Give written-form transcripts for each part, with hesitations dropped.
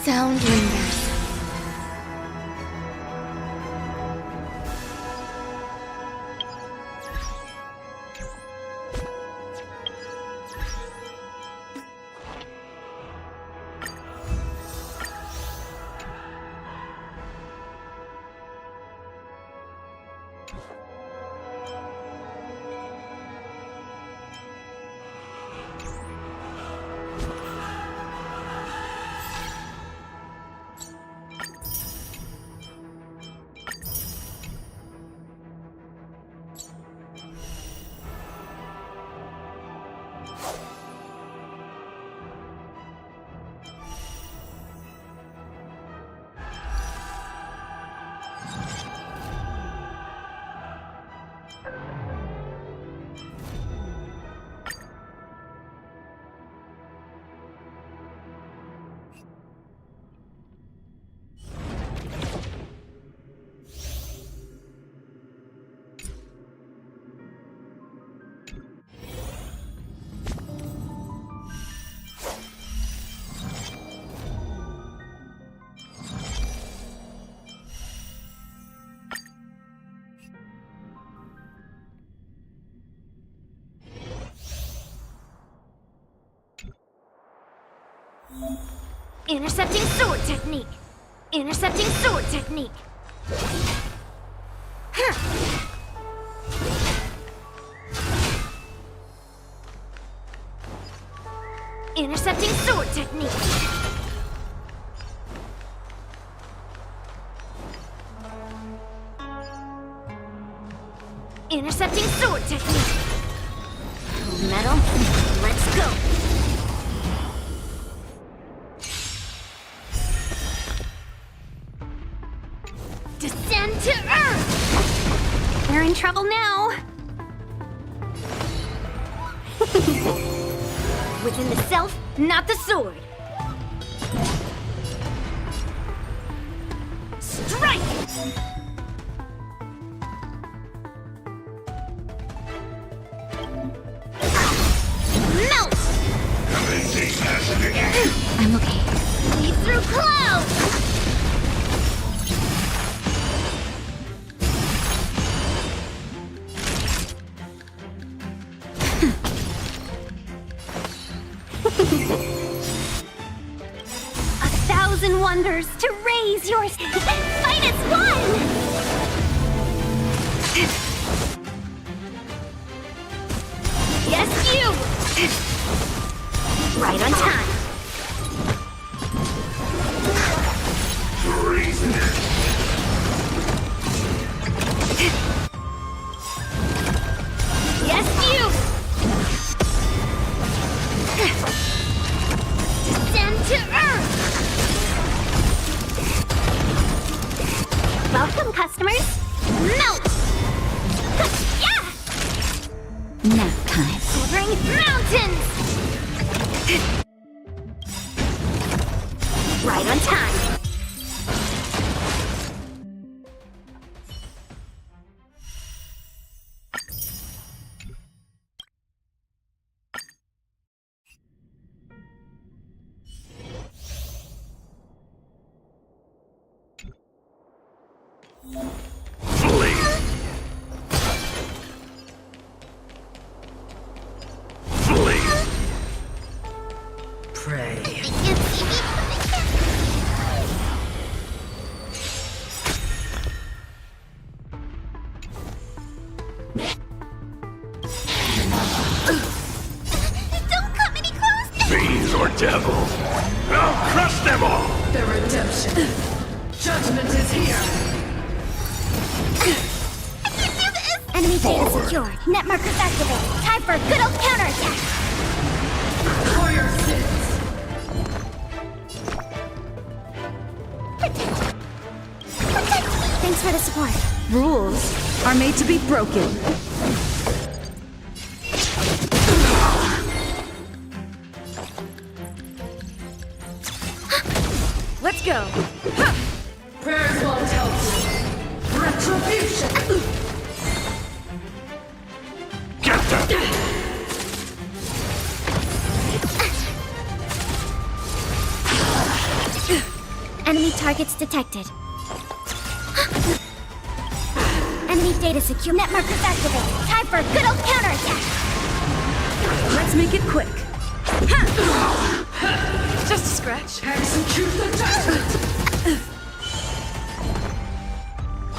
Sound lingers. Intercepting sword technique. Intercepting sword technique. Intercepting sword technique. Intercepting sword technique. Metal, let's go. Descend to Earth! We're in trouble now. Within the self, not the sword. Strike! Melt! I'm okay. Lead through clouds! 1,000 wonders to raise yours. Fight as one! Yes, you! Right on time. Yes, you! Descend to Earth! Welcome, customers! Melt! Yeah! Nap time. Shivering mountains! Right on time. Pray. Don't come any closer! Fiends or devils, I'll crush them all! The redemption. Judgment is here. Enemy data secure. Net markers activated. Time for a good old counterattack. For your sins. Thanks for the support. Rules are made to be broken. Let's go. Prayers won't help you. Retribution. Get them! Enemy targets detected. Enemy data secure. Net markers activated. Time for a good old counterattack. Let's make it quick. Just a scratch. Execute the judgment.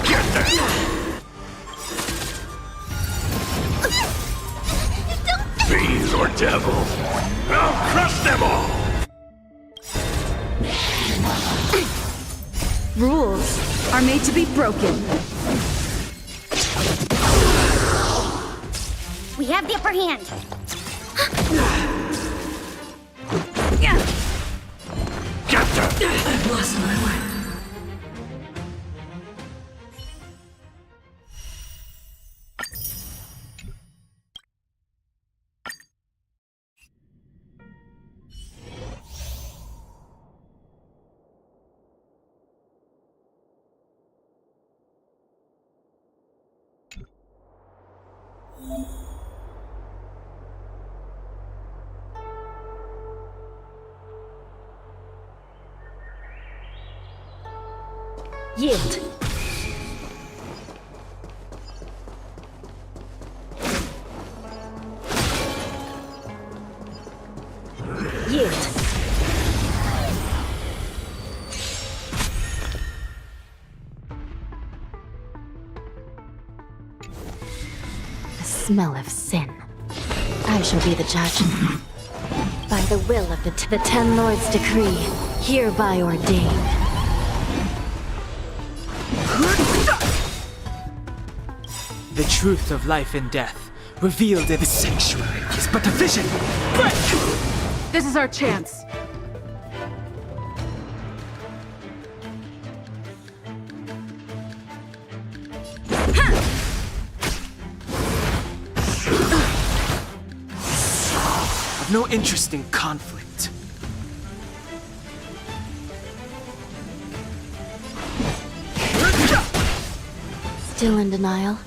Get them! Fiend or devil, I'll crush them all! Rules are made to be broken. We have the upper hand. Get them! I've lost my way. Yield. Yield. The smell of sin. I shall be the judge. By the will of the Ten Lords' decree, hereby ordained. The truth of life and death, revealed in the sanctuary, is but a vision. Break! This is our chance. I've no interest in conflict. Still in denial?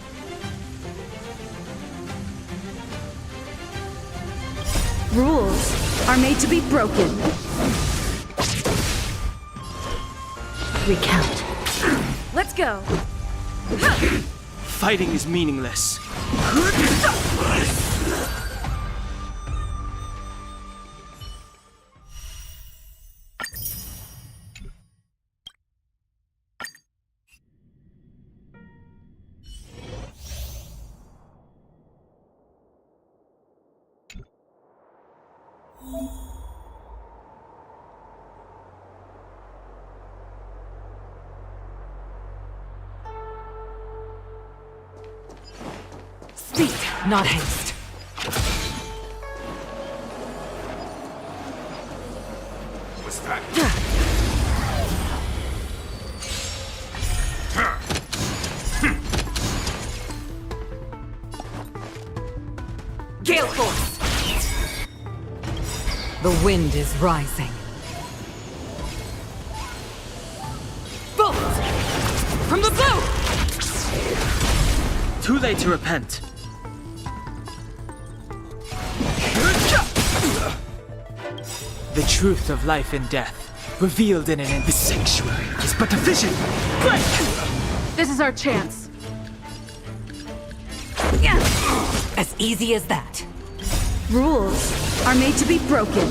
Rules are made to be broken. Recount. Let's go. Fighting is meaningless. Speed, not haste. What's that? Gale Force! The wind is rising. Bolt! From the blue! Too late to repent. The truth of life and death, revealed in the sanctuary, is but a vision. Break! This is our chance. As easy as that. Rules are made to be broken.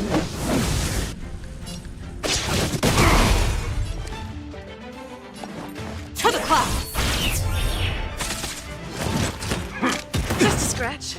To the clouds! Just a scratch.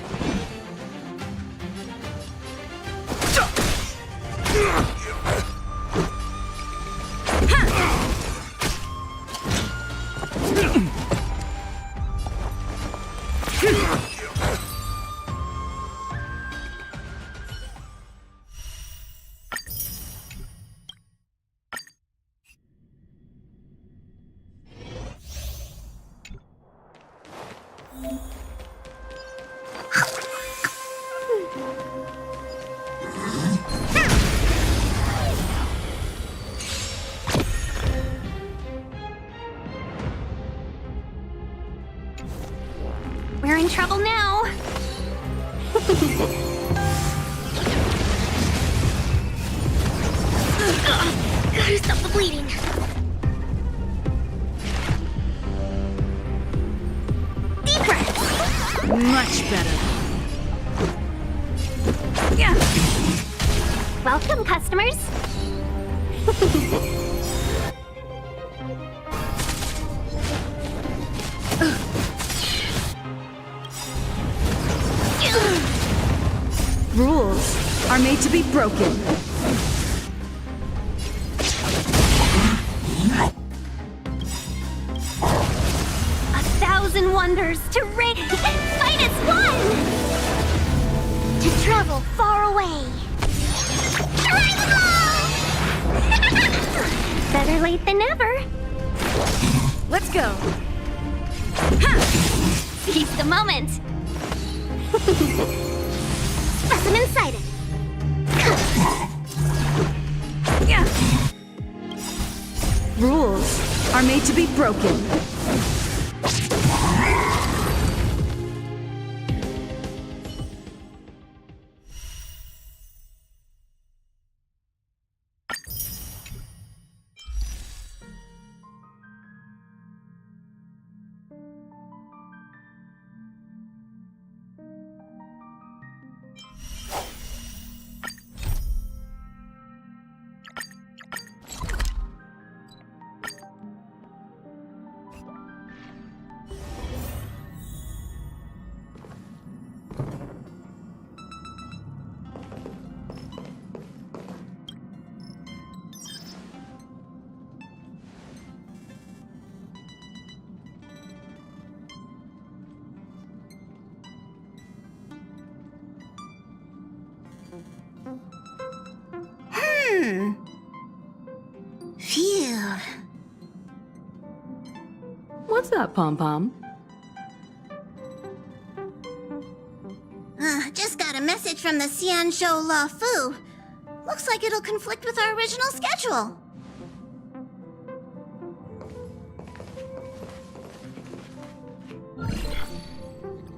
We're in trouble now. Gotta stop the bleeding. Deep breath. Much better. Yeah. Welcome, customers. Rules are made to be broken. A thousand wonders to fight as one! To travel far away. Better late than never. Let's go. Seize the moment. Specimen sighted. Yeah. Rules are made to be broken. Phew. What's that, Pom Pom? Just got a message from the Xianzhou La Fu. Looks like it'll conflict with our original schedule.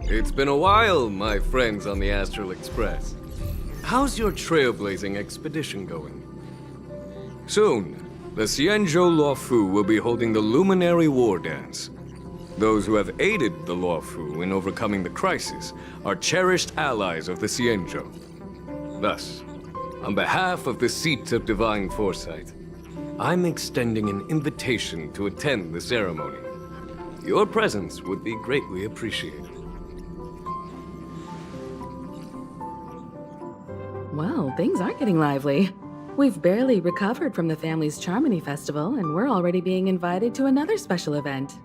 It's been a while, my friends on the Astral Express. How's your trailblazing expedition going? Soon, the Xianzhou Luofu will be holding the Luminary War Dance. Those who have aided the Luofu in overcoming the crisis are cherished allies of the Xianzhou. Thus, on behalf of the Seat of Divine Foresight, I'm extending an invitation to attend the ceremony. Your presence would be greatly appreciated. Well, things are getting lively. We've barely recovered from the family's Charmony Festival, and we're already being invited to another special event.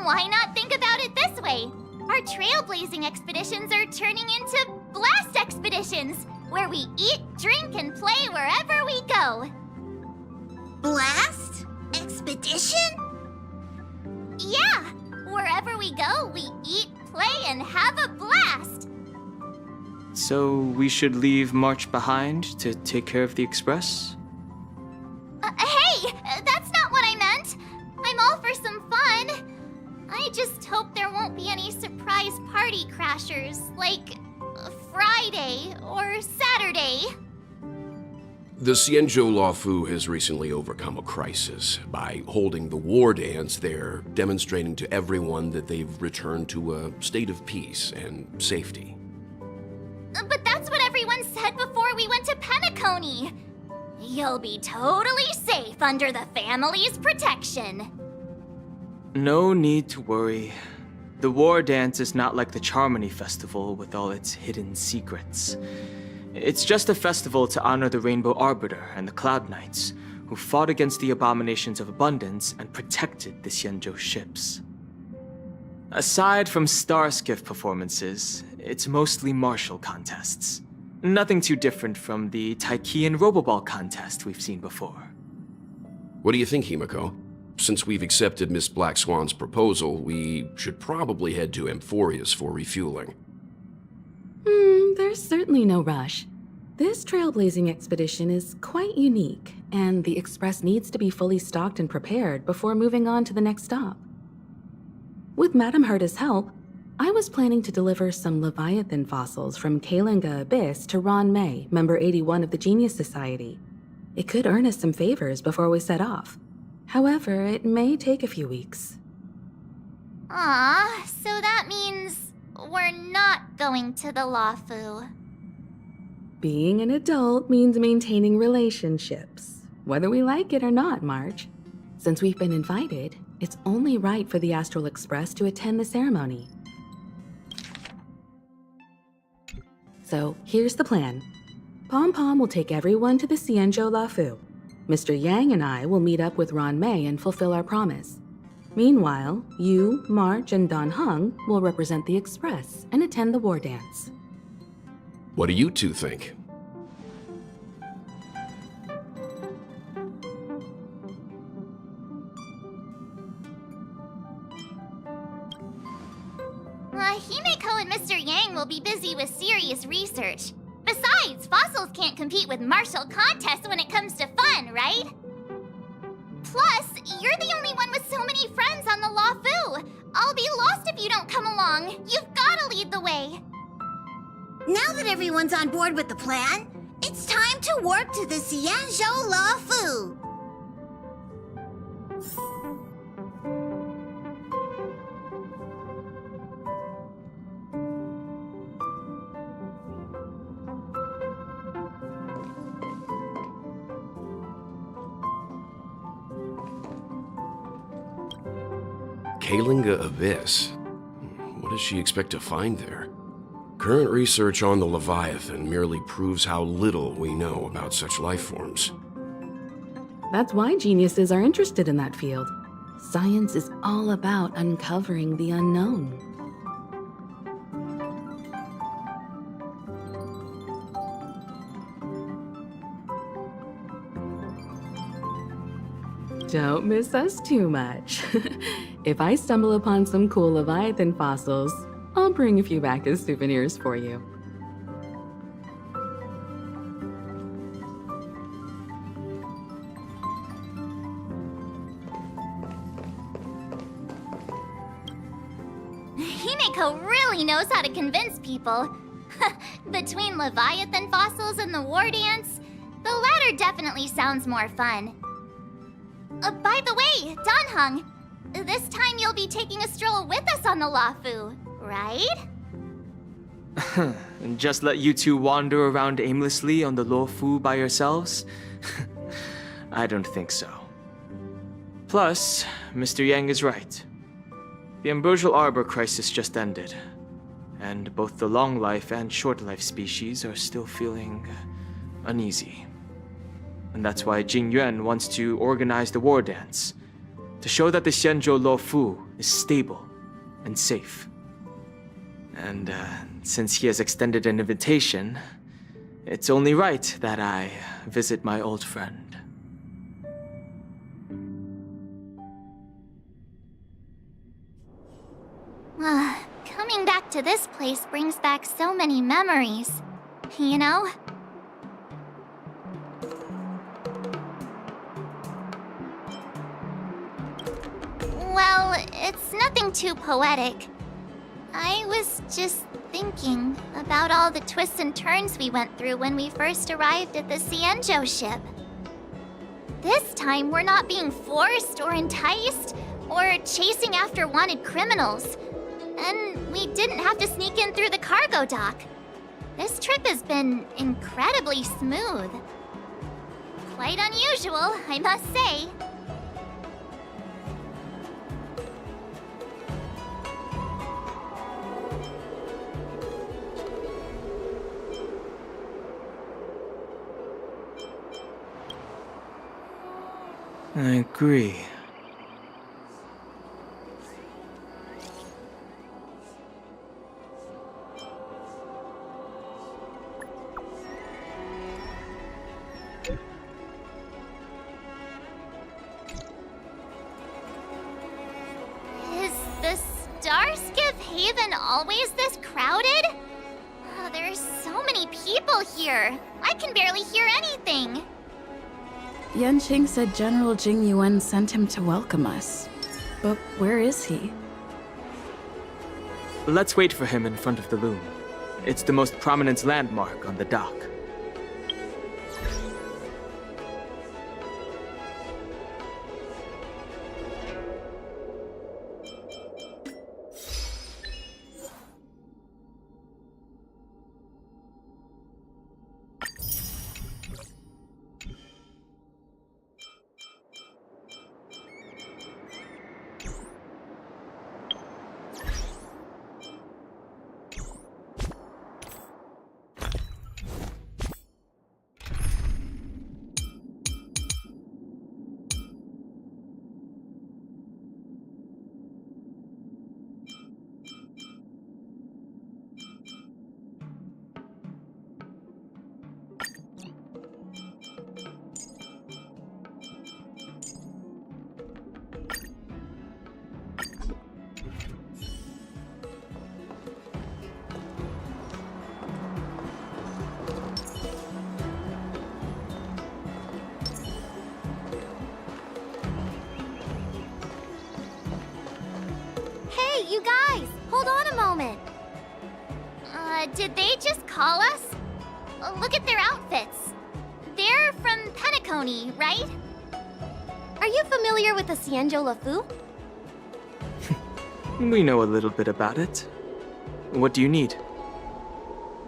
Why not think about it this way? Our trailblazing expeditions are turning into blast expeditions, where we eat, drink, and play wherever we go. Blast? Expedition? Yeah! Wherever we go, we eat, play, and have a blast! So we should leave March behind to take care of the Express? Hey! That's not what I meant! I'm all for some fun! I just hope there won't be any surprise party crashers, like Friday or Saturday. The Xianzhou Luofu has recently overcome a crisis. By holding the war dance, they're demonstrating to everyone that they've returned to a state of peace and safety. But that's what everyone said before we went to Penacony. You'll be totally safe under the family's protection. No need to worry. The War Dance is not like the Charmony Festival with all its hidden secrets. It's just a festival to honor the Rainbow Arbiter and the Cloud Knights, who fought against the abominations of abundance and protected the Xianzhou ships. Aside from Starskiff performances, it's mostly martial contests. Nothing too different from the Taiki and Roboball contest we've seen before. What do you think, Himiko? Since we've accepted Miss Black Swan's proposal, we should probably head to Amphorius for refueling. There's certainly no rush. This trailblazing expedition is quite unique, and the Express needs to be fully stocked and prepared before moving on to the next stop. With Madame Herta's help, I was planning to deliver some Leviathan fossils from Kalinga Abyss to Ron May, member 81 of the Genius Society. It could earn us some favors before we set off. However, it may take a few weeks. Aw, so that means we're not going to the Lawfu. Being an adult means maintaining relationships, whether we like it or not, Marge. Since we've been invited, it's only right for the Astral Express to attend the ceremony. So, here's the plan. Pom Pom will take everyone to the Xianzhou Lawfu. Mr. Yang and I will meet up with Ron May and fulfill our promise. Meanwhile, you, March, and Don Hung will represent the Express and attend the war dance. What do you two think? Himeko and Mr. Yang will be busy with serious research. Besides, fossils can't compete with martial contests when it comes to fun, right? Plus, you're the only one with so many friends on the Lawfu. I'll be lost if you don't come along. You've gotta lead the way. Now that everyone's on board with the plan, it's time to warp to the Xianzhou Lawfu. Kalinga Abyss? What does she expect to find there? Current research on the Leviathan merely proves how little we know about such life forms. That's why geniuses are interested in that field. Science is all about uncovering the unknown. Don't miss us too much. If I stumble upon some cool Leviathan fossils, I'll bring a few back as souvenirs for you. Himeko really knows how to convince people. Between Leviathan fossils and the war dance, the latter definitely sounds more fun. By the way, Don Hung, this time you'll be taking a stroll with us on the Lawfu, right? And just let you two wander around aimlessly on the Lawfu by yourselves? I don't think so. Plus, Mr. Yang is right. The Ambrosial Arbor crisis just ended, and both the long life and short life species are still feeling uneasy. And that's why Jing Yuan wants to organize the war dance, to show that the Xianzhou Lawfu is stable and safe. And since he has extended an invitation, it's only right that I visit my old friend. Coming back to this place brings back so many memories, you know? Well, it's nothing too poetic. I was just thinking about all the twists and turns we went through when we first arrived at the Xianzhou ship. This time, we're not being forced or enticed or chasing after wanted criminals. And we didn't have to sneak in through the cargo dock. This trip has been incredibly smooth. Quite unusual, I must say. I agree. always this crowded? Oh, there's so many people here. I can barely hear anything. Yanqing said General Jing Yuan sent him to welcome us. But where is he? Let's wait for him in front of the loom. It's the most prominent landmark on the dock. Hey, you guys! Hold on a moment. Did they just call us? Look at their outfits. They're from Penacony, right? Are you familiar with the Xianzhou Luofu? We know a little bit about it. What do you need?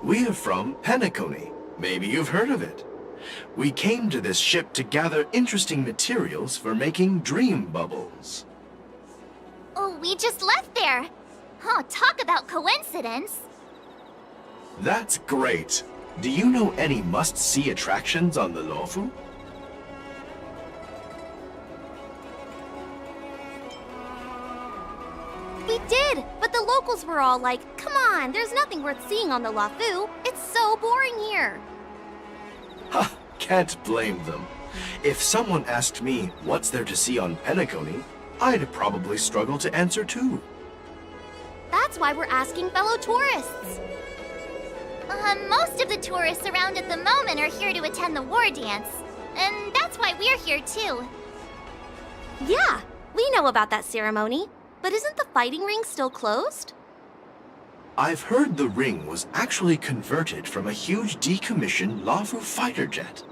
We're from Penacony. Maybe you've heard of it. We came to this ship to gather interesting materials for making dream bubbles. Oh, we just left there. Oh, talk about coincidence. That's great. Do you know any must-see attractions on the Luofu? We did, but the locals were all like, come on, there's nothing worth seeing on the Luofu. It's so boring here. Ha! Can't blame them. If someone asked me what's there to see on Penacony, I'd probably struggle to answer too. That's why we're asking fellow tourists. Most of the tourists around at the moment are here to attend the war dance. And that's why we're here too. Yeah, we know about that ceremony. But isn't the fighting ring still closed? I've heard the ring was actually converted from a huge decommissioned Luofu fighter jet.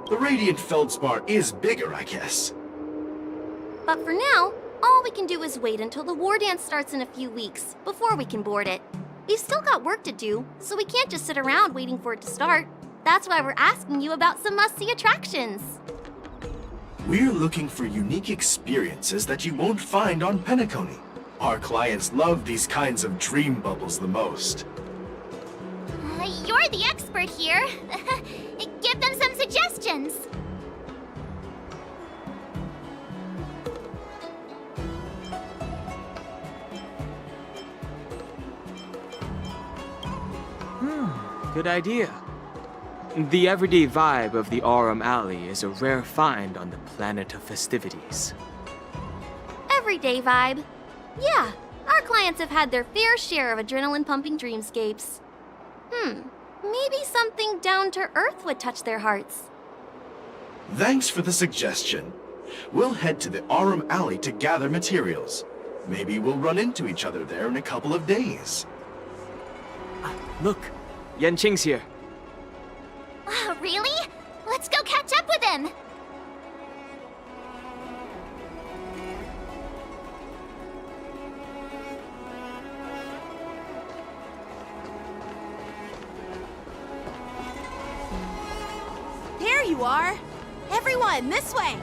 The Radiant Feldspar is bigger, I guess. But for now, all we can do is wait until the war dance starts in a few weeks before we can board it. We've still got work to do, so we can't just sit around waiting for it to start. That's why we're asking you about some must-see attractions. We're looking for unique experiences that you won't find on Penacony. Our clients love these kinds of dream bubbles the most. You're the expert here. Give them some suggestions. Good idea. The everyday vibe of the Aurum Alley is a rare find on the planet of festivities. Everyday vibe. Yeah, our clients have had their fair share of adrenaline-pumping dreamscapes. Maybe something down to earth would touch their hearts. Thanks for the suggestion. We'll head to the Aurum Alley to gather materials. Maybe we'll run into each other there in a couple of days. Look, Yanqing's here. Really? Let's go catch up with him! There you are! Everyone, this way!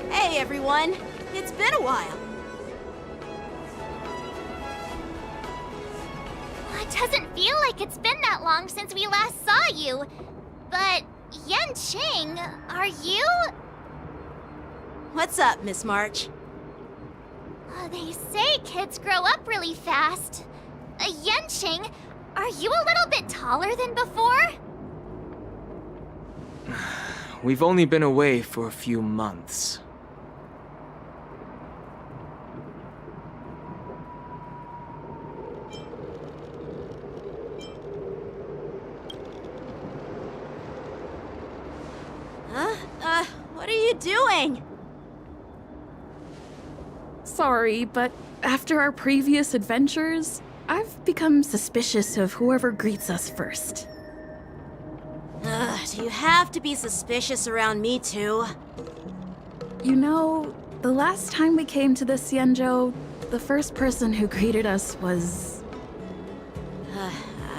Hey, everyone! It's been a while. It doesn't feel like it's been that long since we last saw you. But, Yanqing, are you? What's up, Miss March? They say kids grow up really fast. Yanqing, Are you a little bit taller than before? We've only been away for a few months. What are you doing? Sorry, but after our previous adventures, I've become suspicious of whoever greets us first. Do you have to be suspicious around me too? You know, the last time we came to the Xianzhou, the first person who greeted us was...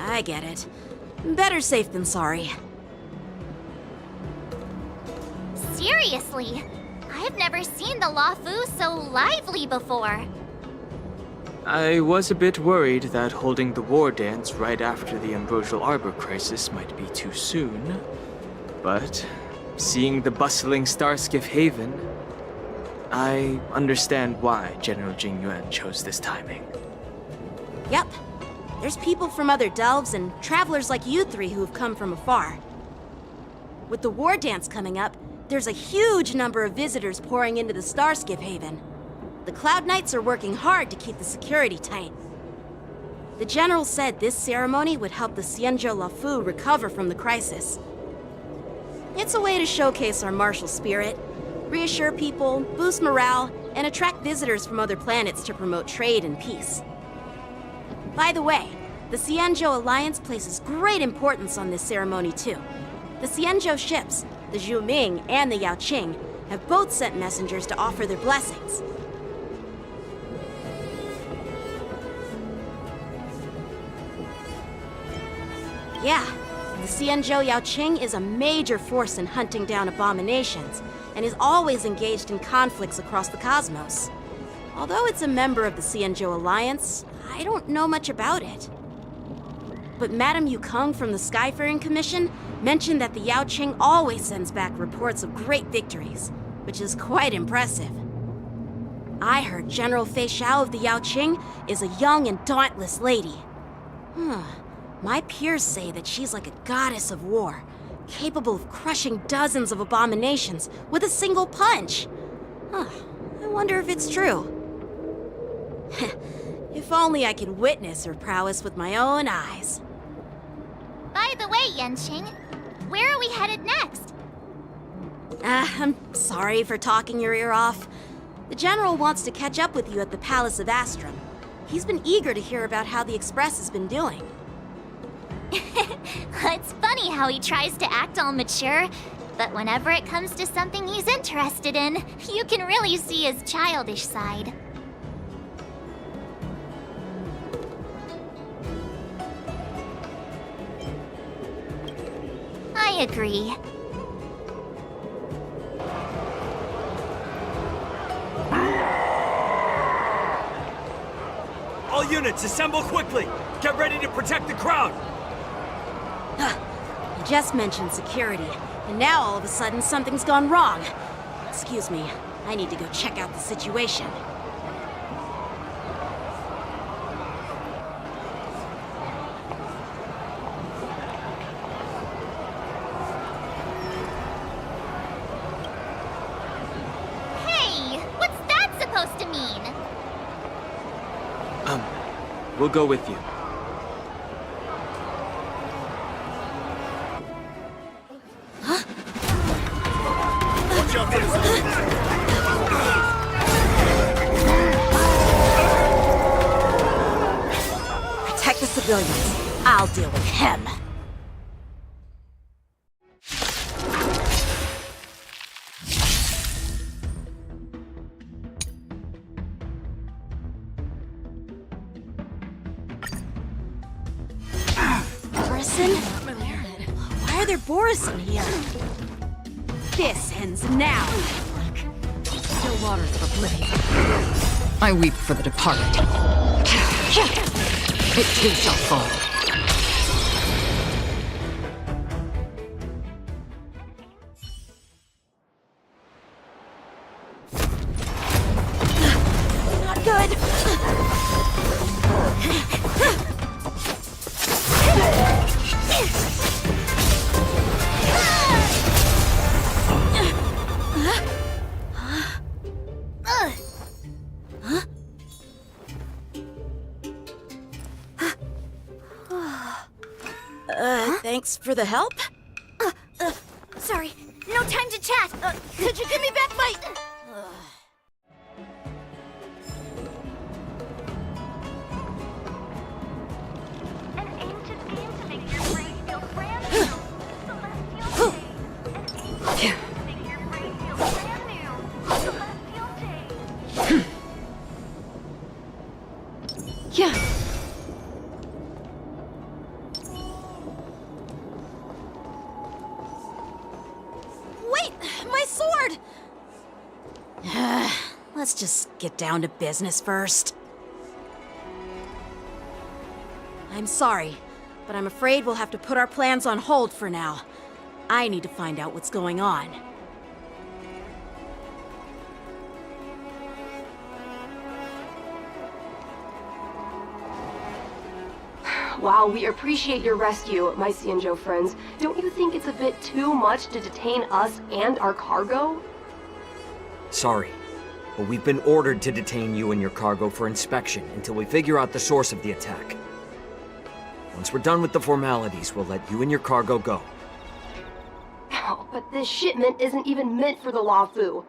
I get it. Better safe than sorry. Seriously, I've never seen the Luofu so lively before. I was a bit worried that holding the war dance right after the Ambrosial Arbor crisis might be too soon. But seeing the bustling Starskiff Haven, I understand why General Jingyuan chose this timing. Yep. There's people from other delves and travelers like you three who have come from afar. With the war dance coming up, there's a huge number of visitors pouring into the Starskiff Haven. The Cloud Knights are working hard to keep the security tight. The General said this ceremony would help the Xianzhou Luofu recover from the crisis. It's a way to showcase our martial spirit, reassure people, boost morale, and attract visitors from other planets to promote trade and peace. By the way, the Xianzhou Alliance places great importance on this ceremony too. The Xianzhou ships, the Zhu Ming and the Yaoqing, have both sent messengers to offer their blessings. Yeah, the Xianzhou Yaoqing is a major force in hunting down abominations, and is always engaged in conflicts across the cosmos. Although it's a member of the Xianzhou Alliance, I don't know much about it. But Madame Yukong from the Skyfaring Commission mentioned that the Yaoqing always sends back reports of great victories, which is quite impressive. I heard General Fei Xiao of the Yaoqing is a young and dauntless lady. My peers say that she's like a goddess of war, capable of crushing dozens of abominations with a single punch. I wonder if it's true. If only I could witness her prowess with my own eyes. By the way, Yanqing, where are we headed next? I'm sorry for talking your ear off. The General wants to catch up with you at the Palace of Astrum. He's been eager to hear about how the Express has been doing. It's funny how he tries to act all mature, but whenever it comes to something he's interested in, you can really see his childish side. I agree. All units, assemble quickly! Get ready to protect the crowd! You just mentioned security, and now all of a sudden something's gone wrong. Excuse me, I need to go check out the situation. Hey, what's that supposed to mean? We'll go with you. Protect the civilians. I'll deal with him. Borison? Why are there Borison here? This ends now. Still waters of oblivion. I weep for the departed. It too shall fall. Not good. Thanks for the help? Sorry, no time to chat. Could you give me back my... An ancient game to make your brain feel brand new. Celestial Day. An ancient game to make your brain feel brand new. Celestial Day. Yeah. Wait! My sword! Let's just get down to business first. I'm sorry, but I'm afraid we'll have to put our plans on hold for now. I need to find out what's going on. While we appreciate your rescue, my Xianzhou friends, don't you think it's a bit too much to detain us and our cargo? Sorry, but we've been ordered to detain you and your cargo for inspection until we figure out the source of the attack. Once we're done with the formalities, we'll let you and your cargo go. Oh, but this shipment isn't even meant for the Luofu,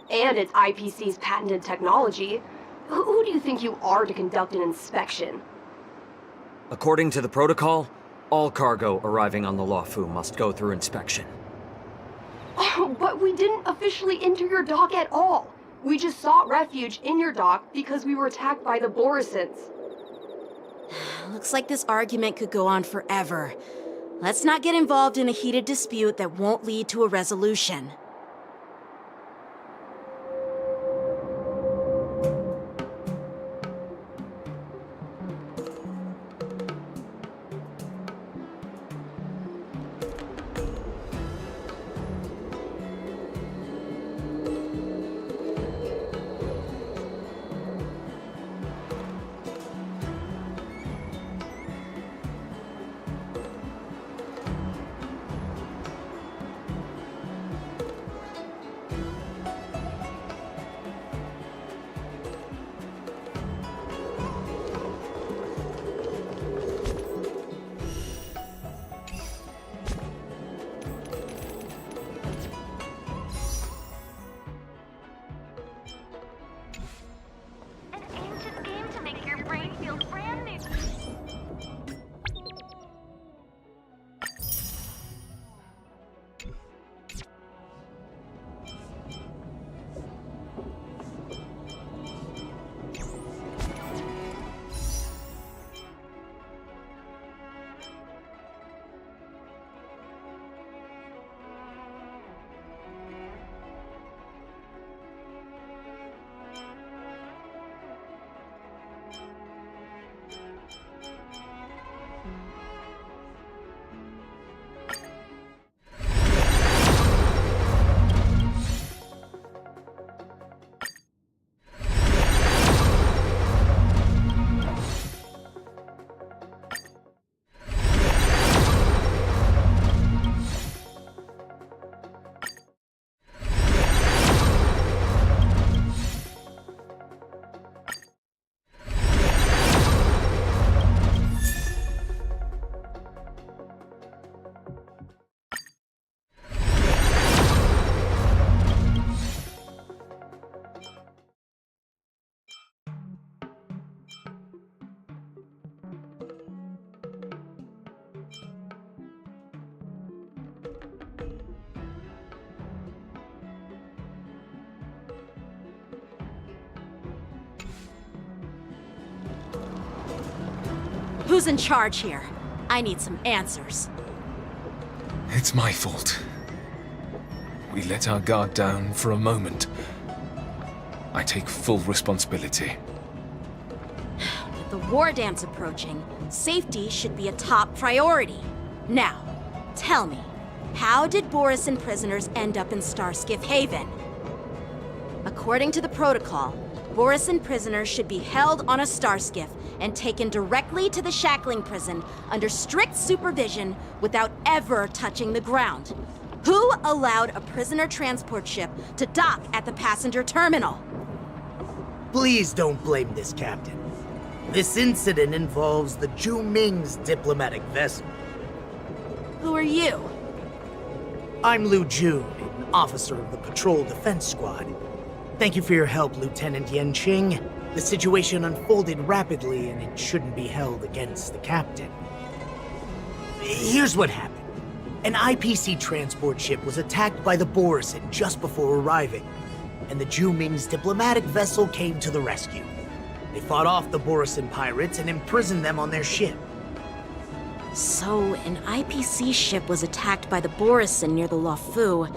and it's IPC's patented technology. Who do you think you are to conduct an inspection? According to the protocol, all cargo arriving on the Luofu must go through inspection. Oh, but we didn't officially enter your dock at all. We just sought refuge in your dock because we were attacked by the Borisons. Looks like this argument could go on forever. Let's not get involved in a heated dispute that won't lead to a resolution. An ancient game to make your brain feel brand new. Who's in charge here? I need some answers. It's my fault. We let our guard down for a moment. I take full responsibility. With the war dance approaching, safety should be a top priority. Now, tell me, how did Borisin prisoners end up in Starskiff Haven? According to the protocol, Borisin prisoners should be held on a Starskiff and taken directly to the shackling prison under strict supervision without ever touching the ground. Who allowed a prisoner transport ship to dock at the passenger terminal? Please don't blame this captain. This incident involves the Zhu Ming's diplomatic vessel. Who are you? I'm Liu Jun, officer of the Patrol Defense Squad. Thank you for your help, Lieutenant Yanqing. The situation unfolded rapidly, and it shouldn't be held against the captain. Here's what happened. An IPC transport ship was attacked by the Borisin just before arriving, and the Zhuming's diplomatic vessel came to the rescue. They fought off the Borisin pirates and imprisoned them on their ship. So, an IPC ship was attacked by the Borisin near the Luofu,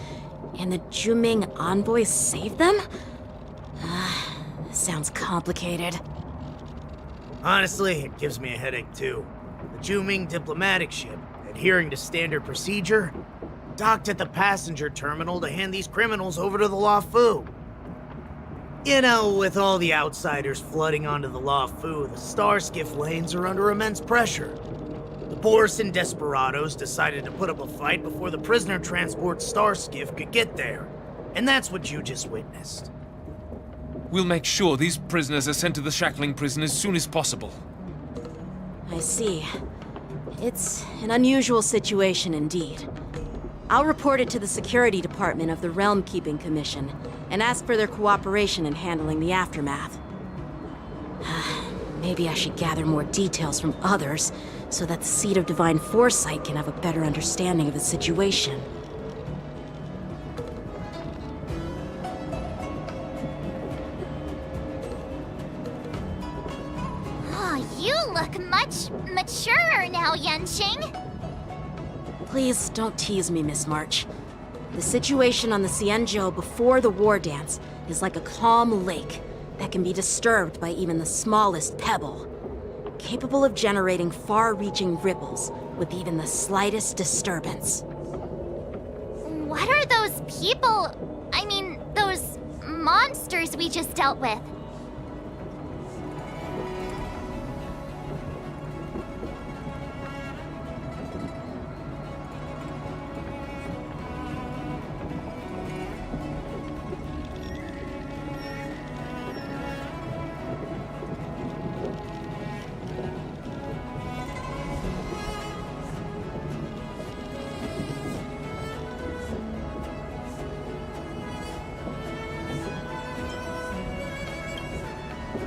and the Zhuming envoys saved them? Sounds complicated. Honestly, it gives me a headache too. The Zhuming diplomatic ship, adhering to standard procedure, docked at the passenger terminal to hand these criminals over to the Luofu. You know, with all the outsiders flooding onto the Luofu, the Starskiff lanes are under immense pressure. The Borisin desperados decided to put up a fight before the prisoner transport Starskiff could get there. And that's what you just witnessed. We'll make sure these prisoners are sent to the shackling prison as soon as possible. I see. It's an unusual situation indeed. I'll report it to the security department of the Realm Keeping Commission and ask for their cooperation in handling the aftermath. Maybe I should gather more details from others so that the Seat of Divine Foresight can have a better understanding of the situation. Oh, you look much maturer now, Yanqing. Please don't tease me, Miss March. The situation on the Xianzhou before the war dance is like a calm lake that can be disturbed by even the smallest pebble, capable of generating far-reaching ripples with even the slightest disturbance. What are those people? I mean, those monsters we just dealt with?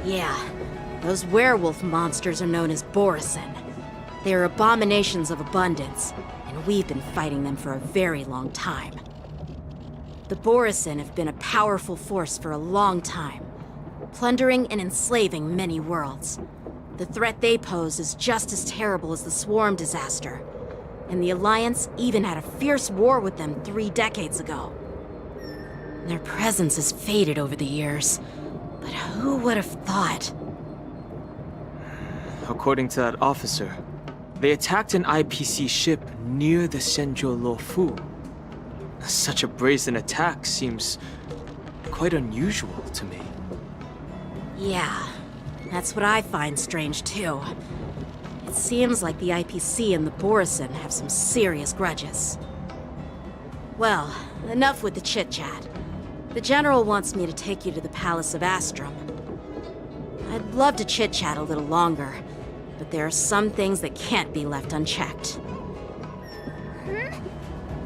Yeah, those werewolf monsters are known as Borisin. They are abominations of abundance, and we've been fighting them for a very long time. The Borisin have been a powerful force for a long time, plundering and enslaving many worlds. The threat they pose is just as terrible as the Swarm disaster, and the Alliance even had a fierce war with them 3 decades ago. Their presence has faded over the years, but who would have thought? According to that officer, they attacked an IPC ship near the Xianzhou Luofu. Such a brazen attack seems quite unusual to me. Yeah, that's what I find strange too. It seems like the IPC and the Borisin have some serious grudges. Well, enough with the chit-chat. The General wants me to take you to the Palace of Astrum. I'd love to chit-chat a little longer, but there are some things that can't be left unchecked.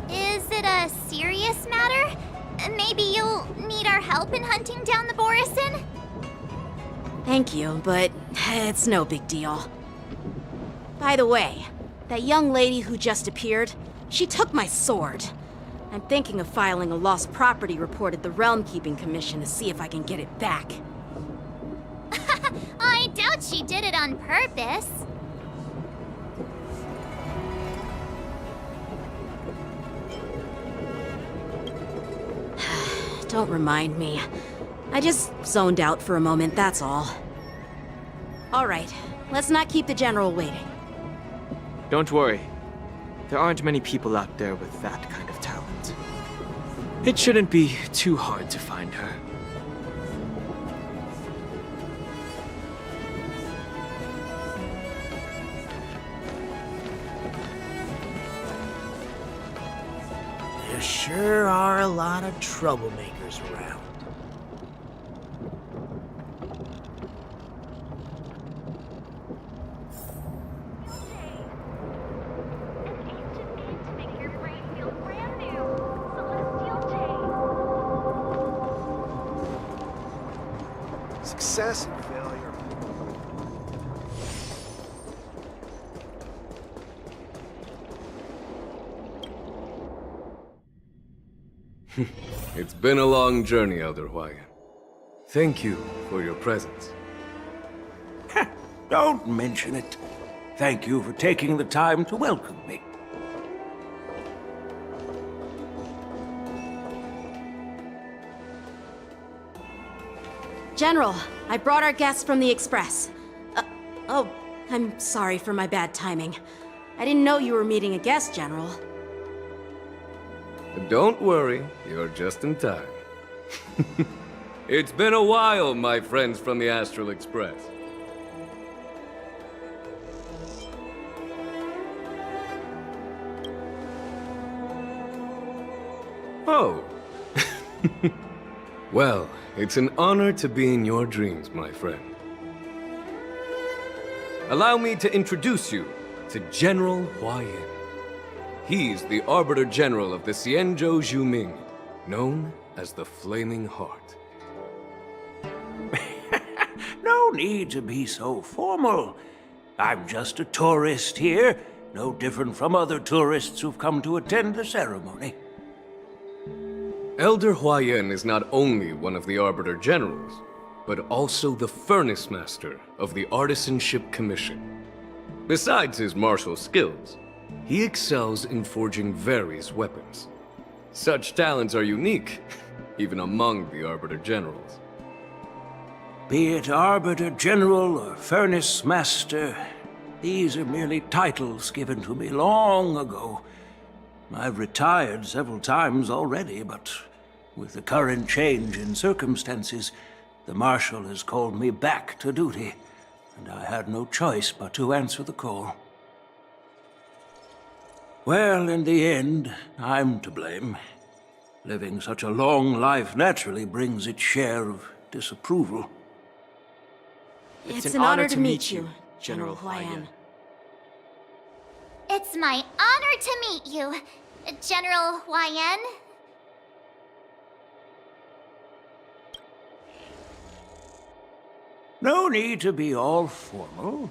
Is it a serious matter? Maybe you'll need our help in hunting down the Borisin? Thank you, but it's no big deal. By the way, that young lady who just appeared, she took my sword. I'm thinking of filing a lost property report at the Realm Keeping Commission to see if I can get it back. I doubt she did it on purpose. Don't remind me. I just zoned out for a moment, that's all. All right, let's not keep the General waiting. Don't worry. There aren't many people out there with that kind of talent. It shouldn't be too hard to find her. There sure are a lot of troublemakers around. success and failure. It's been a long journey, Elder Huayan. Thank you for your presence. Don't mention it. Thank you for taking the time to welcome me. General, I brought our guests from the Express. Oh, I'm sorry for my bad timing. I didn't know you were meeting a guest, General. Don't worry, you're just in time. It's been a while, my friends from the Astral Express. Oh. Well, it's an honor to be in your dreams, my friend. Allow me to introduce you to General Huayan. He's the Arbiter General of the Xianzhou Zhuming, known as the Flaming Heart. No need to be so formal. I'm just a tourist here, no different from other tourists who've come to attend the ceremony. Elder Huayan is not only one of the Arbiter Generals, but also the Furnace Master of the Artisanship Commission. Besides his martial skills, he excels in forging various weapons. Such talents are unique, even among the Arbiter Generals. Be it Arbiter General or Furnace Master, these are merely titles given to me long ago. I've retired several times already, but with the current change in circumstances, the Marshal has called me back to duty, and I had no choice but to answer the call. Well, in the end, I'm to blame. Living such a long life naturally brings its share of disapproval. It's an honor to meet you, General Huayan. It's my honor to meet you, General Huayan. No need to be all formal.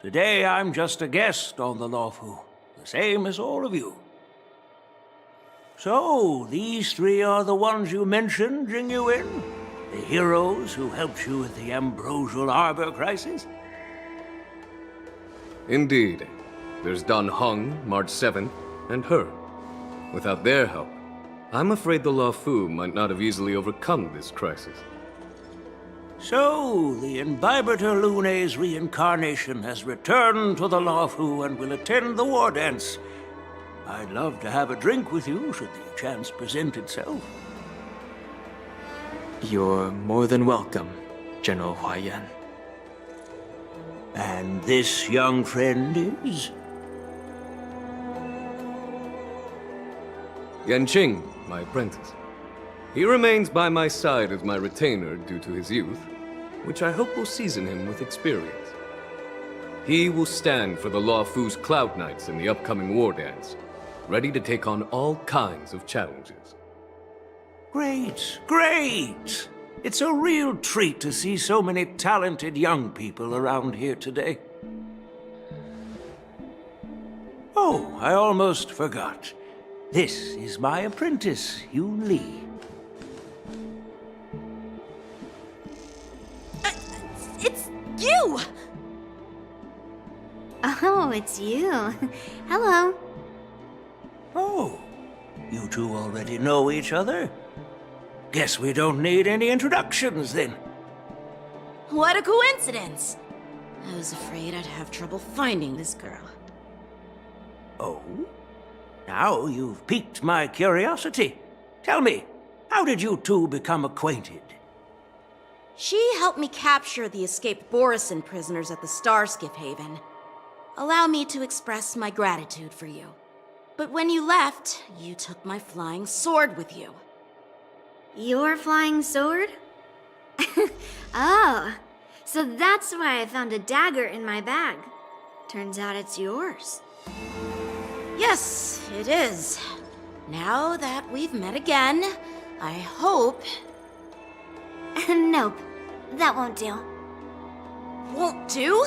Today I'm just a guest on the Luofu, the same as all of you. So, these three are the ones you mentioned, Jingyuin? The heroes who helped you with the Ambrosial Arbor crisis? Indeed. There's Dan Heng, March 7th, and her. Without their help, I'm afraid the Luofu might not have easily overcome this crisis. So, the Imbibitor Lune's reincarnation has returned to the Luofu and will attend the war dance. I'd love to have a drink with you, should the chance present itself. You're more than welcome, General Huayan. And this young friend is? Yanqing, my apprentice. He remains by my side as my retainer due to his youth, which I hope will season him with experience. He will stand for the Luofu's Cloud Knights in the upcoming war dance, ready to take on all kinds of challenges. Great, great! It's a real treat to see so many talented young people around here today. Oh, I almost forgot. This is my apprentice, Yun Li. It's you! Oh, it's you. Hello. Oh, you two already know each other? Guess we don't need any introductions, then. What a coincidence! I was afraid I'd have trouble finding this girl. Oh? Now you've piqued my curiosity. Tell me, how did you two become acquainted? She helped me capture the escaped Borisin prisoners at the Starskiff Haven. Allow me to express my gratitude for you. But when you left, you took my flying sword with you. Your flying sword? Oh, so that's why I found a dagger in my bag. Turns out it's yours. Yes, it is. Now that we've met again, I hope... Nope. that won't do. Won't do?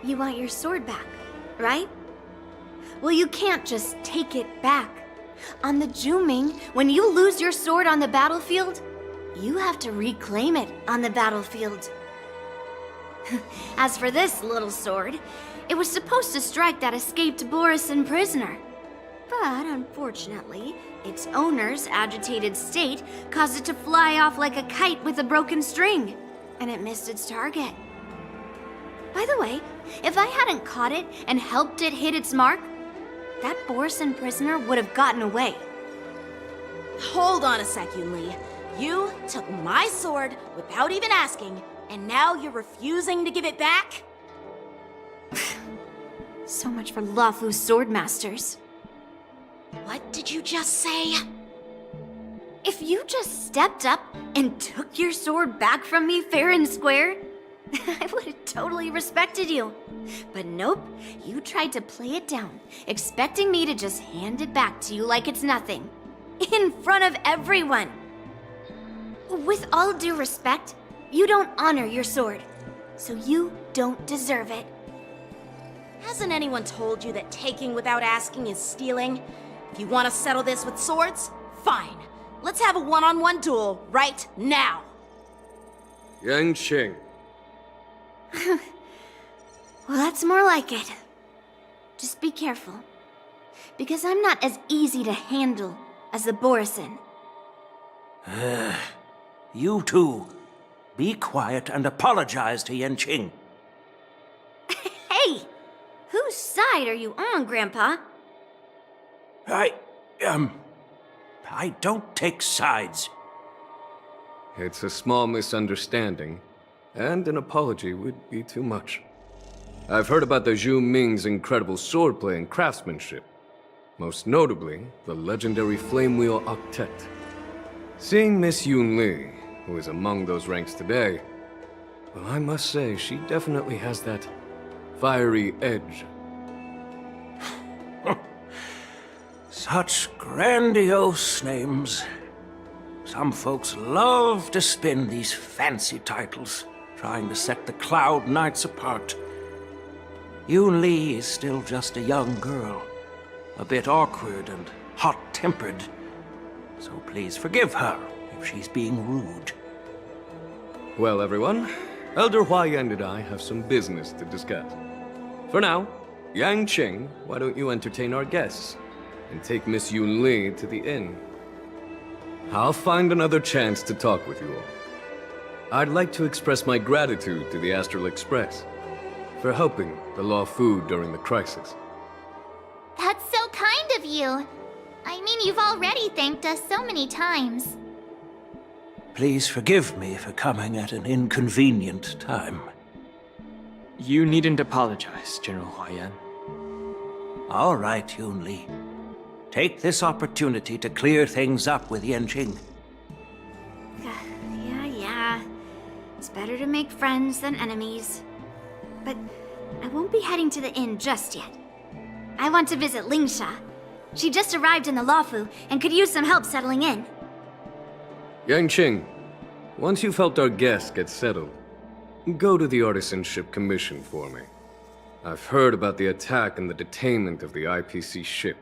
You want your sword back, right? Well, you can't just take it back. On the Zhuming, when you lose your sword on the battlefield, you have to reclaim it on the battlefield. As for this little sword, it was supposed to strike that escaped Borisin prisoner. But unfortunately, its owner's agitated state caused it to fly off like a kite with a broken string, and it missed its target. By the way, if I hadn't caught it and helped it hit its mark, that Borisin prisoner would have gotten away. Hold on a sec, Yunli. You took my sword without even asking, and now you're refusing to give it back? So much for Luofu's swordmasters. What did you just say? If you just stepped up and took your sword back from me fair and square, I would have totally respected you. But nope, you tried to play it down, expecting me to just hand it back to you like it's nothing. In front of everyone. With all due respect, you don't honor your sword, so you don't deserve it. Hasn't anyone told you that taking without asking is stealing? If you want to settle this with swords, fine. Let's have a one-on-one duel right now. Yanqing. Well, that's more like it. Just be careful, because I'm not as easy to handle as the Borisin. You two, be quiet and apologize to Yanqing. Hey! Whose side are you on, Grandpa? I don't take sides. It's a small misunderstanding, and an apology would be too much. I've heard about the Zhu Ming's incredible swordplay and craftsmanship, most notably the legendary Flame Wheel Octet. Seeing Miss Yunli, who is among those ranks today, well, I must say she definitely has that fiery edge. Such grandiose names. Some folks love to spin these fancy titles, trying to set the Cloud Knights apart. Yunli is still just a young girl, a bit awkward and hot-tempered. So please forgive her if she's being rude. Well, everyone, Elder Huaiyan and I have some business to discuss. For now, Yanqing, why don't you entertain our guests and take Miss Yunli to the inn? I'll find another chance to talk with you all. I'd like to express my gratitude to the Astral Express for helping the Luofu during the crisis. That's so kind of you. I mean, you've already thanked us so many times. Please forgive me for coming at an inconvenient time. You needn't apologize, General Huaiyan. All right, Yunli. Take this opportunity to clear things up with Yanqing. Yeah. It's better to make friends than enemies. But I won't be heading to the inn just yet. I want to visit Lingsha. She just arrived in the Luofu and could use some help settling in. Yanqing, once you've helped our guests get settled, go to the Artisanship Commission for me. I've heard about the attack and the detainment of the IPC ship.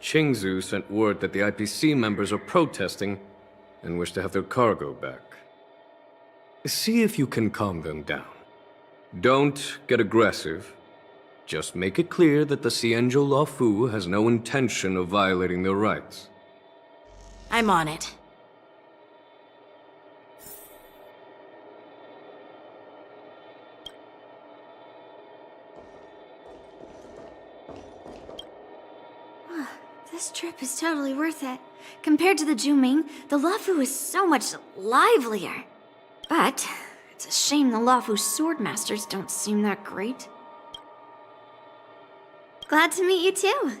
Qingzu sent word that the IPC members are protesting and wish to have their cargo back. See if you can calm them down. Don't get aggressive. Just make it clear that the Xianzhou Luofu has no intention of violating their rights. I'm on it. This trip is totally worth it. Compared to the Zhuming, the Luofu is so much livelier. But it's a shame the Luofu swordmasters don't seem that great. Glad to meet you too.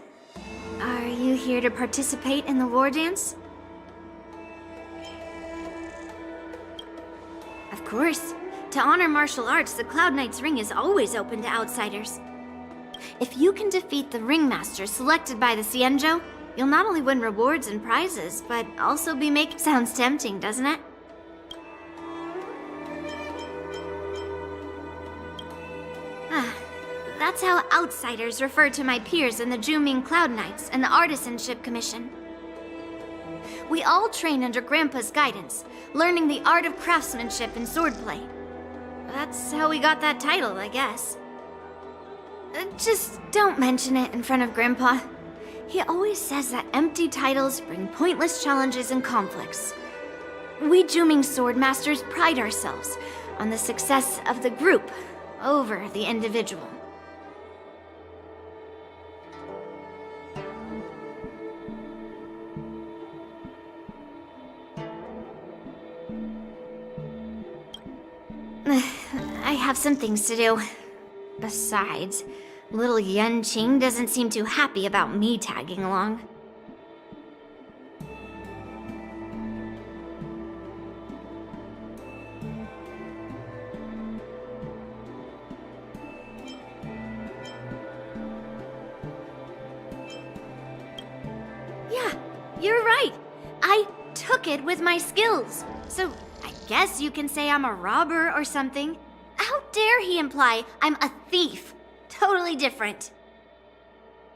Are you here to participate in the war dance? Of course. To honor martial arts, the Cloud Knight's Ring is always open to outsiders. If you can defeat the ringmaster selected by the Xianzhou, you'll not only win rewards and prizes, but also be making... Sounds tempting, doesn't it? how outsiders refer to my peers in the Juming Cloud Knights and the Artisanship Commission. We all train under Grandpa's guidance, learning the art of craftsmanship and swordplay. That's how we got that title, I guess. Just don't mention it in front of Grandpa. He always says that empty titles bring pointless challenges and conflicts. We Juming Sword Masters pride ourselves on the success of the group over the individual. I have some things to do. Besides, little Yanqing doesn't seem too happy about me tagging along. Yeah, you're right. I took it with my skills. So I guess you can say I'm a robber or something. How dare he imply I'm a thief? Totally different.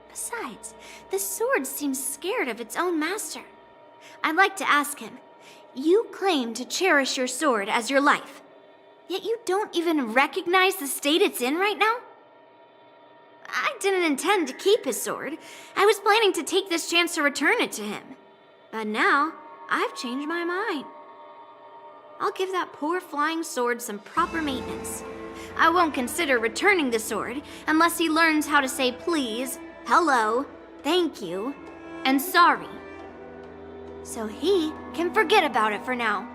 Besides, the sword seems scared of its own master. I'd like to ask him, you claim to cherish your sword as your life, yet you don't even recognize the state it's in right now? I didn't intend to keep his sword. I was planning to take this chance to return it to him. But now, I've changed my mind. I'll give that poor flying sword some proper maintenance. I won't consider returning the sword unless he learns how to say please, hello, thank you, and sorry. So he can forget about it for now.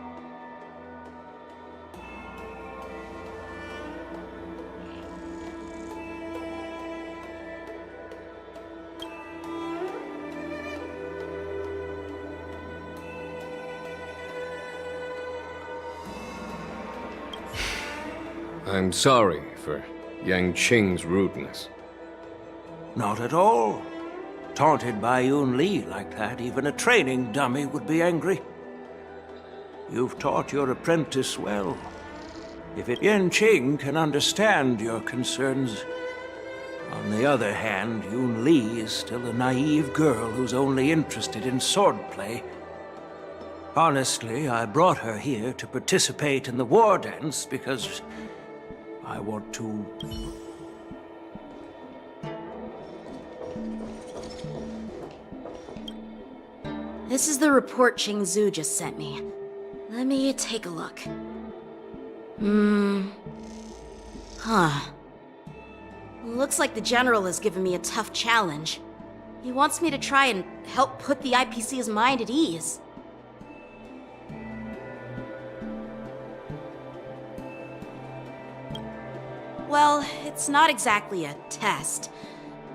I'm sorry for Yanqing's rudeness. Not at all. Taunted by Yun Li like that, even a training dummy would be angry. You've taught your apprentice well. If Yanqing can understand your concerns. On the other hand, Yun Li is still a naive girl who's only interested in swordplay. Honestly, I brought her here to participate in the war dance because I want to... This is the report Qing Zhu just sent me. Let me take a look. Looks like the General has given me a tough challenge. He wants me to try and help put the IPC's mind at ease. Well, it's not exactly a test.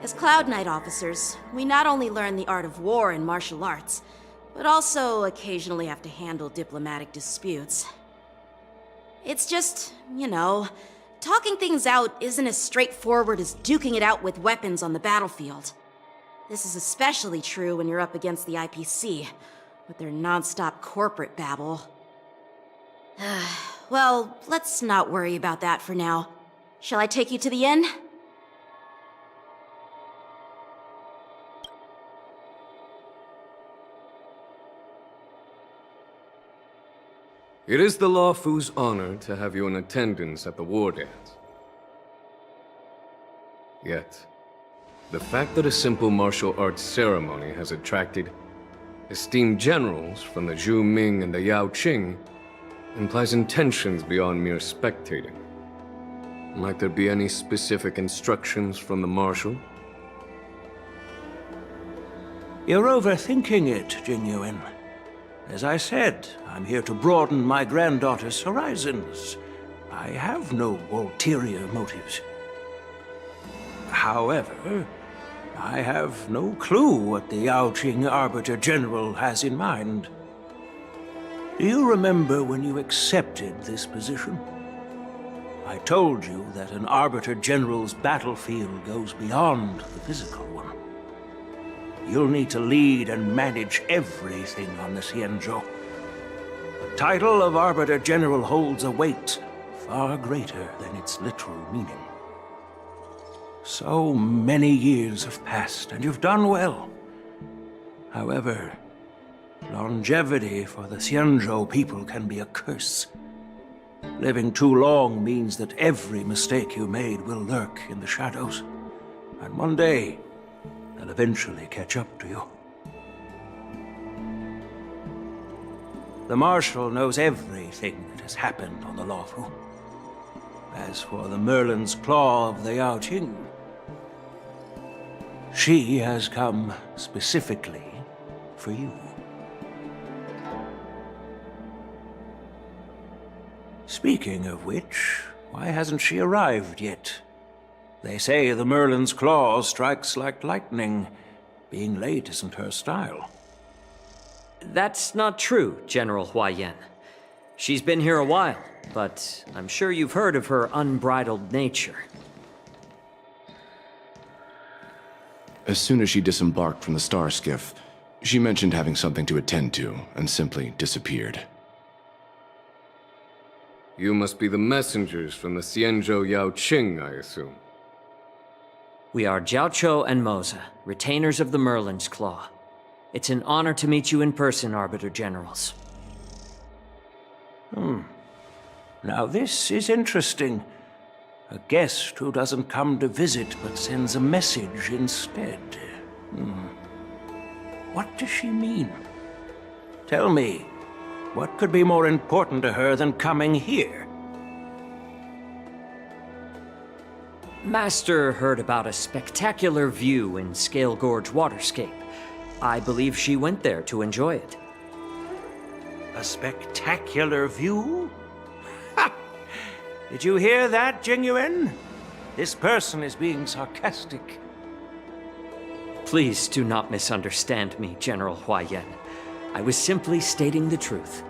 As Cloud Knight officers, we not only learn the art of war and martial arts, but also occasionally have to handle diplomatic disputes. It's just, you know, talking things out isn't as straightforward as duking it out with weapons on the battlefield. This is especially true when you're up against the IPC, with their non-stop corporate babble. Well, let's not worry about that for now. Shall I take you to the inn? It is the Luofu's honor to have you in attendance at the war dance. Yet, the fact that a simple martial arts ceremony has attracted esteemed generals from the Zhu Ming and the Yao Qing implies intentions beyond mere spectating. Might there be any specific instructions from the Marshal? You're overthinking it, Jingyuan. As I said, I'm here to broaden my granddaughter's horizons. I have no ulterior motives. However, I have no clue what the Yao Qing Arbiter General has in mind. Do you remember when you accepted this position? I told you that an Arbiter General's battlefield goes beyond the physical one. You'll need to lead and manage everything on the Xianzhou. The title of Arbiter General holds a weight far greater than its literal meaning. So many years have passed, and you've done well. However, longevity for the Xianzhou people can be a curse. Living too long means that every mistake you made will lurk in the shadows. And one day, they'll eventually catch up to you. The Marshal knows everything that has happened on the Luofu. As for the Merlin's Claw of the Yaoqing, she has come specifically for you. Speaking of which, why hasn't she arrived yet? They say the Merlin's Claw strikes like lightning. Being late isn't her style. That's not true, General Huaiyan. She's been here a while, but I'm sure you've heard of her unbridled nature. As soon as she disembarked from the star skiff, she mentioned having something to attend to and simply disappeared. You must be the messengers from the Xianzhou Yaoqing, I assume. We are Jiaoqiu and Moza, retainers of the Merlin's Claw. It's an honor to meet you in person, Arbiter Generals. Now this is interesting. A guest who doesn't come to visit but sends a message instead. What does she mean? Tell me, what could be more important to her than coming here? Master heard about a spectacular view in Scale Gorge Waterscape. I believe she went there to enjoy it. A spectacular view? Ha! Did you hear that, Jingyuan? This person is being sarcastic. Please do not misunderstand me, General Huaiyan. I was simply stating the truth.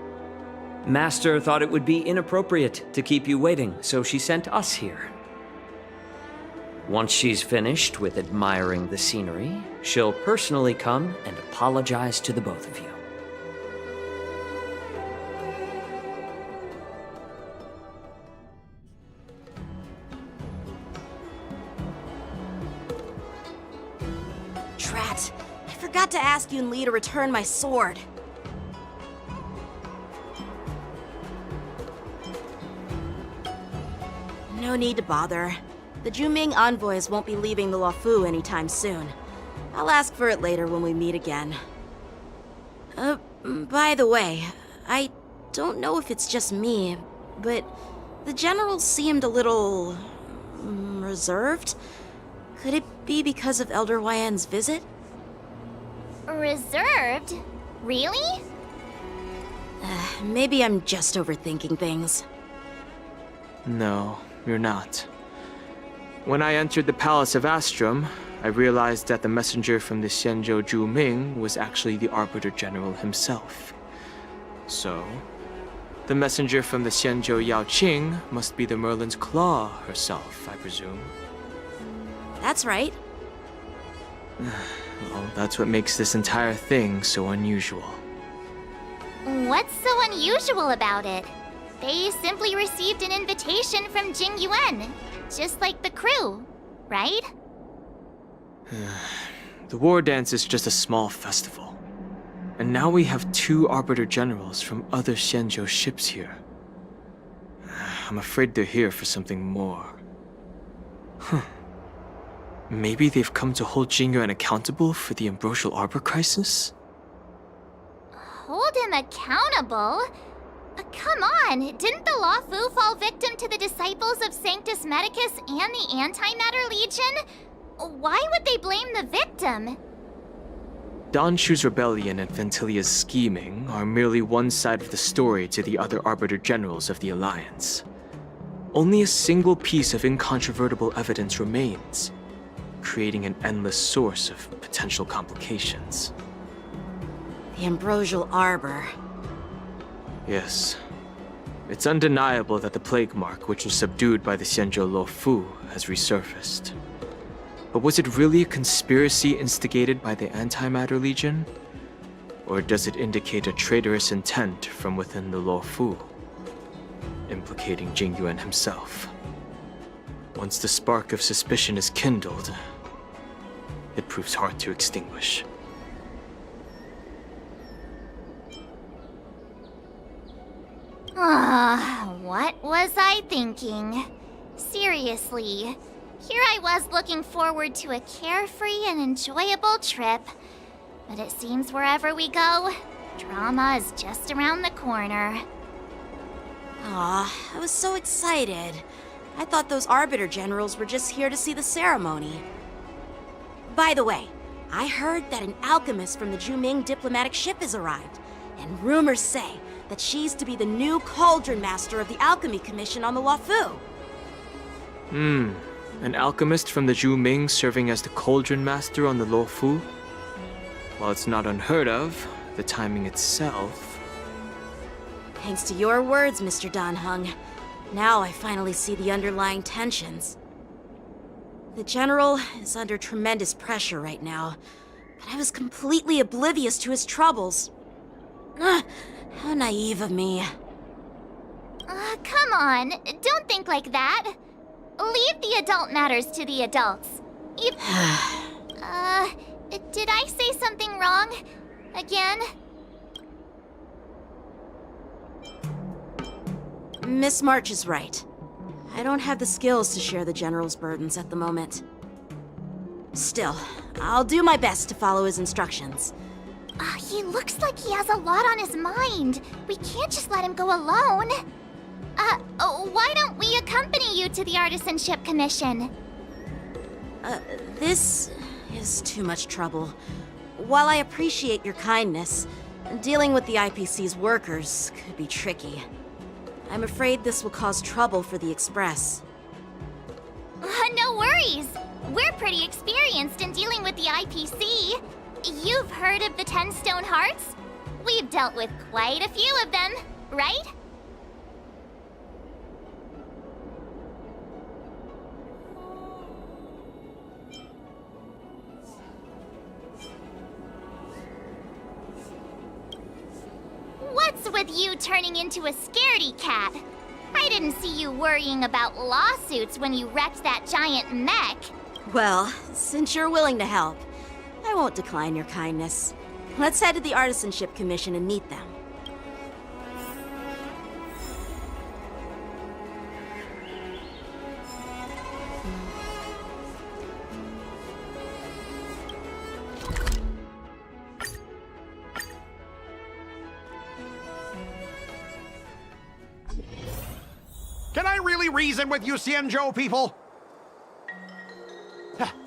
Master thought it would be inappropriate to keep you waiting, so she sent us here. Once she's finished with admiring the scenery, she'll personally come and apologize to the both of you. Drat! I forgot to ask Yunli to return my sword. No need to bother. The Zhuming envoys won't be leaving the Luofu anytime soon. I'll ask for it later when we meet again. By the way, I don't know if it's just me, but the general seemed a little reserved. Could it be because of Elder Huaiyan's visit? Reserved? Really? Maybe I'm just overthinking things. No, you're not. When I entered the Palace of Astrum, I realized that the messenger from the Xianzhou Zhuming was actually the Arbiter General himself. So, the messenger from the Xianzhou Yaoqing must be the Merlin's Claw herself, I presume. That's right. Well, that's what makes this entire thing so unusual. What's so unusual about it? They simply received an invitation from Jingyuan, just like the crew, right? The war dance is just a small festival. And now we have 2 Arbiter Generals from other Xianzhou ships here. I'm afraid they're here for something more. Maybe they've come to hold Jingyuan accountable for the Ambrosial Arbor crisis? Hold him accountable? Come on, didn't the Luofu fall victim to the disciples of Sanctus Medicus and the Antimatter Legion? Why would they blame the victim? Donshu's rebellion and Ventilia's scheming are merely one side of the story to the other Arbiter Generals of the Alliance. Only a single piece of incontrovertible evidence remains, creating an endless source of potential complications. The Ambrosial Arbor. Yes. It's undeniable that the plague mark, which was subdued by the Xianzhou Luofu, has resurfaced. But was it really a conspiracy instigated by the Antimatter Legion? Or does it indicate a traitorous intent from within the Luofu, implicating Jingyuan himself? Once the spark of suspicion is kindled, it proves hard to extinguish. What was I thinking? Seriously, here I was looking forward to a carefree and enjoyable trip. But it seems wherever we go, drama is just around the corner. Aw, I was so excited. I thought those Arbiter Generals were just here to see the ceremony. By the way, I heard that an alchemist from the Juming diplomatic ship has arrived, and rumors say that she's to be the new Cauldron Master of the Alchemy Commission on the Luofu. An alchemist from the Juming serving as the Cauldron Master on the Luofu? While it's not unheard of, the timing itself... Thanks to your words, Mr. Dan Heng. Now I finally see the underlying tensions. The General is under tremendous pressure right now, but I was completely oblivious to his troubles. How naive of me. Come on, don't think like that. Leave the adult matters to the adults. Did I say something wrong? Again? Miss March is right. I don't have the skills to share the General's burdens at the moment. Still, I'll do my best to follow his instructions. He looks like he has a lot on his mind. We can't just let him go alone. Why don't we accompany you to the Artisanship Commission? This is too much trouble. While I appreciate your kindness, dealing with the IPC's workers could be tricky. I'm afraid this will cause trouble for the Express. No worries. We're pretty experienced in dealing with the IPC. You've heard of the 10 Stone Hearts? We've dealt with quite a few of them, right? What's with you turning into a scaredy cat? I didn't see you worrying about lawsuits when you wrecked that giant mech. Well, since you're willing to help, I won't decline your kindness. Let's head to the Artisanship Commission and meet them. Can I really reason with you Xianzhou people?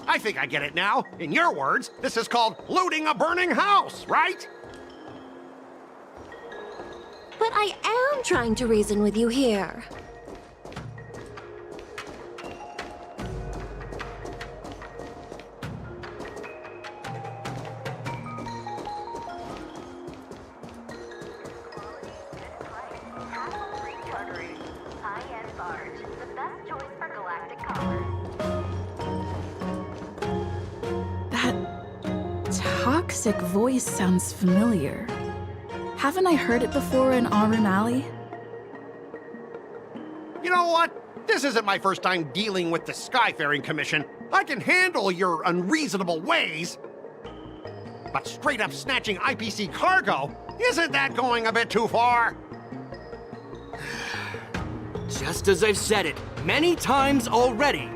I think I get it now. In your words, this is called looting a burning house, right? But I am trying to reason with you here. Toxic voice sounds familiar. Haven't I heard it before in Arun Alley? You know what? This isn't my first time dealing with the Skyfaring Commission. I can handle your unreasonable ways. But straight up snatching IPC cargo, isn't that going a bit too far? Just as I've said it many times already.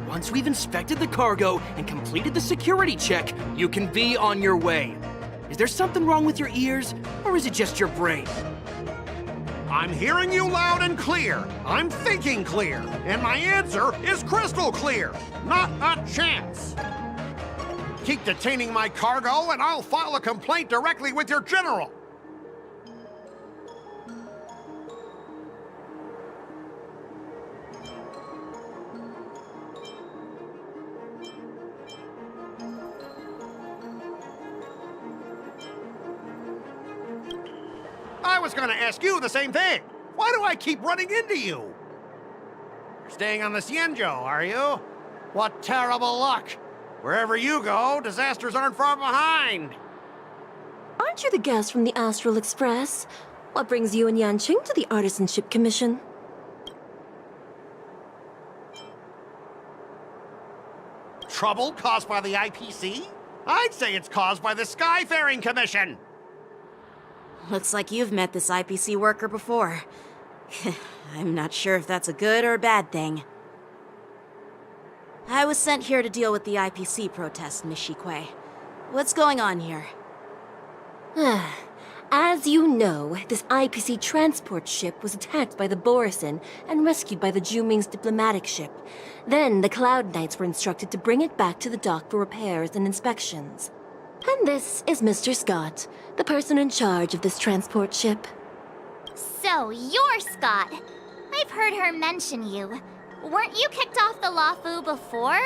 Once we've inspected the cargo and completed the security check, you can be on your way. Is there something wrong with your ears, or is it just your brain? I'm hearing you loud and clear. I'm thinking clear. And my answer is crystal clear. Not a chance. Keep detaining my cargo, and I'll file a complaint directly with your general. I was gonna ask you the same thing. Why do I keep running into you? You're staying on the Xianzhou, are you? What terrible luck. Wherever you go, disasters aren't far behind. Aren't you the guest from the Astral Express? What brings you and Yanqing to the Artisanship Commission? trouble caused by the IPC? I'd say it's caused by the Skyfaring Commission. Looks like you've met this IPC worker before. I'm not sure if that's a good or a bad thing. I was sent here to deal with the IPC protest, Miss Shikwe. What's going on here? As you know, this IPC transport ship was attacked by the Borisin and rescued by the Juming's diplomatic ship. Then the Cloud Knights were instructed to bring it back to the dock for repairs and inspections. And this is Mr. Scott, the person in charge of this transport ship. So, you're Scott. I've heard her mention you. Weren't you kicked off the Luofu before?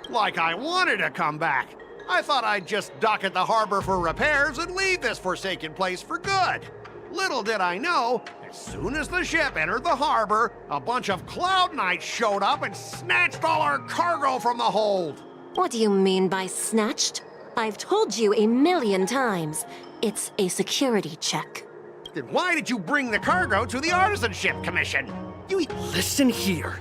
Like I wanted to come back. I thought I'd just dock at the harbor for repairs and leave this forsaken place for good. Little did I know, as soon as the ship entered the harbor, a bunch of Cloud Knights showed up and snatched all our cargo from the hold. What do you mean by snatched? I've told you 1,000,000 times. It's a security check. Then why did you bring the cargo to the Artisanship Commission? Listen here.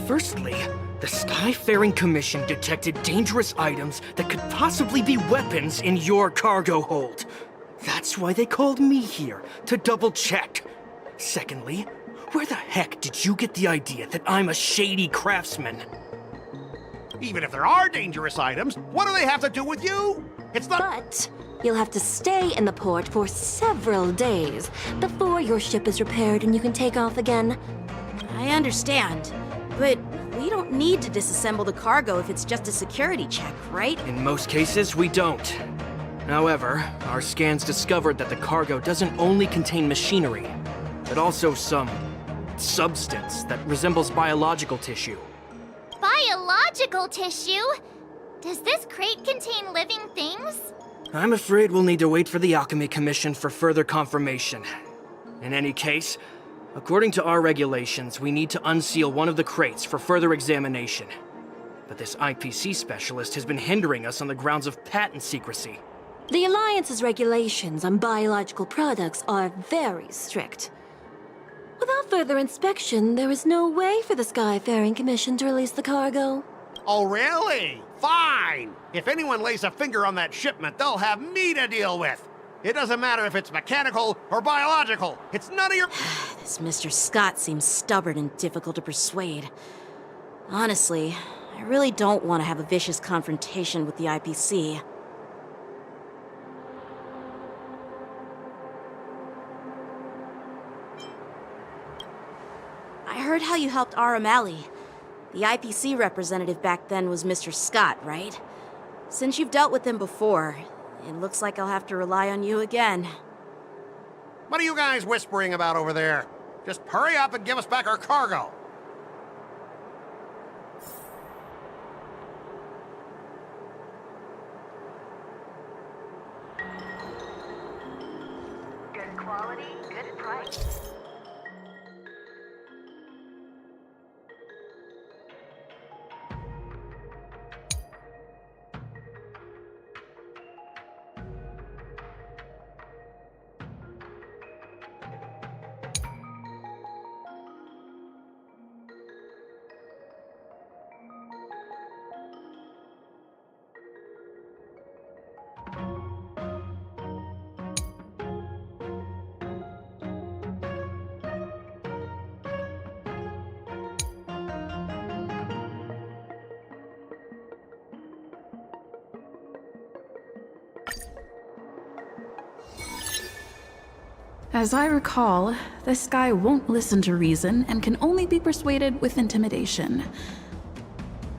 Firstly, the Skyfaring Commission detected dangerous items that could possibly be weapons in your cargo hold. That's why they called me here, to double check. Secondly, where the heck did you get the idea that I'm a shady craftsman? Even if there are dangerous items, what do they have to do with you? It's not— But you'll have to stay in the port for several days before your ship is repaired and you can take off again. I understand, but we don't need to disassemble the cargo if it's just a security check, right? In most cases, we don't. However, our scans discovered that the cargo doesn't only contain machinery, but also some substance that resembles biological tissue. Biological tissue? Does this crate contain living things? I'm afraid we'll need to wait for the Alchemy Commission for further confirmation. In any case, according to our regulations, we need to unseal one of the crates for further examination. But this IPC specialist has been hindering us on the grounds of patent secrecy. The Alliance's regulations on biological products are very strict. Without further inspection, there is no way for the Skyfaring Commission to release the cargo. Oh, really? Fine! If anyone lays a finger on that shipment, they'll have me to deal with. It doesn't matter if it's mechanical or biological. It's none of your— This Mr. Scott seems stubborn and difficult to persuade. Honestly, I really don't want to have a vicious confrontation with the IPC. I heard how you helped R. O'Malley. The IPC representative back then was Mr. Scott, right? Since you've dealt with him before, it looks like I'll have to rely on you again. What are you guys whispering about over there? Just hurry up and give us back our cargo. Good quality, good price. As I recall, this guy won't listen to reason and can only be persuaded with intimidation.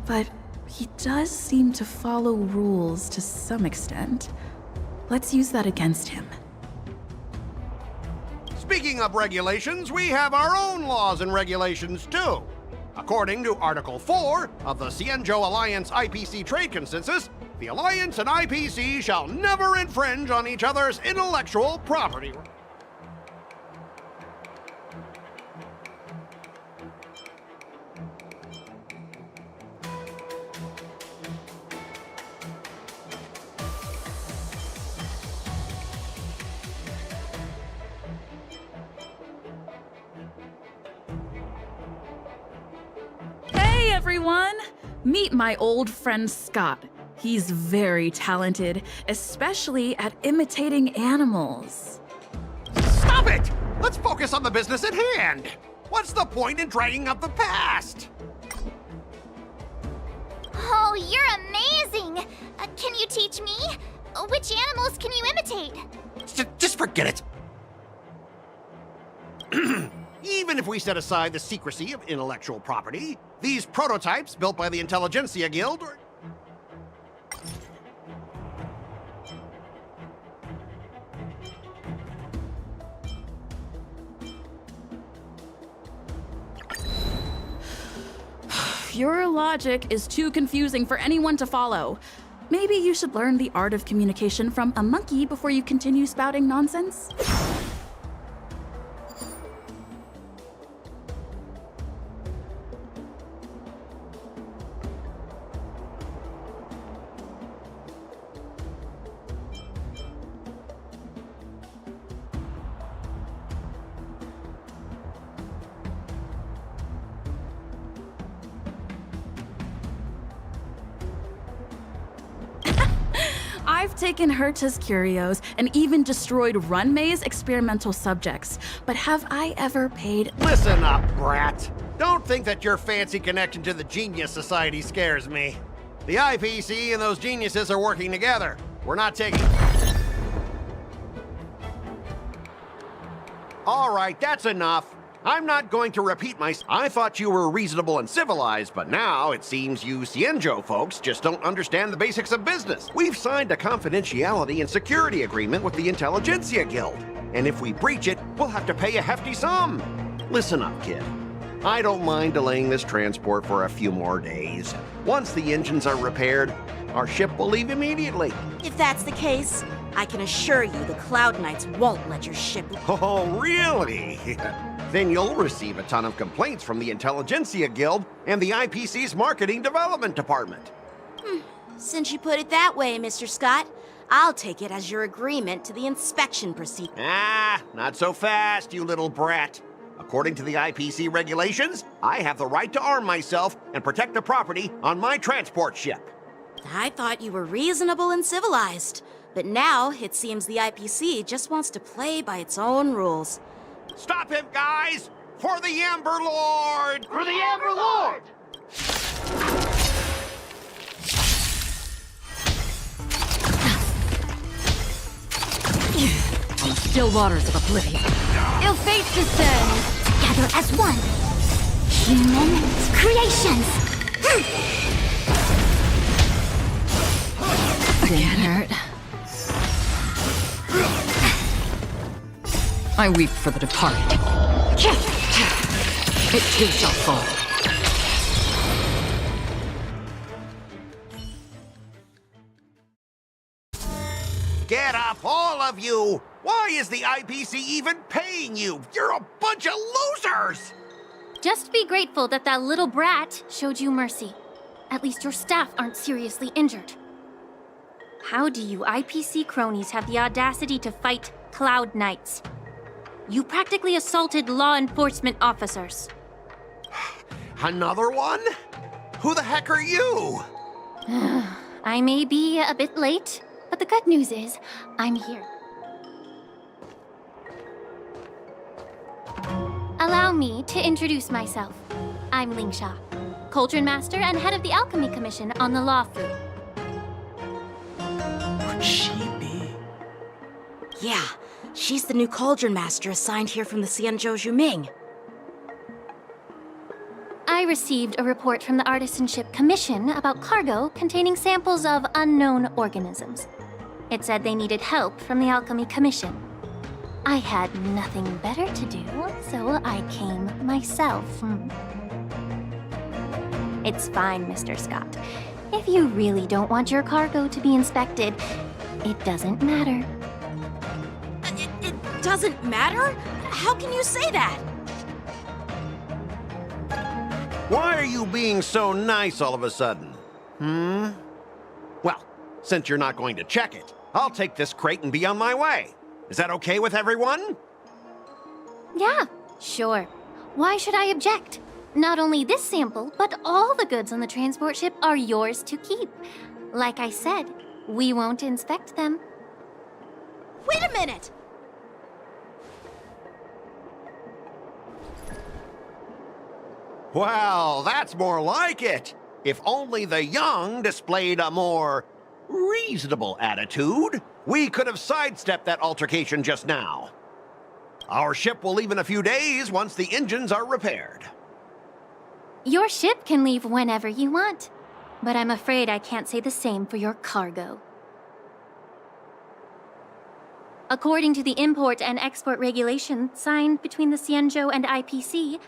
But he does seem to follow rules to some extent. Let's use that against him. Speaking of regulations, we have our own laws and regulations too. According to Article 4 of the Xianzhou Alliance IPC Trade Consensus, the Alliance and IPC shall never infringe on each other's intellectual property. Hey everyone! Meet my old friend Scott. He's very talented, especially at imitating animals. Stop it! Let's focus on the business at hand! What's the point in dragging up the past? Oh, you're amazing! Can you teach me? Which animals can you imitate? Just forget it. Even if we set aside the secrecy of intellectual property, these prototypes built by the Intelligentsia Guild are... Your logic is too confusing for anyone to follow. Maybe you should learn the art of communication from a monkey before you continue spouting nonsense? I've taken Herta's curios and even destroyed Runmay's experimental subjects, but have I ever paid— Listen up, brat. Don't think that your fancy connection to the Genius Society scares me. The IPC and those geniuses are working together. We're not taking... All right, that's enough. I'm not going to repeat I thought you were reasonable and civilized, but now it seems you Xianzhou folks just don't understand the basics of business. We've signed a confidentiality and security agreement with the Intelligentsia Guild, and if we breach it, we'll have to pay a hefty sum. Listen up, kid. I don't mind delaying this transport for a few more days. Once the engines are repaired, our ship will leave immediately. If that's the case, I can assure you the Cloud Knights won't let your ship— Oh, really? Then you'll receive a ton of complaints from the Intelligentsia Guild and the IPC's Marketing Development Department. Since you put it that way, Mr. Scott, I'll take it as your agreement to the inspection procedure. Ah, not so fast, you little brat. According to the IPC regulations, I have the right to arm myself and protect the property on my transport ship. I thought you were reasonable and civilized, but now it seems the IPC just wants to play by its own rules. Stop him, guys! For the Amber Lord! For the Amber Lord! On the still waters of oblivion, ill fate descends. Together as one. Human creations. Didn't hurt. I weep for the departed. It too shall fall. Get up, all of you! Why is the IPC even paying you? You're a bunch of losers! Just be grateful that that little brat showed you mercy. At least your staff aren't seriously injured. How do you IPC cronies have the audacity to fight Cloud Knights? You practically assaulted law enforcement officers. Another one? Who the heck are you? I may be a bit late, but the good news is, I'm here. Allow me to introduce myself. I'm Lingsha, Cauldron Master and head of the Alchemy Commission on the Luofu. Could she be? Yeah, she's the new Cauldron Master assigned here from the Xianzhou Zhuming. I received a report from the Artisanship Commission about cargo containing samples of unknown organisms. It said they needed help from the Alchemy Commission. I had nothing better to do, so I came myself. It's fine, Mr. Scott. If you really don't want your cargo to be inspected, it doesn't matter. It doesn't matter? How can you say that? Why are you being so nice all of a sudden? Well, since you're not going to check it, I'll take this crate and be on my way. Is that okay with everyone? Yeah, sure. Why should I object? Not only this sample, but all the goods on the transport ship are yours to keep. Like I said, we won't inspect them. Wait a minute! Well, that's more like it. If only the young displayed a more reasonable attitude, we could have sidestepped that altercation just now. Our ship will leave in a few days once the engines are repaired. Your ship can leave whenever you want, but I'm afraid I can't say the same for your cargo. According to the import and export regulation signed between the Xianzhou and IPC,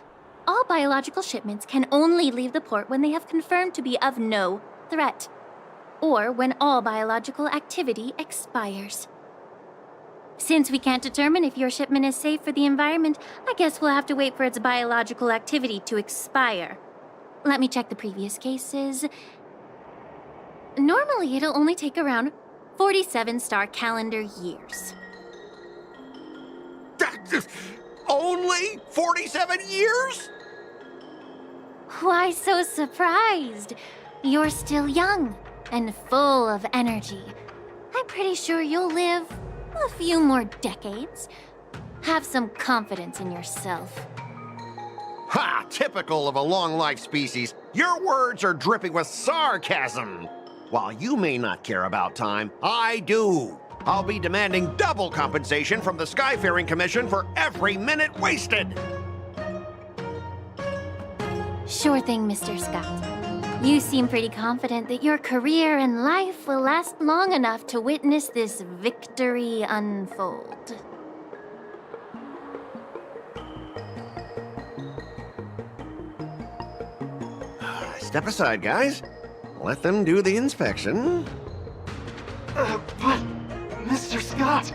all biological shipments can only leave the port when they have confirmed to be of no threat, or when all biological activity expires. Since we can't determine if your shipment is safe for the environment, I guess we'll have to wait for its biological activity to expire. Let me check the previous cases. Normally, it'll only take around 47 star calendar years. Only 47 years? Why so surprised? You're still young and full of energy. I'm pretty sure you'll live a few more decades. Have some confidence in yourself. Ha! Typical of a long-life species. Your words are dripping with sarcasm. While you may not care about time, I do. I'll be demanding double compensation from the Skyfaring Commission for every minute wasted. Sure thing, Mr. Scott. You seem pretty confident that your career and life will last long enough to witness this victory unfold. Step aside, guys. Let them do the inspection. But, Mr. Scott...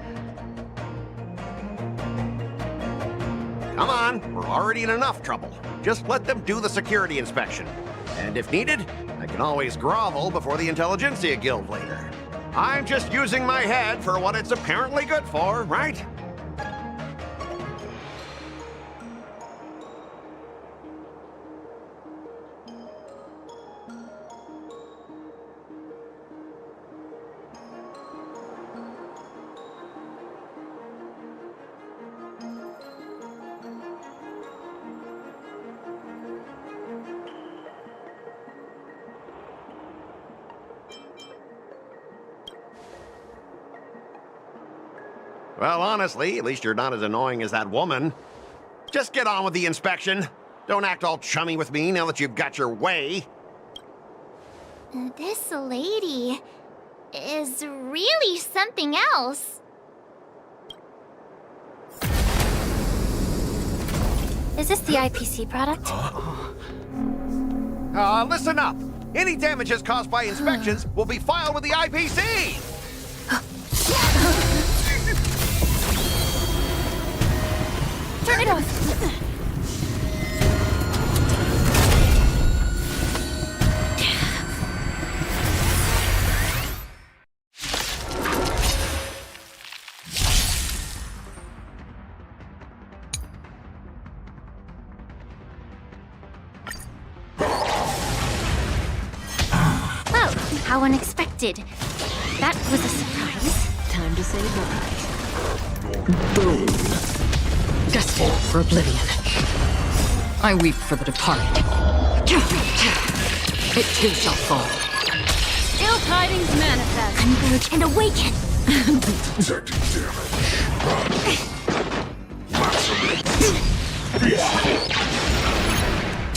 Come on, we're already in enough trouble. Just let them do the security inspection. And if needed, I can always grovel before the Intelligentsia Guild later. I'm just using my head for what it's apparently good for, right? Well, honestly, at least you're not as annoying as that woman. Just get on with the inspection. Don't act all chummy with me now that you've got your way. This lady is really something else. Is this the IPC product? Listen up. Any damages caused by inspections will be filed with the IPC. Turn it off! Oh, how unexpected. That was a surprise. Time to say bye. Boom. Destined for oblivion. I weep for the departed. It too shall fall. Ill tidings manifest. Converge and awaken. Detecting damage.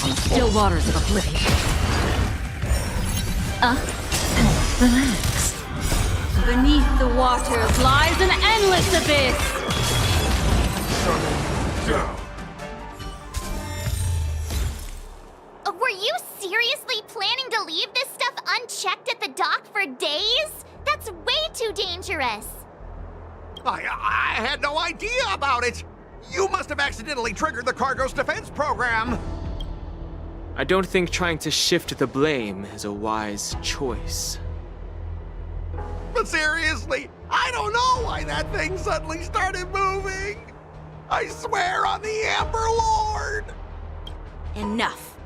On still waters of oblivion. Up and relax. Beneath the waters lies an endless abyss. Were you seriously planning to leave this stuff unchecked at the dock for days? That's way too dangerous. I had no idea about it. You must have accidentally triggered the cargo's defense program. I don't think trying to shift the blame is a wise choice. But seriously, I don't know why that thing suddenly started moving. I swear on the Amber Lord. Enough.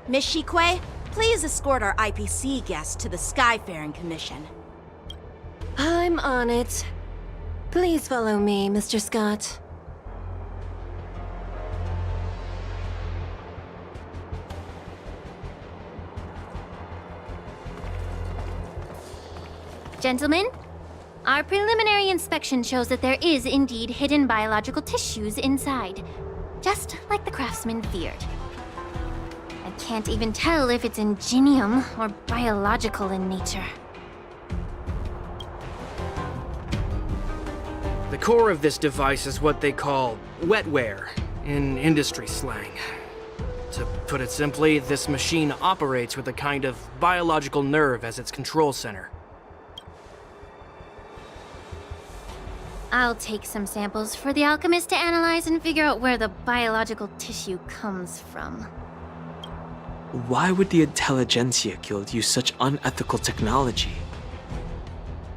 Miss Shikwe, please escort our IPC guests to the Skyfaring Commission. I'm on it. Please follow me, Mr. Scott. Gentlemen, our preliminary inspection shows that there is indeed hidden biological tissues inside, just like the craftsman feared. I can't even tell if it's ingenium or biological in nature. The core of this device is what they call wetware in industry slang. To put it simply, this machine operates with a kind of biological nerve as its control center. I'll take some samples for the alchemist to analyze and figure out where the biological tissue comes from. Why would the Intelligentsia Guild use such unethical technology?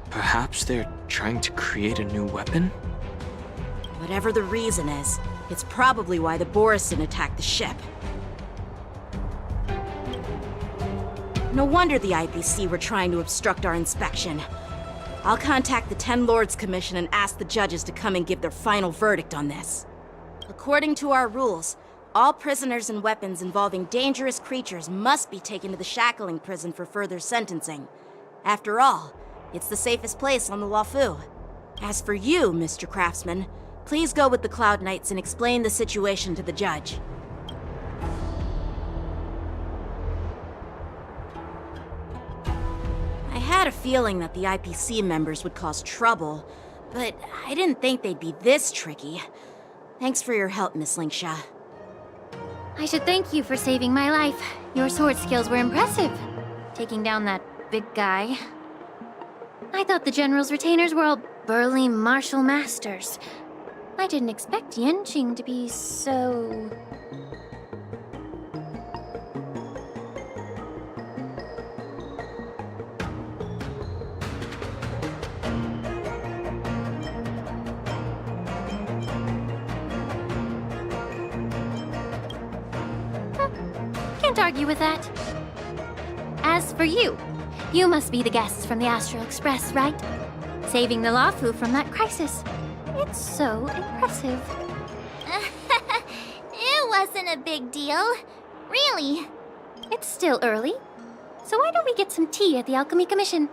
Perhaps they're trying to create a new weapon? Whatever the reason is, it's probably why the Borisin attacked the ship. No wonder the IPC were trying to obstruct our inspection. I'll contact the Ten Lords Commission and ask the judges to come and give their final verdict on this. According to our rules, all prisoners and weapons involving dangerous creatures must be taken to the shackling prison for further sentencing. After all, it's the safest place on the Luofu. As for you, Mr. Craftsman, please go with the Cloud Knights and explain the situation to the judge. I had a feeling that the IPC members would cause trouble, but I didn't think they'd be this tricky. Thanks for your help, Miss Lingsha. I should thank you for saving my life. Your sword skills were impressive, taking down that big guy. I thought the General's retainers were all burly martial masters. I didn't expect Yanqing to be so... Can't argue with that. As for you, you must be the guests from the Astral Express, right? Saving the Luofu from that crisis. It's so impressive. It wasn't a big deal. Really. It's still early, so why don't we get some tea at the Alchemy Commission?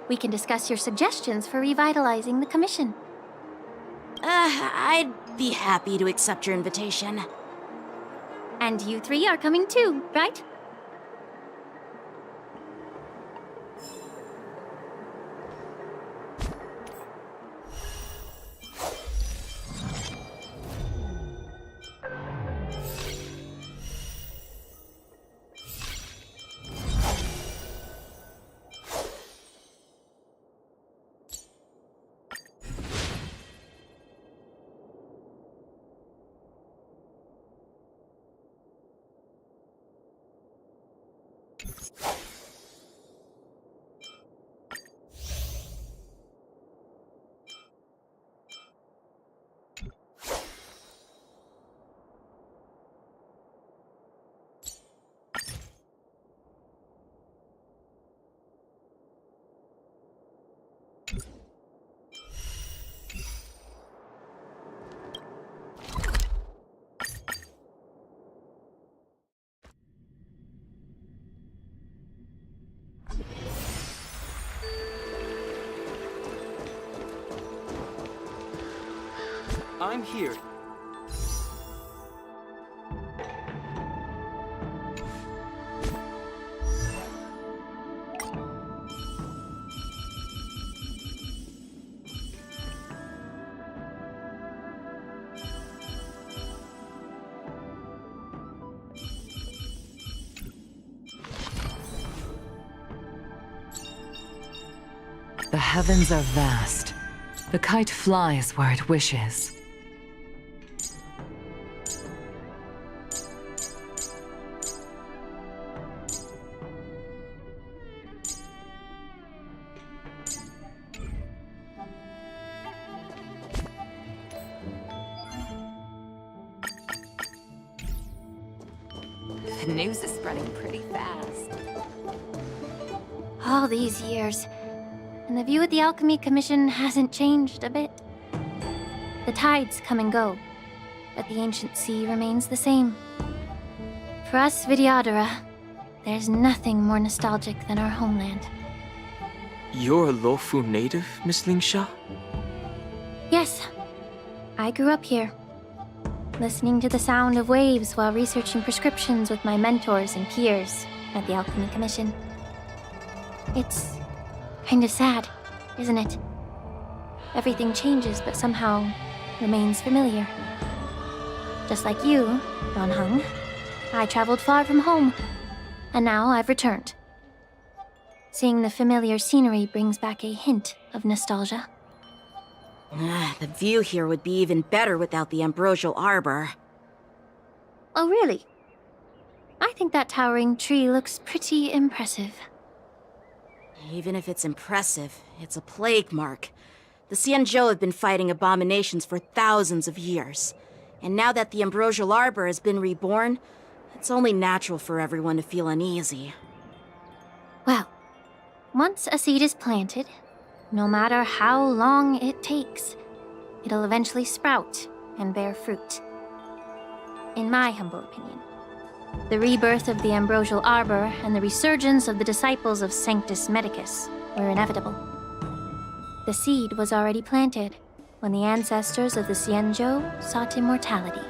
We can discuss your suggestions for revitalizing the commission. I'd be happy to accept your invitation. And you three are coming too, right? I'm here. The heavens are vast. The kite flies where it wishes. The news is spreading pretty fast. All these years, and the view of the Alchemy Commission hasn't changed a bit. The tides come and go, but the ancient sea remains the same. For us Vidyadhara, there's nothing more nostalgic than our homeland. You're a Luofu native, Miss Lingsha? Yes, I grew up here, listening to the sound of waves while researching prescriptions with my mentors and peers at the Alchemy Commission. It's kind of sad, isn't it? Everything changes, but somehow remains familiar. Just like you, Dan Heng, I traveled far from home, and now I've returned. Seeing the familiar scenery brings back a hint of nostalgia. The view here would be even better without the ambrosial arbor. Oh, really? I think that towering tree looks pretty impressive. Even if it's impressive, it's a plague mark. The Xianzhou have been fighting abominations for thousands of years. And now that the ambrosial arbor has been reborn, it's only natural for everyone to feel uneasy. Well, once a seed is planted, no matter how long it takes, it'll eventually sprout and bear fruit. In my humble opinion, the rebirth of the ambrosial arbor and the resurgence of the disciples of Sanctus Medicus were inevitable. The seed was already planted when the ancestors of the Xianzhou sought immortality.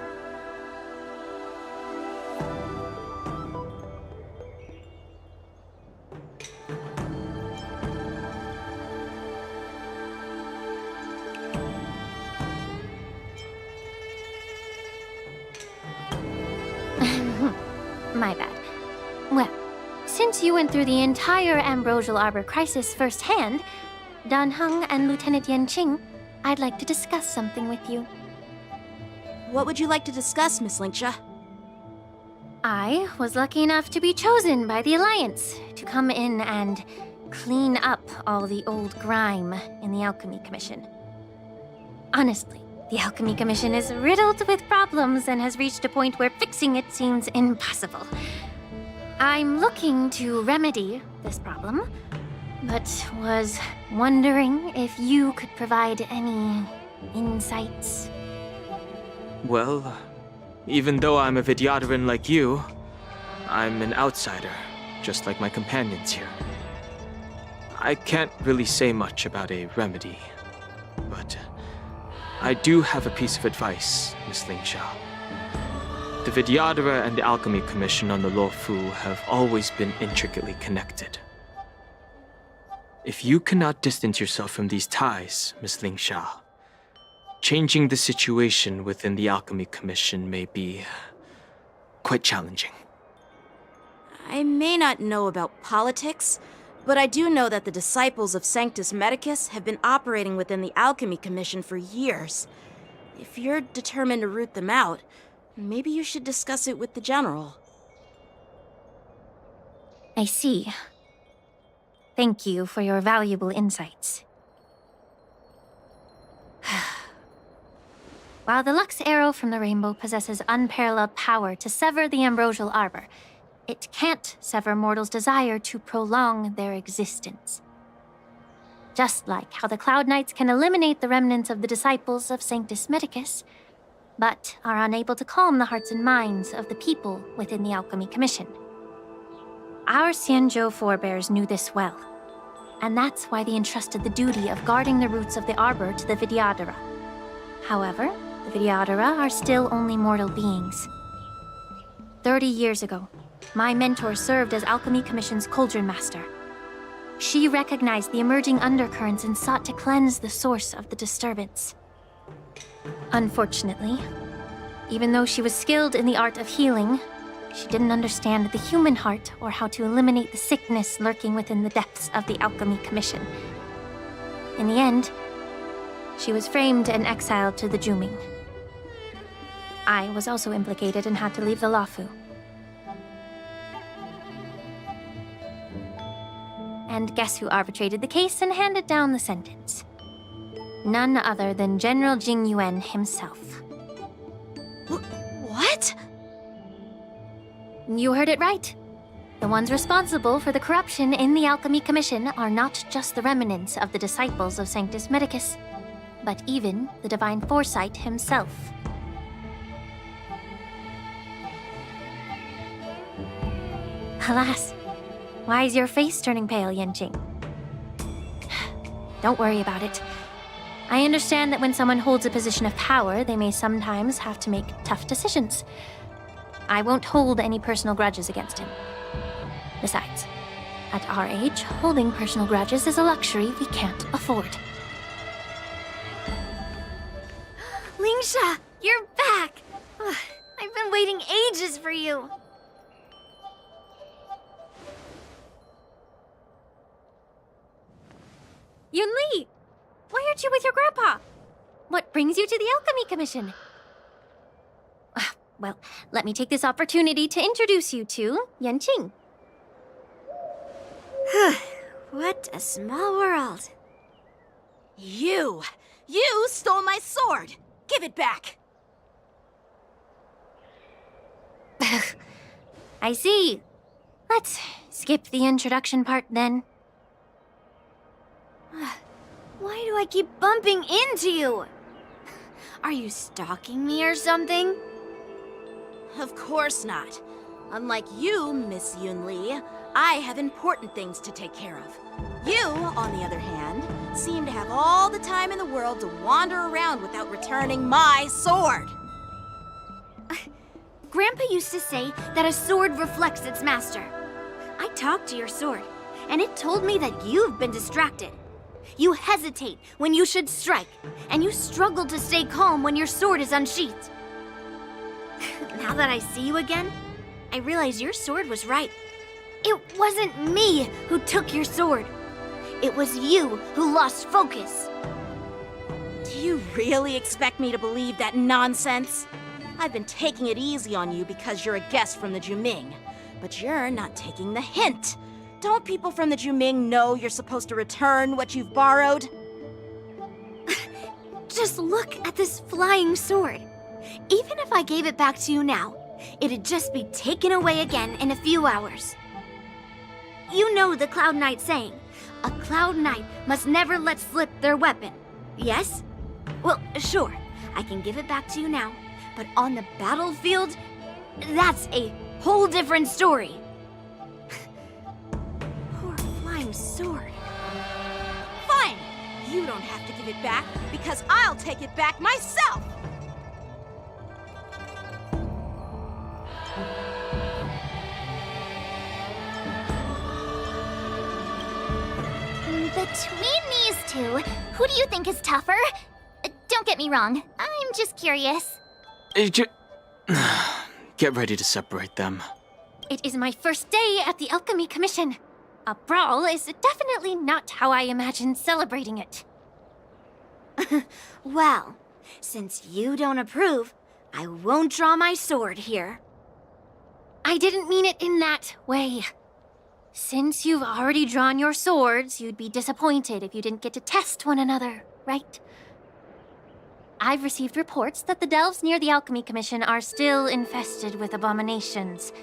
My bad. Well, since you went through the entire Ambrosial Arbor crisis firsthand, Dan Heng and Lieutenant Yanqing, I'd like to discuss something with you. What would you like to discuss, Miss Lingsha? I was lucky enough to be chosen by the Alliance to come in and clean up all the old grime in the Alchemy Commission. Honestly, the Alchemy Commission is riddled with problems and has reached a point where fixing it seems impossible. I'm looking to remedy this problem, but was wondering if you could provide any insights. Well, even though I'm a Vidyadharan like you, I'm an outsider, just like my companions here. I can't really say much about a remedy, but I do have a piece of advice, Miss Lingsha. The Vidyadhara and the Alchemy Commission on the Luofu have always been intricately connected. If you cannot distance yourself from these ties, Miss Lingsha, changing the situation within the Alchemy Commission may be quite challenging. I may not know about politics, but I do know that the disciples of Sanctus Medicus have been operating within the Alchemy Commission for years. If you're determined to root them out, maybe you should discuss it with the General. I see. Thank you for your valuable insights. While the Lux Arrow from the Rainbow possesses unparalleled power to sever the Ambrosial Arbor, it can't sever mortals' desire to prolong their existence. Just like how the Cloud Knights can eliminate the remnants of the disciples of Sanctus Medicus, but are unable to calm the hearts and minds of the people within the Alchemy Commission. Our Xianzhou forebears knew this well, and that's why they entrusted the duty of guarding the roots of the Arbor to the Vidyadhara. However, the Vidyadhara are still only mortal beings. 30 years ago, my mentor served as Alchemy Commission's Cauldron Master. She recognized the emerging undercurrents and sought to cleanse the source of the disturbance. Unfortunately, even though she was skilled in the art of healing, she didn't understand the human heart or how to eliminate the sickness lurking within the depths of the Alchemy Commission. In the end, she was framed and exiled to the Juming. I was also implicated and had to leave the Luofu. And guess who arbitrated the case and handed down the sentence? None other than General Jing Yuan himself. What? You heard it right. The ones responsible for the corruption in the Alchemy Commission are not just the remnants of the disciples of Sanctus Medicus, but even the Divine Foresight himself. Alas, why is your face turning pale, Yanqing? Don't worry about it. I understand that when someone holds a position of power, they may sometimes have to make tough decisions. I won't hold any personal grudges against him. Besides, at our age, holding personal grudges is a luxury we can't afford. Lingsha, you're back! Ugh, I've been waiting ages for you. Yunli! Why aren't you with your grandpa? What brings you to the Alchemy Commission? Well, let me take this opportunity to introduce you to Yanqing. What a small world. You stole my sword! Give it back! I see. Let's skip the introduction part then. Why do I keep bumping into you? Are you stalking me or something? Of course not. Unlike you, Miss Yunli, I have important things to take care of. You, on the other hand, seem to have all the time in the world to wander around without returning my sword. Grandpa used to say that a sword reflects its master. I talked to your sword, and it told me that you've been distracted. You hesitate when you should strike, and you struggle to stay calm when your sword is unsheathed. Now that I see you again, I realize your sword was right. It wasn't me who took your sword. It was you who lost focus. Do you really expect me to believe that nonsense? I've been taking it easy on you because you're a guest from the Juming, but you're not taking the hint. Don't people from the Juming know you're supposed to return what you've borrowed? Just look at this flying sword. Even if I gave it back to you now, it'd just be taken away again in a few hours. You know the Cloud Knight saying, a Cloud Knight must never let slip their weapon, yes? Well, sure, I can give it back to you now, but on the battlefield, that's a whole different story. Poor flying sword. Fine! You don't have to give it back, because I'll take it back myself! Between these two, who do you think is tougher? Don't get me wrong, I'm just curious. Get ready to separate them. It is my first day at the Alchemy Commission. A brawl is definitely not how I imagined celebrating it. Well, since you don't approve, I won't draw my sword here. I didn't mean it in that way. Since you've already drawn your swords, you'd be disappointed if you didn't get to test one another, right? I've received reports that the delves near the Alchemy Commission are still infested with abominations.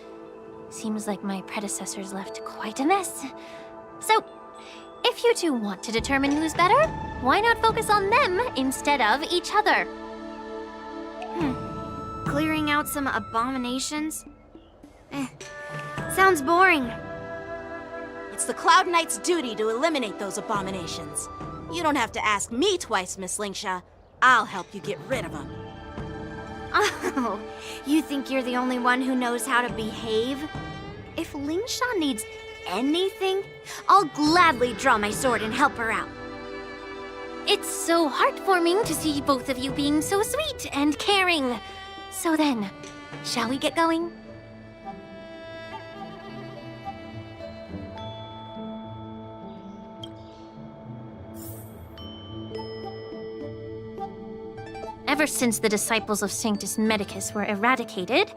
Seems like my predecessors left quite a mess. So, if you two want to determine who's better, why not focus on them instead of each other? Clearing out some abominations? Sounds boring. It's the Cloud Knight's duty to eliminate those abominations. You don't have to ask me twice, Miss Lingsha. I'll help you get rid of them. Oh, you think you're the only one who knows how to behave? If Lingsha needs anything, I'll gladly draw my sword and help her out. It's so heartwarming to see both of you being so sweet and caring. So then, shall we get going? Ever since the disciples of Sanctus Medicus were eradicated,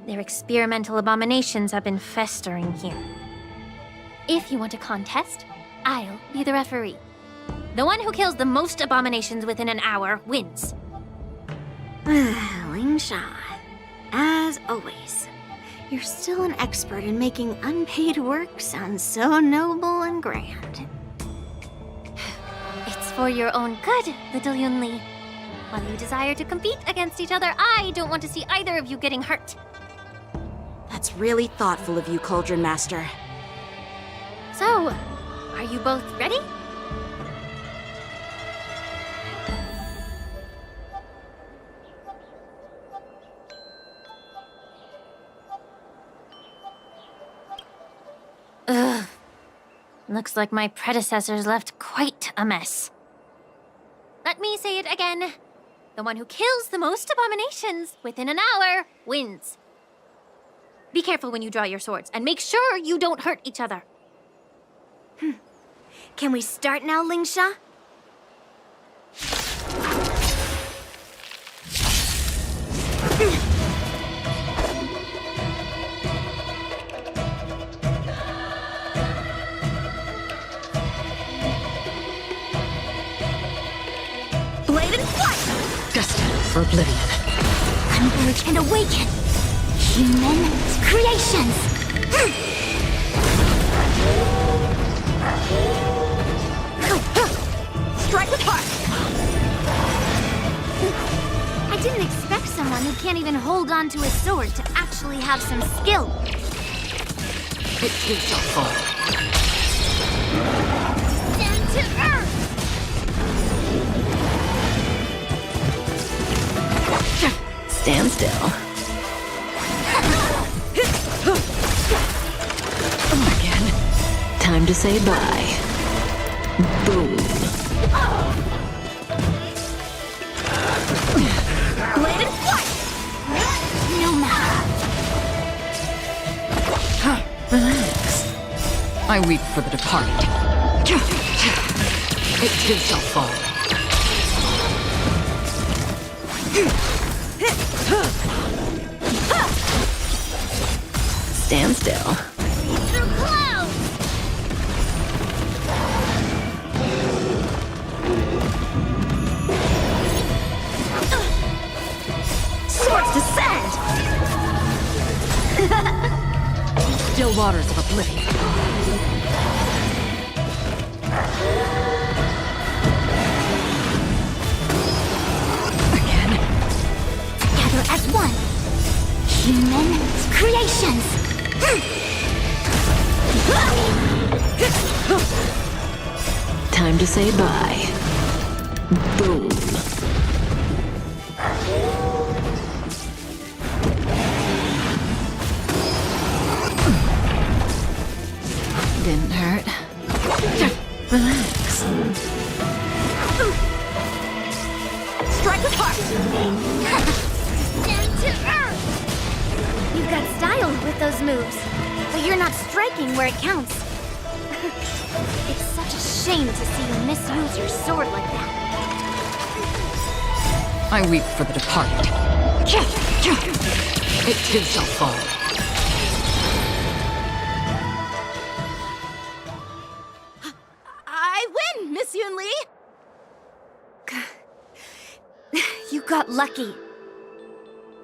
their experimental abominations have been festering here. If you want a contest, I'll be the referee. The one who kills the most abominations within an hour wins. Lingsha, as always. You're still an expert in making unpaid work sound so noble and grand. It's for your own good, little Yunli. While you desire to compete against each other, I don't want to see either of you getting hurt. That's really thoughtful of you, Cauldron Master. So, are you both ready? Ugh. Looks like my predecessors left quite a mess. Let me say it again. The one who kills the most abominations within an hour wins. Be careful when you draw your swords, and make sure you don't hurt each other. Can we start now, Lingsha? Blade and flight! Destined for oblivion. Converge and awaken! Human creations! Strike with heart! I didn't expect someone who can't even hold on to his sword to actually have some skill. It too shall fall. Stand to earth! Stand still. Again. Time to say bye. Boom. Blade and flight! No matter. Relax. I weep for the departed. It too shall fall. Stand still. Through clouds! Swords descend! Still waters of oblivion. Again. Together as one. Human creations. Time to say bye. Boom. Didn't hurt. Relax. Strike with heart! Stand to earth! You've got style with those moves, but you're not striking where it counts. It's such a shame to see you misuse your sword like that. I weep for the departed. It too shall fall. I win, Miss Yunli! You got lucky.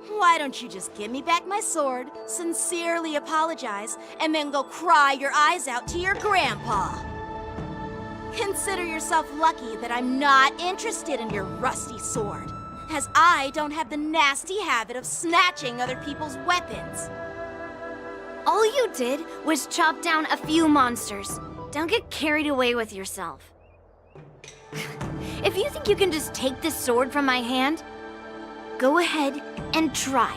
Why don't you just give me back my sword, sincerely apologize, and then go cry your eyes out to your grandpa? Consider yourself lucky that I'm not interested in your rusty sword, as I don't have the nasty habit of snatching other people's weapons. All you did was chop down a few monsters. Don't get carried away with yourself. If you think you can just take this sword from my hand, go ahead and try.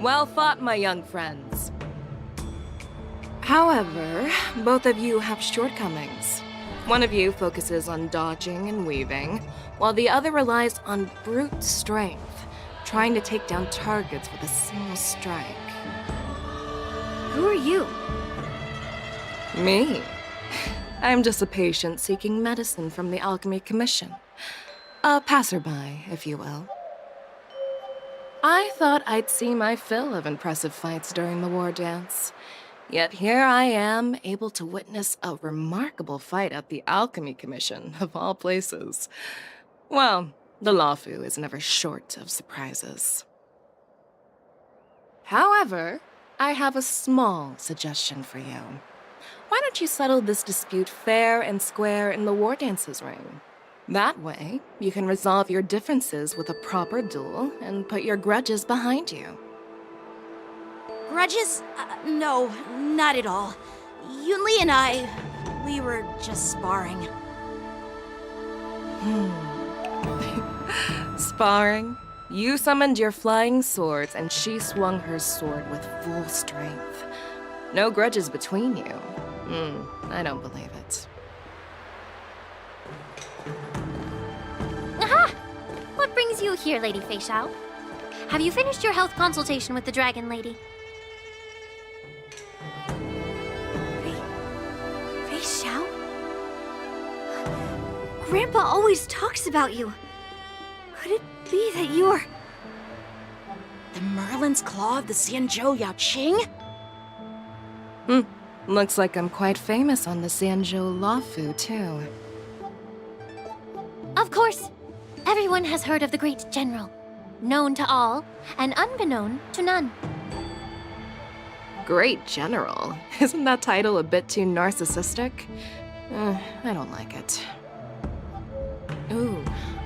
Well fought, my young friends. However, both of you have shortcomings. One of you focuses on dodging and weaving, while the other relies on brute strength, trying to take down targets with a single strike. Who are you? Me? I'm just a patient seeking medicine from the Alchemy Commission. A passerby, if you will. I thought I'd see my fill of impressive fights during the war dance. Yet here I am, able to witness a remarkable fight at the Alchemy Commission, of all places. Well, the Luofu is never short of surprises. However, I have a small suggestion for you. Why don't you settle this dispute fair and square in the war dance's ring? That way, you can resolve your differences with a proper duel and put your grudges behind you. Grudges? No, not at all. Yunli and we were just sparring. Sparring? You summoned your flying swords and she swung her sword with full strength. No grudges between you. I don't believe it. Aha! What brings you here, Lady Fei Xiao? Have you finished your health consultation with the Dragon Lady? Fei Xiao? Grandpa always talks about you. Could it be that you're... The Merlin's Claw of the Xianzhou Yaoqing? Looks like I'm quite famous on the Xianzhou Luofu, too. Of course. Everyone has heard of the great general. Known to all, and unbeknown to none. Great General? Isn't that title a bit too narcissistic? I don't like it. Ooh,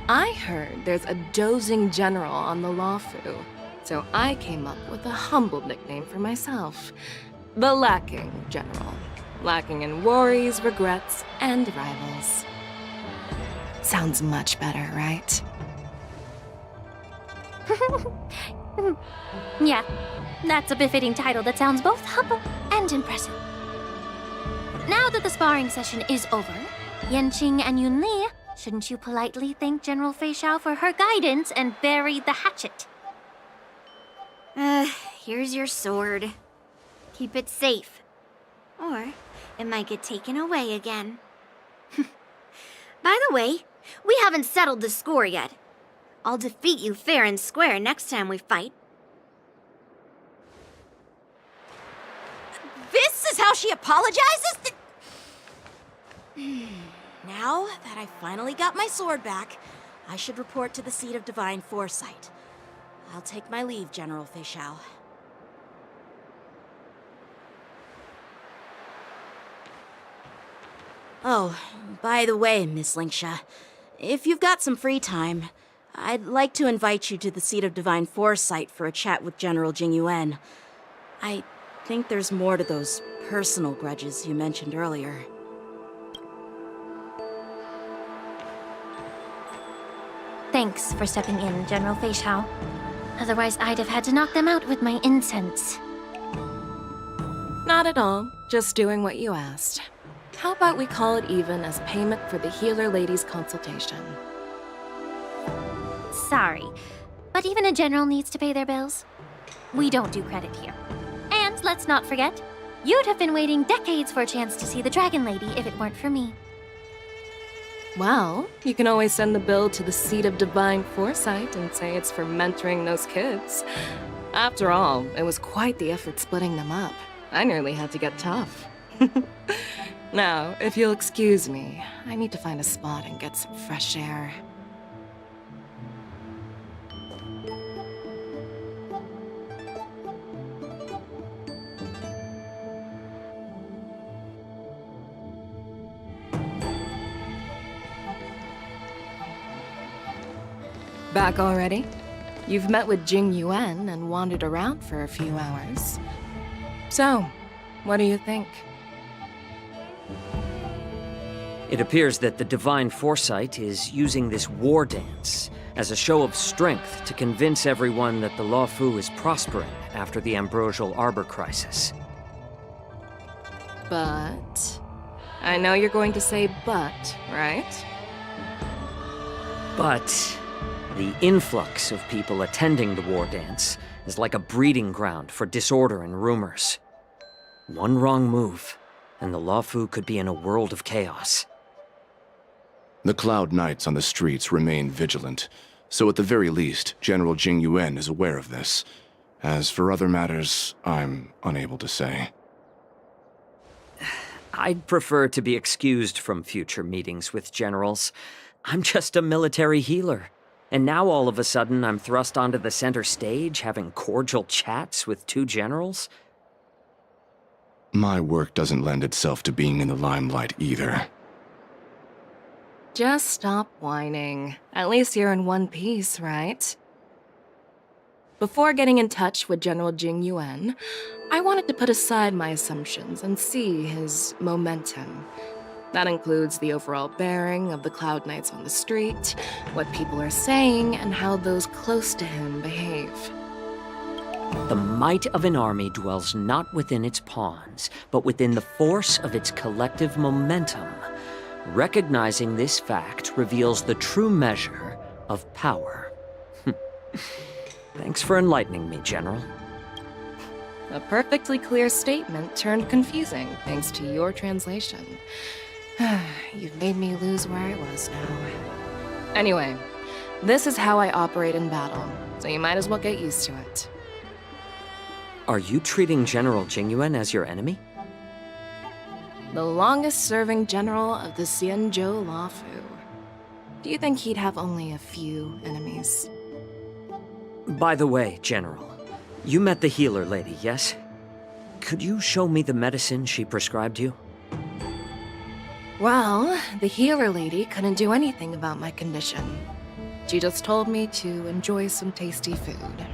I heard there's a dozing general on the Luofu, so I came up with a humble nickname for myself. The Lacking General. Lacking in worries, regrets, and rivals. Sounds much better, right? Yeah, that's a befitting title that sounds both humble and impressive. Now that the sparring session is over, Yanqing and Yunli, shouldn't you politely thank General Fei Xiao for her guidance and bury the hatchet? Here's your sword. Keep it safe. Or it might get taken away again. By the way, we haven't settled the score yet. I'll defeat you fair and square next time we fight. This is how she apologizes? Now that I finally got my sword back, I should report to the Seat of Divine Foresight. I'll take my leave, General Fei Xiao. Oh, by the way, Miss Linxia, if you've got some free time, I'd like to invite you to the Seat of Divine Foresight for a chat with General Jing Yuan. I think there's more to those personal grudges you mentioned earlier. Thanks for stepping in, General Fei Xiao. Otherwise, I'd have had to knock them out with my incense. Not at all. Just doing what you asked. How about we call it even as payment for the healer lady's consultation? Sorry, but even a general needs to pay their bills. We don't do credit here. And let's not forget, you'd have been waiting decades for a chance to see the Dragon Lady if it weren't for me. Well, you can always send the bill to the Seat of Divine Foresight and say it's for mentoring those kids. After all, it was quite the effort splitting them up. I nearly had to get tough. Now, if you'll excuse me, I need to find a spot and get some fresh air. Back already? You've met with Jing Yuan and wandered around for a few hours. So, what do you think? It appears that the Divine Foresight is using this war dance as a show of strength to convince everyone that the Luofu is prospering after the Ambrosial Arbor crisis. But... I know you're going to say but, right? But the influx of people attending the war dance is like a breeding ground for disorder and rumors. One wrong move, and the Luofu could be in a world of chaos. The Cloud Knights on the streets remain vigilant, so at the very least, General Jing Yuan is aware of this. As for other matters, I'm unable to say. I'd prefer to be excused from future meetings with generals. I'm just a military healer. And now all of a sudden I'm thrust onto the center stage having cordial chats with two generals? My work doesn't lend itself to being in the limelight either. Just stop whining. At least you're in one piece, right? Before getting in touch with General Jing Yuan, I wanted to put aside my assumptions and see his momentum. That includes the overall bearing of the Cloud Knights on the street, what people are saying, and how those close to him behave. The might of an army dwells not within its pawns, but within the force of its collective momentum. Recognizing this fact reveals the true measure of power. Thanks for enlightening me, General. A perfectly clear statement turned confusing thanks to your translation. You've made me lose where I was now. Anyway, this is how I operate in battle, so you might as well get used to it. Are you treating General Jing Yuan as your enemy? The longest-serving general of the Xianzhou Luofu. Do you think he'd have only a few enemies? By the way, General, you met the healer lady, yes? Could you show me the medicine she prescribed you? Well, the healer lady couldn't do anything about my condition. She just told me to enjoy some tasty food.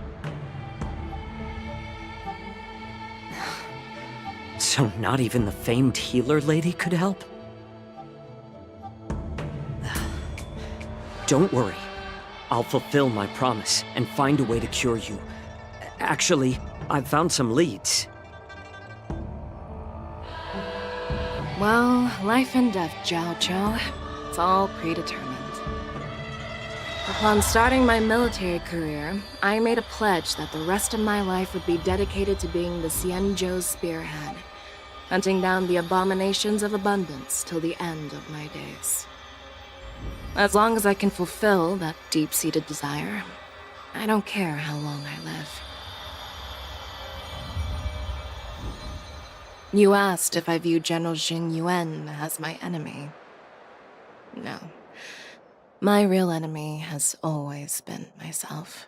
So not even the famed healer lady could help? Don't worry. I'll fulfill my promise and find a way to cure you. Actually, I've found some leads. Well, life and death, Zhao Chou. It's all predetermined. Upon starting my military career, I made a pledge that the rest of my life would be dedicated to being the Xianzhou spearhead, hunting down the abominations of abundance till the end of my days. As long as I can fulfill that deep-seated desire, I don't care how long I live. You asked if I view General Jing Yuan as my enemy. No. My real enemy has always been myself.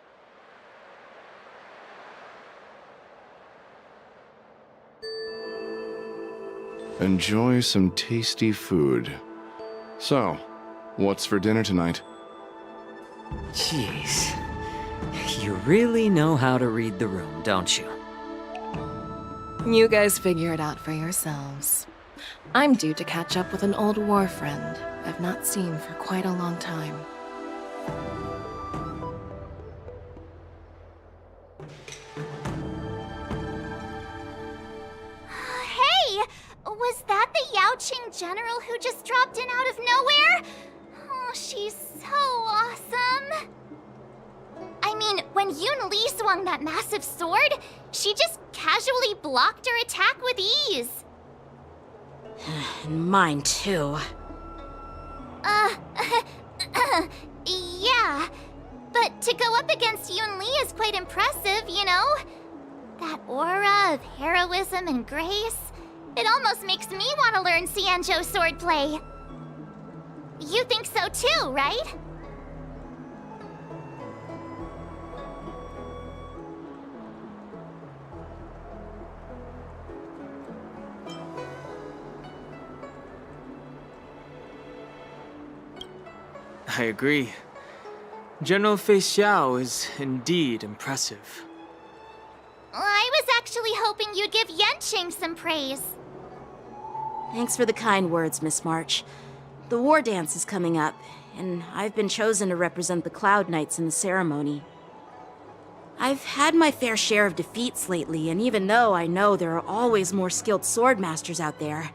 Enjoy some tasty food. So, what's for dinner tonight? Jeez. You really know how to read the room, don't you? You guys figure it out for yourselves. I'm due to catch up with an old war friend I've not seen for quite a long time. Hey! Was that the Yaoqing general who just dropped in out of nowhere? Oh, she's so awesome! I mean, when Yun Li swung that massive sword, she just casually blocked her attack with ease. Mine too. Yeah. But to go up against Yun Li is quite impressive, you know? That aura of heroism and grace, it almost makes me want to learn Xianzhou swordplay. You think so too, right? I agree. General Fei Xiao is indeed impressive. I was actually hoping you'd give Yanqing some praise. Thanks for the kind words, Miss March. The war dance is coming up, and I've been chosen to represent the Cloud Knights in the ceremony. I've had my fair share of defeats lately, and even though I know there are always more skilled sword masters out there,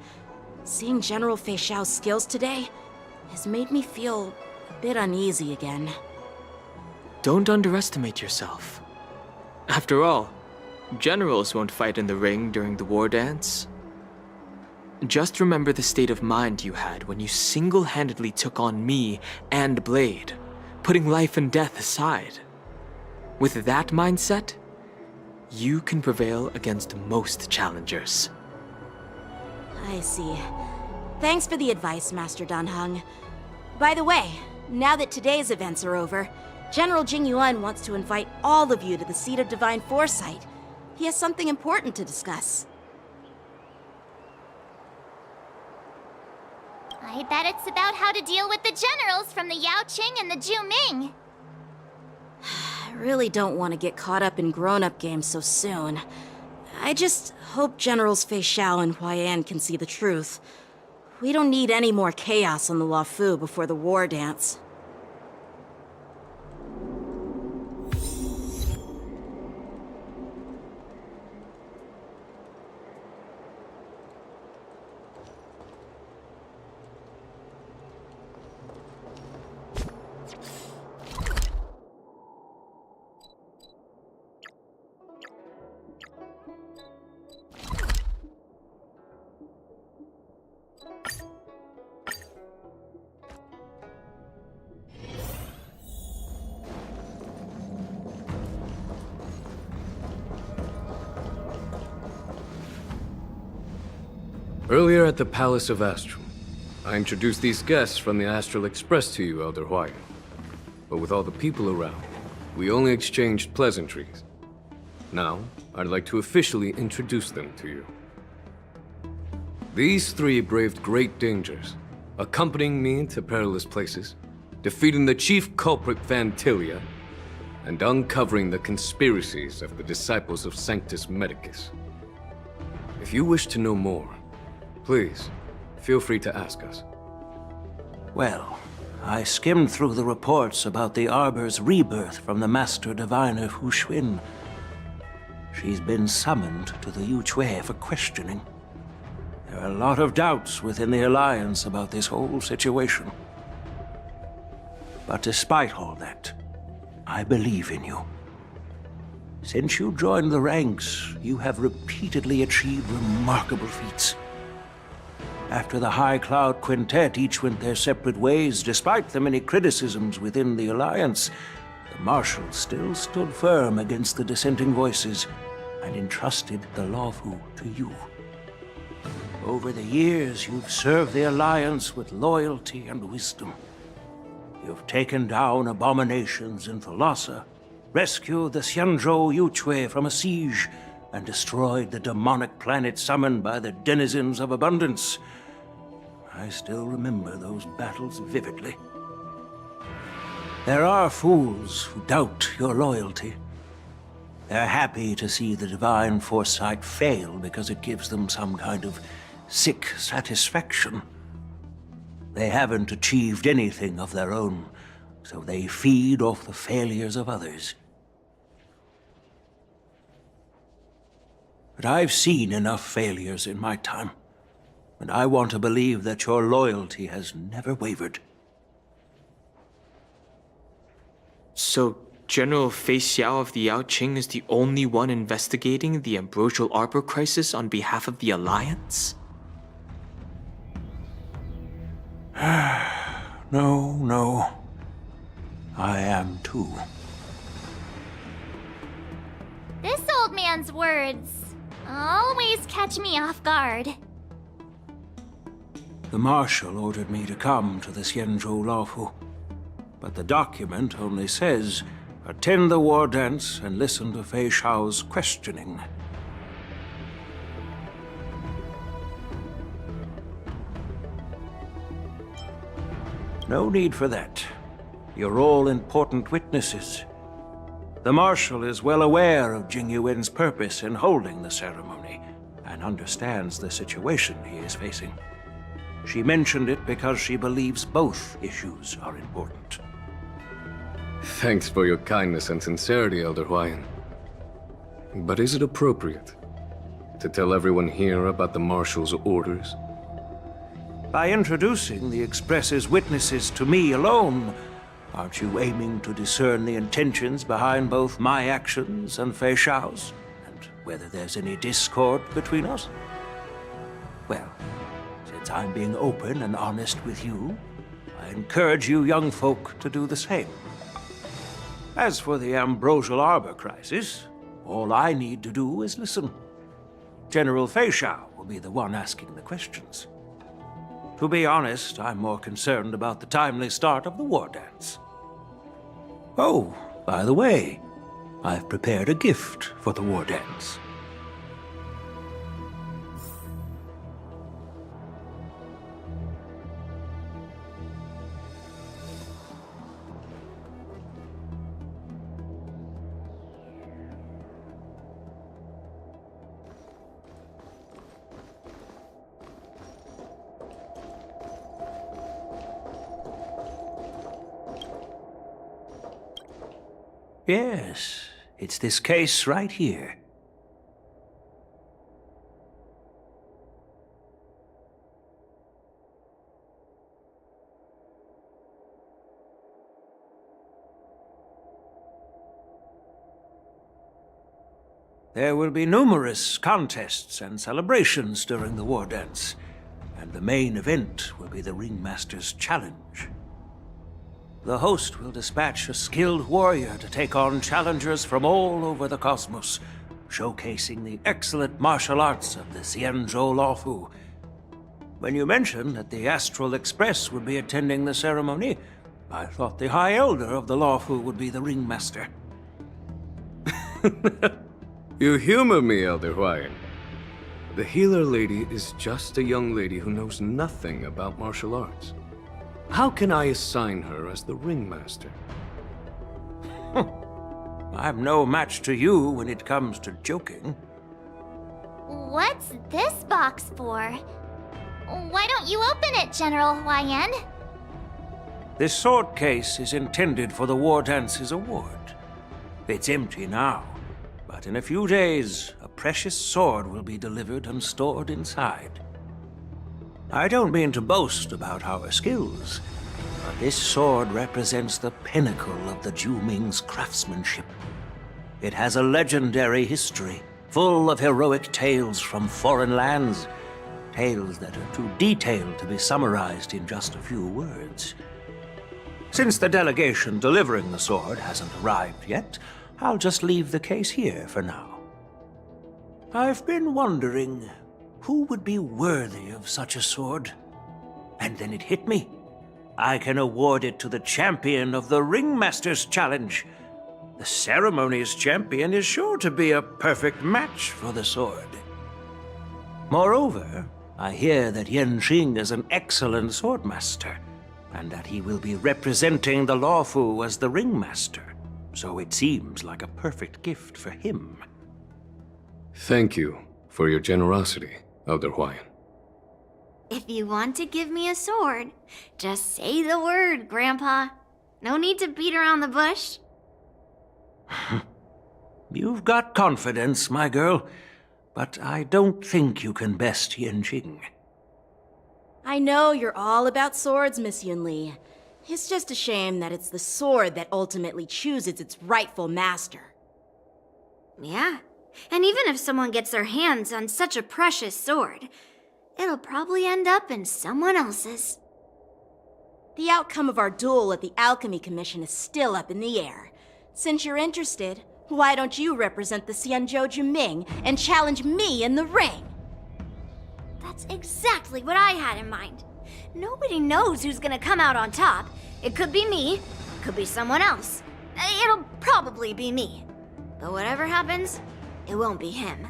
seeing General Fei Xiao's skills today has made me feel a bit uneasy again. Don't underestimate yourself. After all, generals won't fight in the ring during the war dance. Just remember the state of mind you had when you single-handedly took on me and Blade, putting life and death aside. With that mindset, you can prevail against most challengers. I see. Thanks for the advice, Master Dan Heng. By the way, now that today's events are over, General Jing Yuan wants to invite all of you to the Seat of Divine Foresight. He has something important to discuss. I bet it's about how to deal with the generals from the Yaoqing and the Zhuming. I really don't want to get caught up in grown-up games so soon. I just hope Generals Fei Xiao and Huaiyan can see the truth. We don't need any more chaos on the Luofu before the war dance. Earlier at the Palace of Astral, I introduced these guests from the Astral Express to you, Elder Huaiyan. But with all the people around, we only exchanged pleasantries. Now, I'd like to officially introduce them to you. These three braved great dangers, accompanying me into perilous places, defeating the chief culprit Vantilia, and uncovering the conspiracies of the disciples of Sanctus Medicus. If you wish to know more, please, feel free to ask us. Well, I skimmed through the reports about the Arbor's rebirth from the Master Diviner Hu Xuan. She's been summoned to the Yuchui for questioning. There are a lot of doubts within the Alliance about this whole situation. But despite all that, I believe in you. Since you joined the ranks, you have repeatedly achieved remarkable feats. After the High Cloud Quintet each went their separate ways, despite the many criticisms within the Alliance, the Marshal still stood firm against the dissenting voices and entrusted the Luofu to you. Over the years, you've served the Alliance with loyalty and wisdom. You've taken down abominations in Thalassa, rescued the Xianzhou Yuchui from a siege, and destroyed the demonic planet summoned by the denizens of abundance. I still remember those battles vividly. There are fools who doubt your loyalty. They're happy to see the divine foresight fail because it gives them some kind of sick satisfaction. They haven't achieved anything of their own, so they feed off the failures of others. But I've seen enough failures in my time, and I want to believe that your loyalty has never wavered. So, General Fei Xiao of the Yaoqing is the only one investigating the Ambrosial Arbor crisis on behalf of the Alliance? No. I am too. This old man's words always catch me off guard. The Marshal ordered me to come to the Xianzhou Luofu, but the document only says, attend the war dance and listen to Fei Xiao's questioning. No need for that. You're all important witnesses. The Marshal is well aware of Jing Yuan's purpose in holding the ceremony, and understands the situation he is facing. She mentioned it because she believes both issues are important. Thanks for your kindness and sincerity, Elder Huayan. But is it appropriate to tell everyone here about the Marshal's orders? By introducing the Express's witnesses to me alone, aren't you aiming to discern the intentions behind both my actions and Fei Xiao's? And whether there's any discord between us? Well, since I'm being open and honest with you, I encourage you young folk to do the same. As for the Ambrosial Arbor crisis, all I need to do is listen. General Fei Xiao will be the one asking the questions. To be honest, I'm more concerned about the timely start of the war dance. Oh, by the way, I've prepared a gift for the war dance. Yes, it's this case right here. There will be numerous contests and celebrations during the war dance, and the main event will be the Ringmaster's Challenge. The host will dispatch a skilled warrior to take on challengers from all over the cosmos, showcasing the excellent martial arts of the Xianzhou Luofu. When you mentioned that the Astral Express would be attending the ceremony, I thought the High Elder of the Luofu would be the Ringmaster. You humor me, Elder Huayan. The healer lady is just a young lady who knows nothing about martial arts. How can I assign her as the Ringmaster? I'm no match to you when it comes to joking. What's this box for? Why don't you open it, General Huayan? This sword case is intended for the War Dance's award. It's empty now, but in a few days, a precious sword will be delivered and stored inside. I don't mean to boast about our skills, but this sword represents the pinnacle of the Zhuming's craftsmanship. It has a legendary history, full of heroic tales from foreign lands, tales that are too detailed to be summarized in just a few words. Since the delegation delivering the sword hasn't arrived yet, I'll just leave the case here for now. I've been wondering who would be worthy of such a sword? And then it hit me. I can award it to the champion of the Ringmaster's Challenge. The ceremony's champion is sure to be a perfect match for the sword. Moreover, I hear that Yanqing is an excellent swordmaster, and that he will be representing the Luofu as the Ringmaster, so it seems like a perfect gift for him. Thank you for your generosity, Elder Huayan. If you want to give me a sword, just say the word, Grandpa. No need to beat around the bush. You've got confidence, my girl, but I don't think you can best Yanqing. I know you're all about swords, Miss Yunli. It's just a shame that it's the sword that ultimately chooses its rightful master. Yeah, and even if someone gets their hands on such a precious sword, it'll probably end up in someone else's. The outcome of our duel at the Alchemy Commission is still up in the air. Since you're interested, why don't you represent the Xianzhou Juming and challenge me in the ring? That's exactly what I had in mind. Nobody knows who's gonna come out on top. It could be me, could be someone else. It'll probably be me. But whatever happens, it won't be him.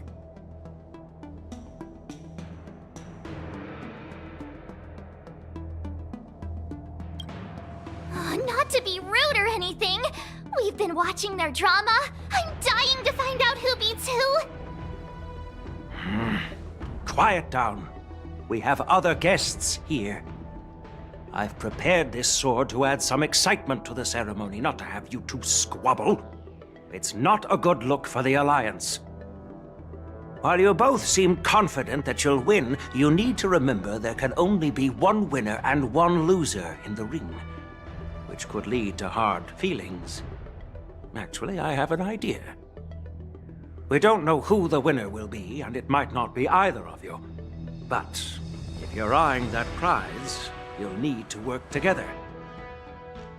Not to be rude or anything, we've been watching their drama. I'm dying to find out who beats who. Quiet down. we have other guests here. I've prepared this sword to add some excitement to the ceremony, not to have you two squabble. It's not a good look for the Alliance. While you both seem confident that you'll win, you need to remember there can only be one winner and one loser in the ring, which could lead to hard feelings. Actually, I have an idea. We don't know who the winner will be, and it might not be either of you. But if you're eyeing that prize, you'll need to work together.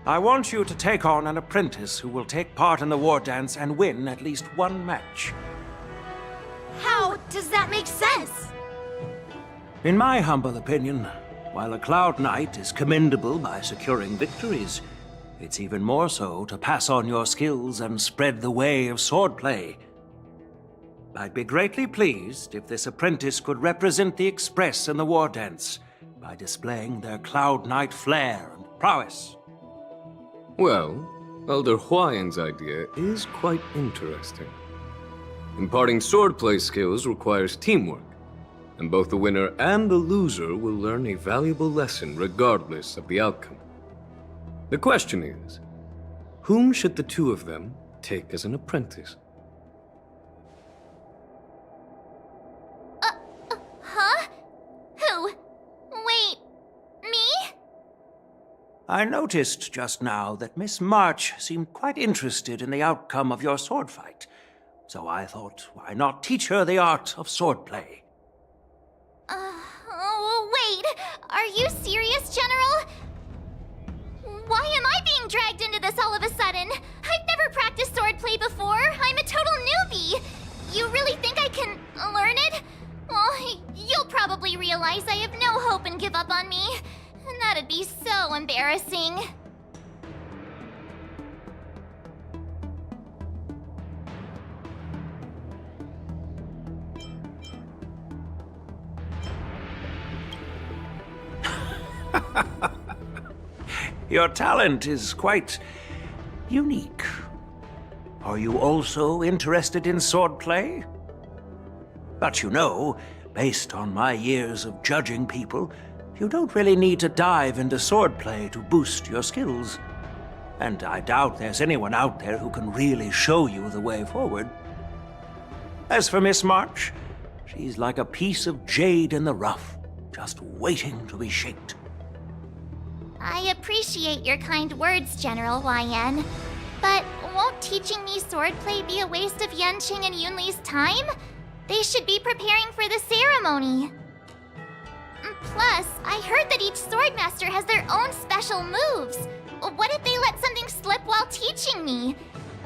I want you to take on an apprentice who will take part in the war dance and win at least one match. How does that make sense? In my humble opinion, while a Cloud Knight is commendable by securing victories, it's even more so to pass on your skills and spread the way of swordplay. I'd be greatly pleased if this apprentice could represent the Express in the war dance by displaying their Cloud Knight flair and prowess. Well, Elder Huayan's idea is quite interesting. Imparting swordplay skills requires teamwork, and both the winner and the loser will learn a valuable lesson regardless of the outcome. The question is, whom should the two of them take as an apprentice? Huh? Who? Wait, me? I noticed just now that Miss March seemed quite interested in the outcome of your sword fight. So I thought, why not teach her the art of swordplay? Wait, are you serious, General? Why am I being dragged into this all of a sudden? I've never practiced swordplay before. I'm a total newbie. You really think I can learn it? Well, you'll probably realize I have no hope and give up on me. And that'd be so embarrassing. Your talent is quite unique. Are you also interested in swordplay? But you know, based on my years of judging people, you don't really need to dive into swordplay to boost your skills. And I doubt there's anyone out there who can really show you the way forward. As for Miss March, she's like a piece of jade in the rough, just waiting to be shaped. I appreciate your kind words, General Huayan. But won't teaching me swordplay be a waste of Yanqing and Yunli's time? They should be preparing for the ceremony. Plus, I heard that each swordmaster has their own special moves. What if they let something slip while teaching me?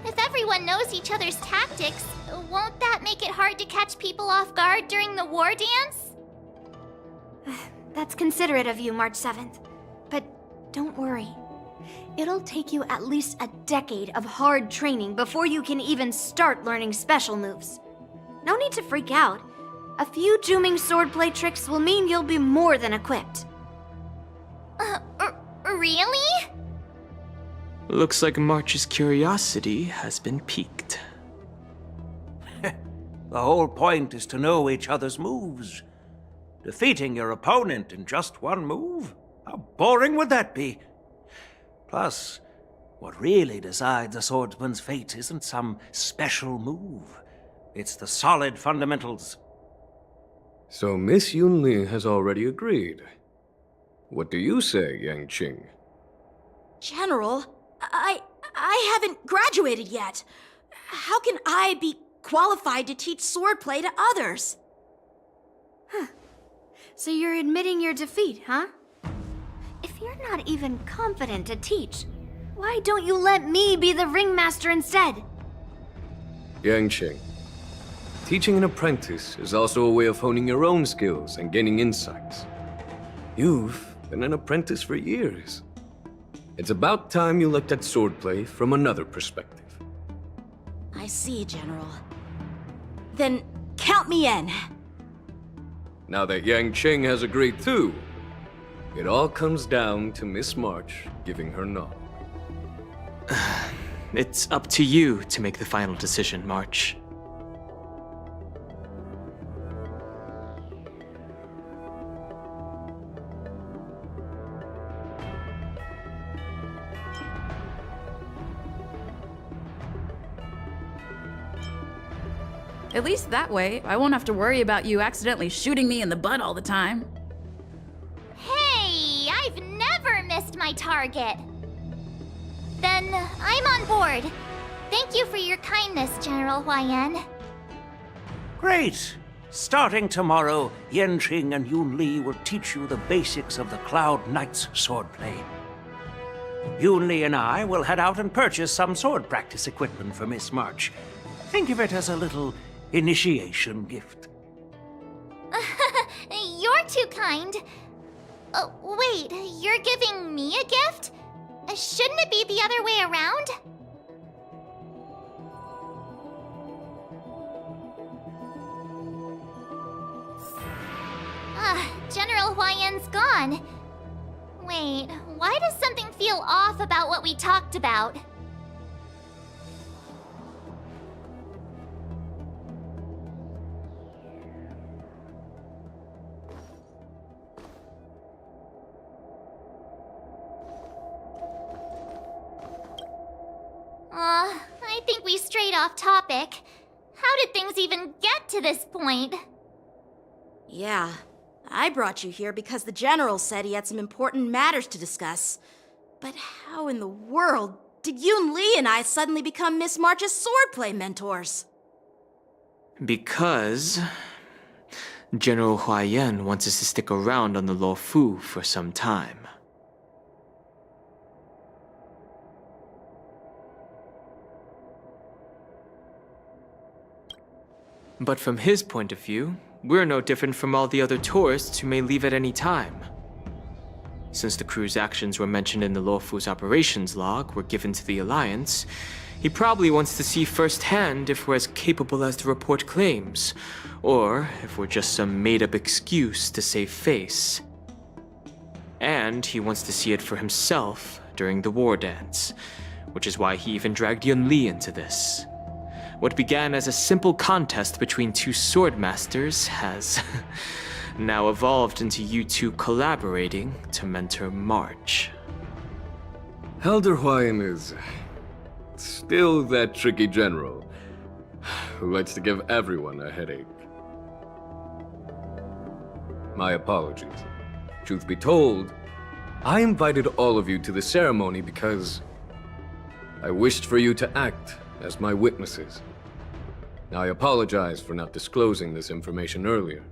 If everyone knows each other's tactics, won't that make it hard to catch people off guard during the war dance? That's considerate of you, March 7th. But don't worry. It'll take you at least a decade of hard training before you can even start learning special moves. No need to freak out. A few Juming swordplay tricks will mean you'll be more than equipped. Really? Looks like March's curiosity has been piqued. The whole point is to know each other's moves. Defeating your opponent in just one move? How boring would that be? Plus, what really decides a swordsman's fate isn't some special move. It's the solid fundamentals. So Miss Yunli has already agreed. What do you say, Yanqing? General, I haven't graduated yet. How can I be qualified to teach swordplay to others? So you're admitting your defeat, huh? If you're not even confident to teach, why don't you let me be the ringmaster instead? Yanqing, teaching an apprentice is also a way of honing your own skills and gaining insights. You've been an apprentice for years. It's about time you looked at swordplay from another perspective. I see, General. Then count me in. Now that Yanqing has agreed too, it all comes down to Miss March giving her nod. It's up to you to make the final decision, March. At least that way, I won't have to worry about you accidentally shooting me in the butt all the time. Hey, I've never missed my target. Then I'm on board. Thank you for your kindness, General Huaiyan. Great! Starting tomorrow, Yanqing and Yun Li will teach you the basics of the Cloud Knights swordplay. Yun Li and I will head out and purchase some sword practice equipment for Miss March. Think of it as a little initiation gift. You're too kind. Wait, you're giving me a gift? Shouldn't it be the other way around? General Huaiyan's gone. Wait, why does something feel off about what we talked about? I think we strayed off topic. How did things even get to this point? Yeah, I brought you here because the General said he had some important matters to discuss. But how in the world did Yun Li and I suddenly become Miss March's swordplay mentors? Because General Huaiyan wants us to stick around on the Luofu for some time. But from his point of view, we're no different from all the other tourists who may leave at any time. Since the crew's actions were mentioned in the Luofu's operations log were given to the Alliance, he probably wants to see firsthand if we're as capable as the report claims, or if we're just some made-up excuse to save face. And he wants to see it for himself during the war dance, which is why he even dragged Yun Li into this. What began as a simple contest between two sword masters has now evolved into you two collaborating to mentor March. Elder Huaiyan is still that tricky general who likes to give everyone a headache. My apologies. Truth be told, I invited all of you to the ceremony because I wished for you to act as my witnesses. Now, I apologize for not disclosing this information earlier.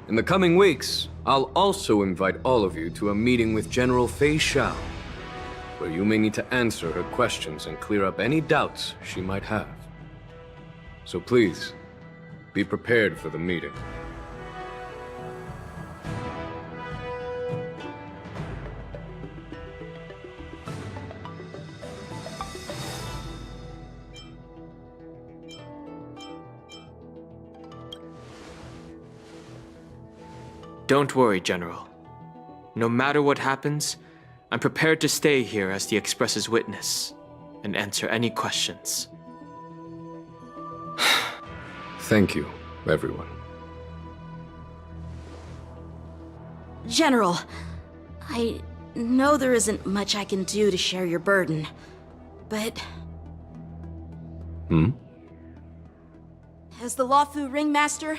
In the coming weeks, I'll also invite all of you to a meeting with General Fei Xiao, where you may need to answer her questions and clear up any doubts she might have. So please, be prepared for the meeting. Don't worry, General. No matter what happens, I'm prepared to stay here as the Express's witness and answer any questions. Thank you, everyone. General, I know there isn't much I can do to share your burden, but... As the Luofu Ringmaster,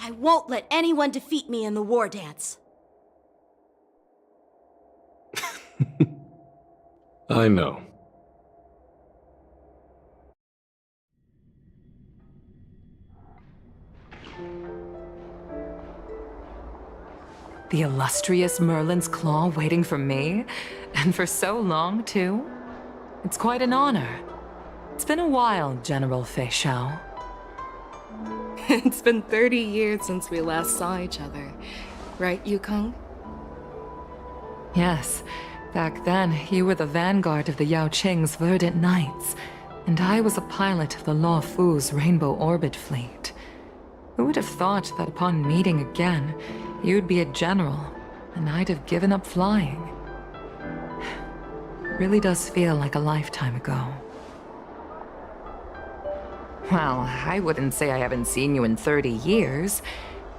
I won't let anyone defeat me in the war dance. I know. The illustrious Merlin's Claw waiting for me? And for so long, too? It's quite an honor. It's been a while, General Fei Xiao. It's been 30 years since we last saw each other. Right, Yukong? Yes. Back then, you were the vanguard of the Yao Qing's Verdant Knights, and I was a pilot of the Luofu's Rainbow Orbit fleet. Who would have thought that upon meeting again, you'd be a general, and I'd have given up flying? Really does feel like a lifetime ago. Well, I wouldn't say I haven't seen you in 30 years.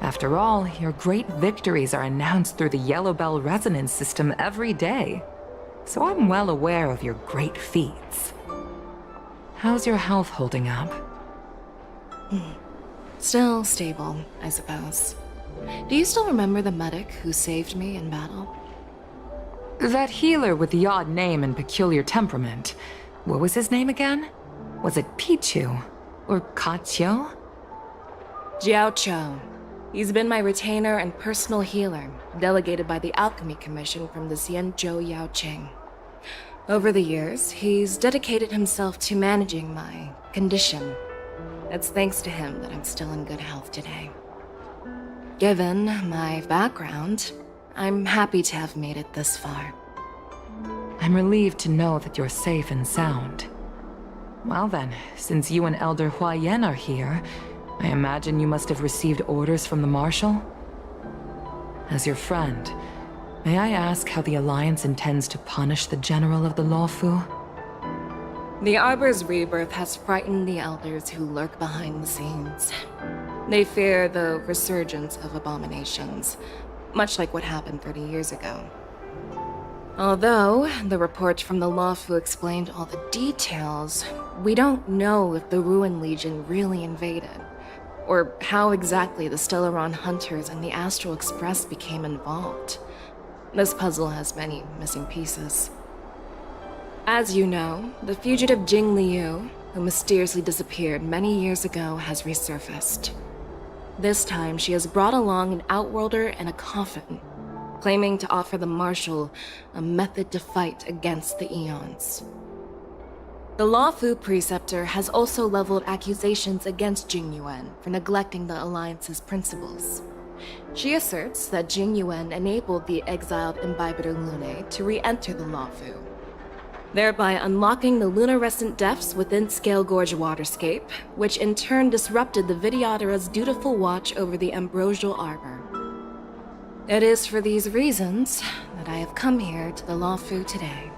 After all, your great victories are announced through the Yellow Bell Resonance System every day. So I'm well aware of your great feats. How's your health holding up? Still stable, I suppose. Do you still remember the medic who saved me in battle? That healer with the odd name and peculiar temperament. What was his name again? Was it Pichu? Or Kachio? Jiao Cho. He's been my retainer and personal healer, delegated by the Alchemy Commission from the Xianzhou Yaoqing. Over the years, he's dedicated himself to managing my condition. It's thanks to him that I'm still in good health today. Given my background, I'm happy to have made it this far. I'm relieved to know that you're safe and sound. Well then, since you and Elder Huayan are here, I imagine you must have received orders from the Marshal? As your friend, may I ask how the Alliance intends to punish the General of the Luofu? The Arbor's rebirth has frightened the elders who lurk behind the scenes. They fear the resurgence of abominations, much like what happened 30 years ago. Although the report from the Luofu explained all the details, we don't know if the Ruin Legion really invaded, or how exactly the Stellaron Hunters and the Astral Express became involved. This puzzle has many missing pieces. As you know, the fugitive Jing Liu, who mysteriously disappeared many years ago, has resurfaced. This time, she has brought along an Outworlder and a coffin, claiming to offer the Marshal a method to fight against the Eons. The Luofu Preceptor has also leveled accusations against Jing Yuan for neglecting the Alliance's principles. She asserts that Jing Yuan enabled the exiled Imbibitor Lunae to re-enter the Luofu, thereby unlocking the lunarescent depths within Scale Gorge Waterscape, which in turn disrupted the Vidyadhara's dutiful watch over the Ambrosial Arbor. It is for these reasons that I have come here to the Luofu today.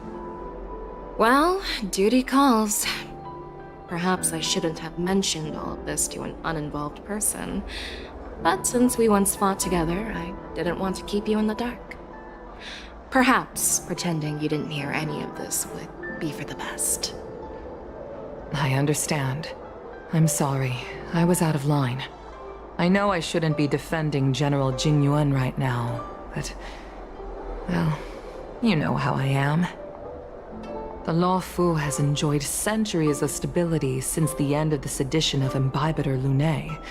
Well, duty calls. Perhaps I shouldn't have mentioned all of this to an uninvolved person, but since we once fought together, I didn't want to keep you in the dark. Perhaps pretending you didn't hear any of this would be for the best. I understand. I'm sorry. I was out of line. I know I shouldn't be defending General Jing Yuan right now, but... well, you know how I am. The Luofu has enjoyed centuries of stability since the end of the sedition of Imbibitor Lunae,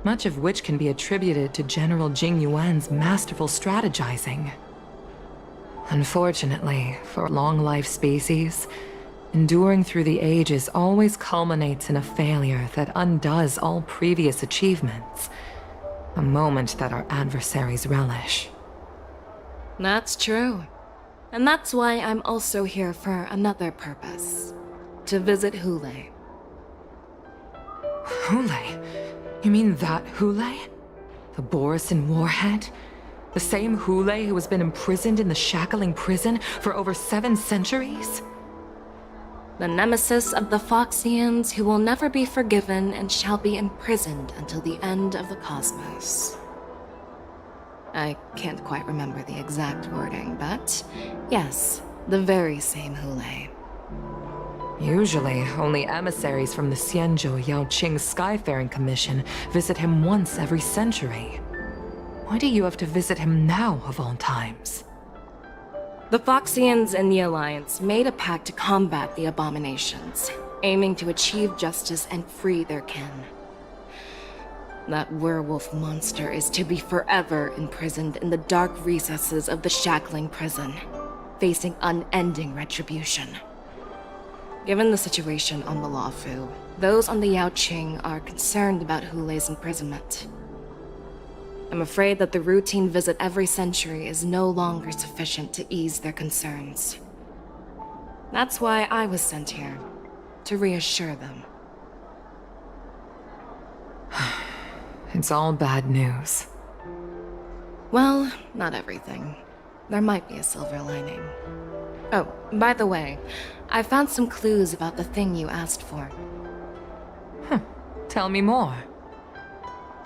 much of which can be attributed to General Jing Yuan's masterful strategizing. Unfortunately, for long-life species, enduring through the ages always culminates in a failure that undoes all previous achievements. A moment that our adversaries relish. That's true. And that's why I'm also here for another purpose. To visit Hule. Hule? You mean that Hule? The Borisin warhead? The same Hule who has been imprisoned in the Shackling prison for over 7 centuries? The nemesis of the Foxians who will never be forgiven and shall be imprisoned until the end of the cosmos. I can't quite remember the exact wording, but yes, the very same Hule. Usually, only emissaries from the Xianzhou Yaoqing Skyfaring Commission visit him once every century. Why do you have to visit him now, of all times? The Foxians and the Alliance made a pact to combat the abominations, aiming to achieve justice and free their kin. That werewolf monster is to be forever imprisoned in the dark recesses of the Shackling prison, facing unending retribution. Given the situation on the Luofu, those on the Yaoqing are concerned about Hule's imprisonment. I'm afraid that the routine visit every century is no longer sufficient to ease their concerns. That's why I was sent here, to reassure them. It's all bad news. Well, not everything. There might be a silver lining. Oh, by the way, I found some clues about the thing you asked for. Tell me more.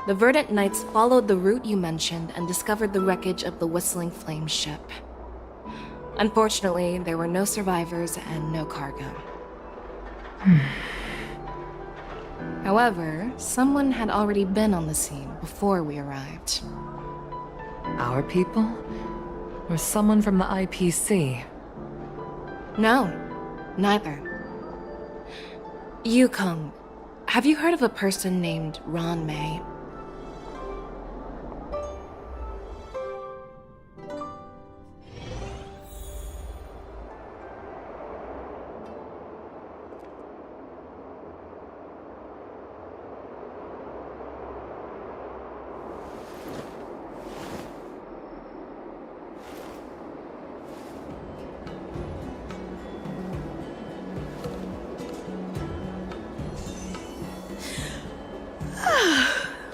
The Verdant Knights followed the route you mentioned and discovered the wreckage of the Whistling Flame ship. Unfortunately, there were no survivors and no cargo. However, someone had already been on the scene before we arrived. Our people? Or someone from the IPC? No, neither. Yukong, have you heard of a person named Ron May?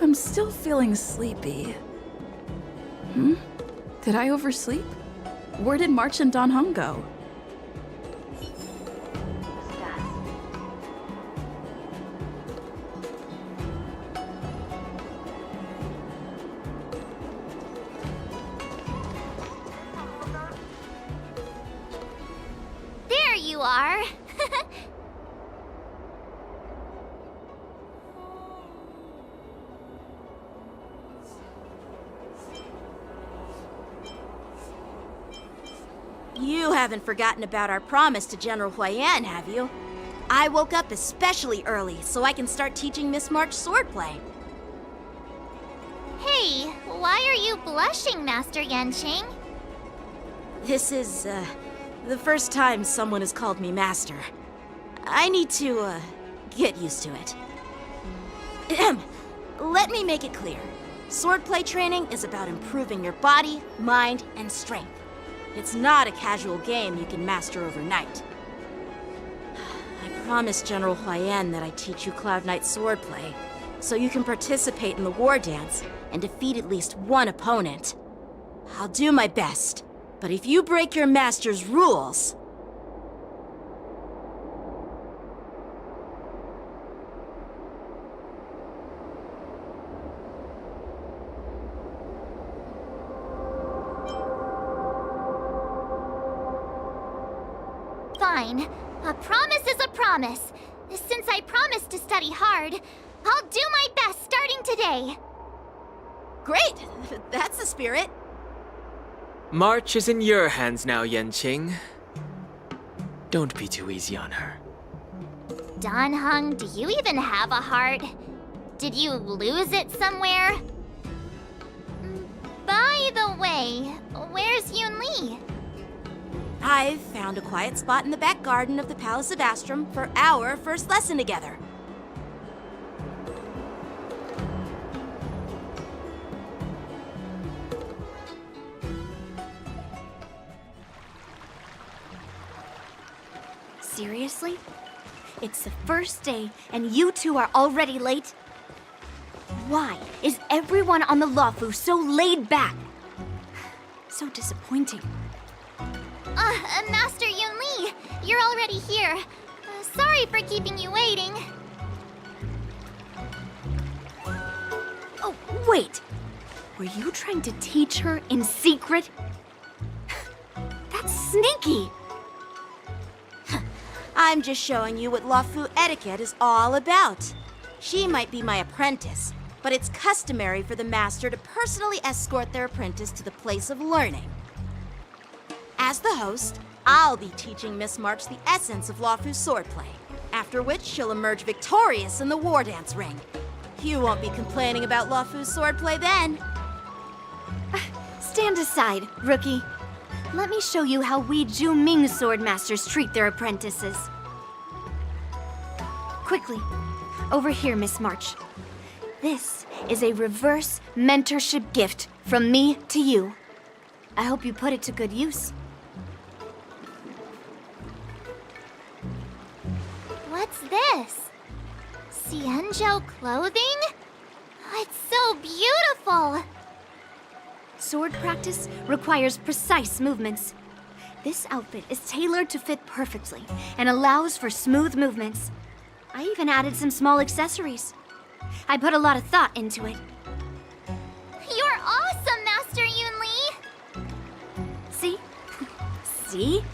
I'm still feeling sleepy. Did I oversleep? Where did March and Dan Heng go? There you are. You haven't forgotten about our promise to General Huayan, have you? I woke up especially early so I can start teaching Miss March swordplay. Hey, why are you blushing, Master Yanqing? This is, the first time someone has called me Master. I need to, get used to it. Let me make it clear. Swordplay training is about improving your body, mind, and strength. It's not a casual game you can master overnight. I promised General Huayan that I'd teach you Cloud Knight swordplay, so you can participate in the war dance and defeat at least one opponent. I'll do my best, but if you break your master's rules... Fine. A promise is a promise. Since I promised to study hard, I'll do my best starting today. Great! That's the spirit. March is in your hands now, Yanqing. Don't be too easy on her. Dan Heng, do you even have a heart? Did you lose it somewhere? By the way, where's Yun Li? I've found a quiet spot in the back garden of the Palace of Astrum for our first lesson together. Seriously? It's the first day and you two are already late? Why is everyone on the Luofu so laid back? So disappointing. Master Yun Li, you're already here. Sorry for keeping you waiting. Oh, wait! Were you trying to teach her in secret? That's sneaky! I'm just showing you what Luofu etiquette is all about. She might be my apprentice, but it's customary for the master to personally escort their apprentice to the place of learning. As the host, I'll be teaching Miss March the essence of Luofu swordplay, after which she'll emerge victorious in the war dance ring. You won't be complaining about Luofu's swordplay then. Stand aside, rookie. Let me show you how we Zhu-Ming swordmasters treat their apprentices. Quickly, over here, Miss March. This is a reverse mentorship gift from me to you. I hope you put it to good use. What's this? Xianzhou clothing? It's so beautiful! Sword practice requires precise movements. This outfit is tailored to fit perfectly and allows for smooth movements. I even added some small accessories. I put a lot of thought into it. You're awesome, Master Yun Li! See? See?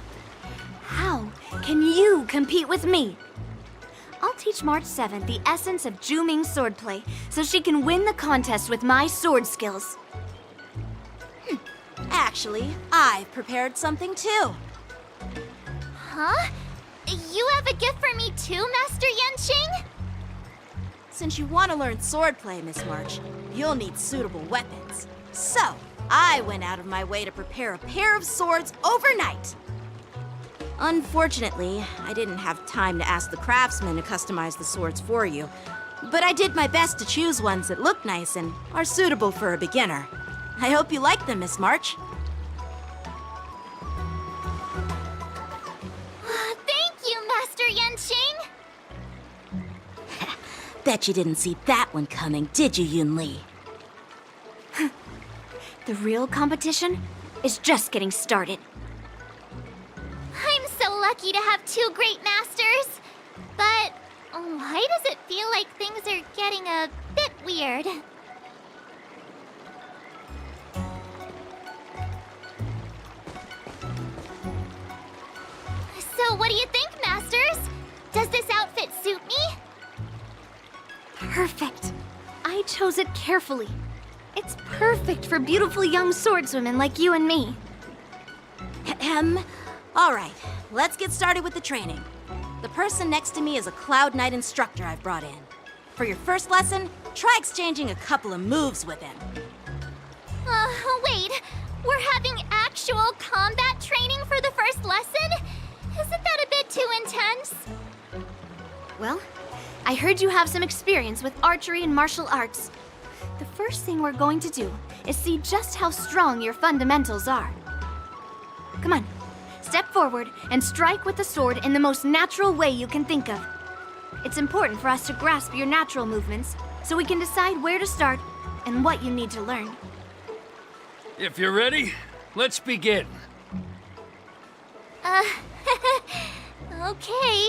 How can you compete with me? I'll I'll teach March 7th the essence of Zhuming swordplay so she can win the contest with my sword skills. Actually, I've prepared something too. Huh? You have a gift for me too, Master Yanqing? Since you want to learn swordplay, Miss March, you'll need suitable weapons. So, I went out of my way to prepare a pair of swords overnight. Unfortunately, I didn't have time to ask the craftsman to customize the swords for you, but I did my best to choose ones that look nice and are suitable for a beginner. I hope you like them, Miss March. Thank you, Master Yanqing! Bet you didn't see that one coming, did you, Yun Li? The real competition is just getting started. I'm so lucky to have two great masters. But why does it feel like things are getting a bit weird? So what do you think, Masters? Does this outfit suit me? Perfect. I chose it carefully. It's perfect for beautiful young swordswomen like you and me. All right, let's get started with the training. The person next to me is a Cloud Knight instructor I've brought in. For your first lesson, try exchanging a couple of moves with him. Wait. We're having actual combat training for the first lesson? Isn't that a bit too intense? Well, I heard you have some experience with archery and martial arts. The first thing we're going to do is see just how strong your fundamentals are. Come on, step forward and strike with the sword in the most natural way you can think of. It's important for us to grasp your natural movements so we can decide where to start and what you need to learn. If you're ready, let's begin. Okay.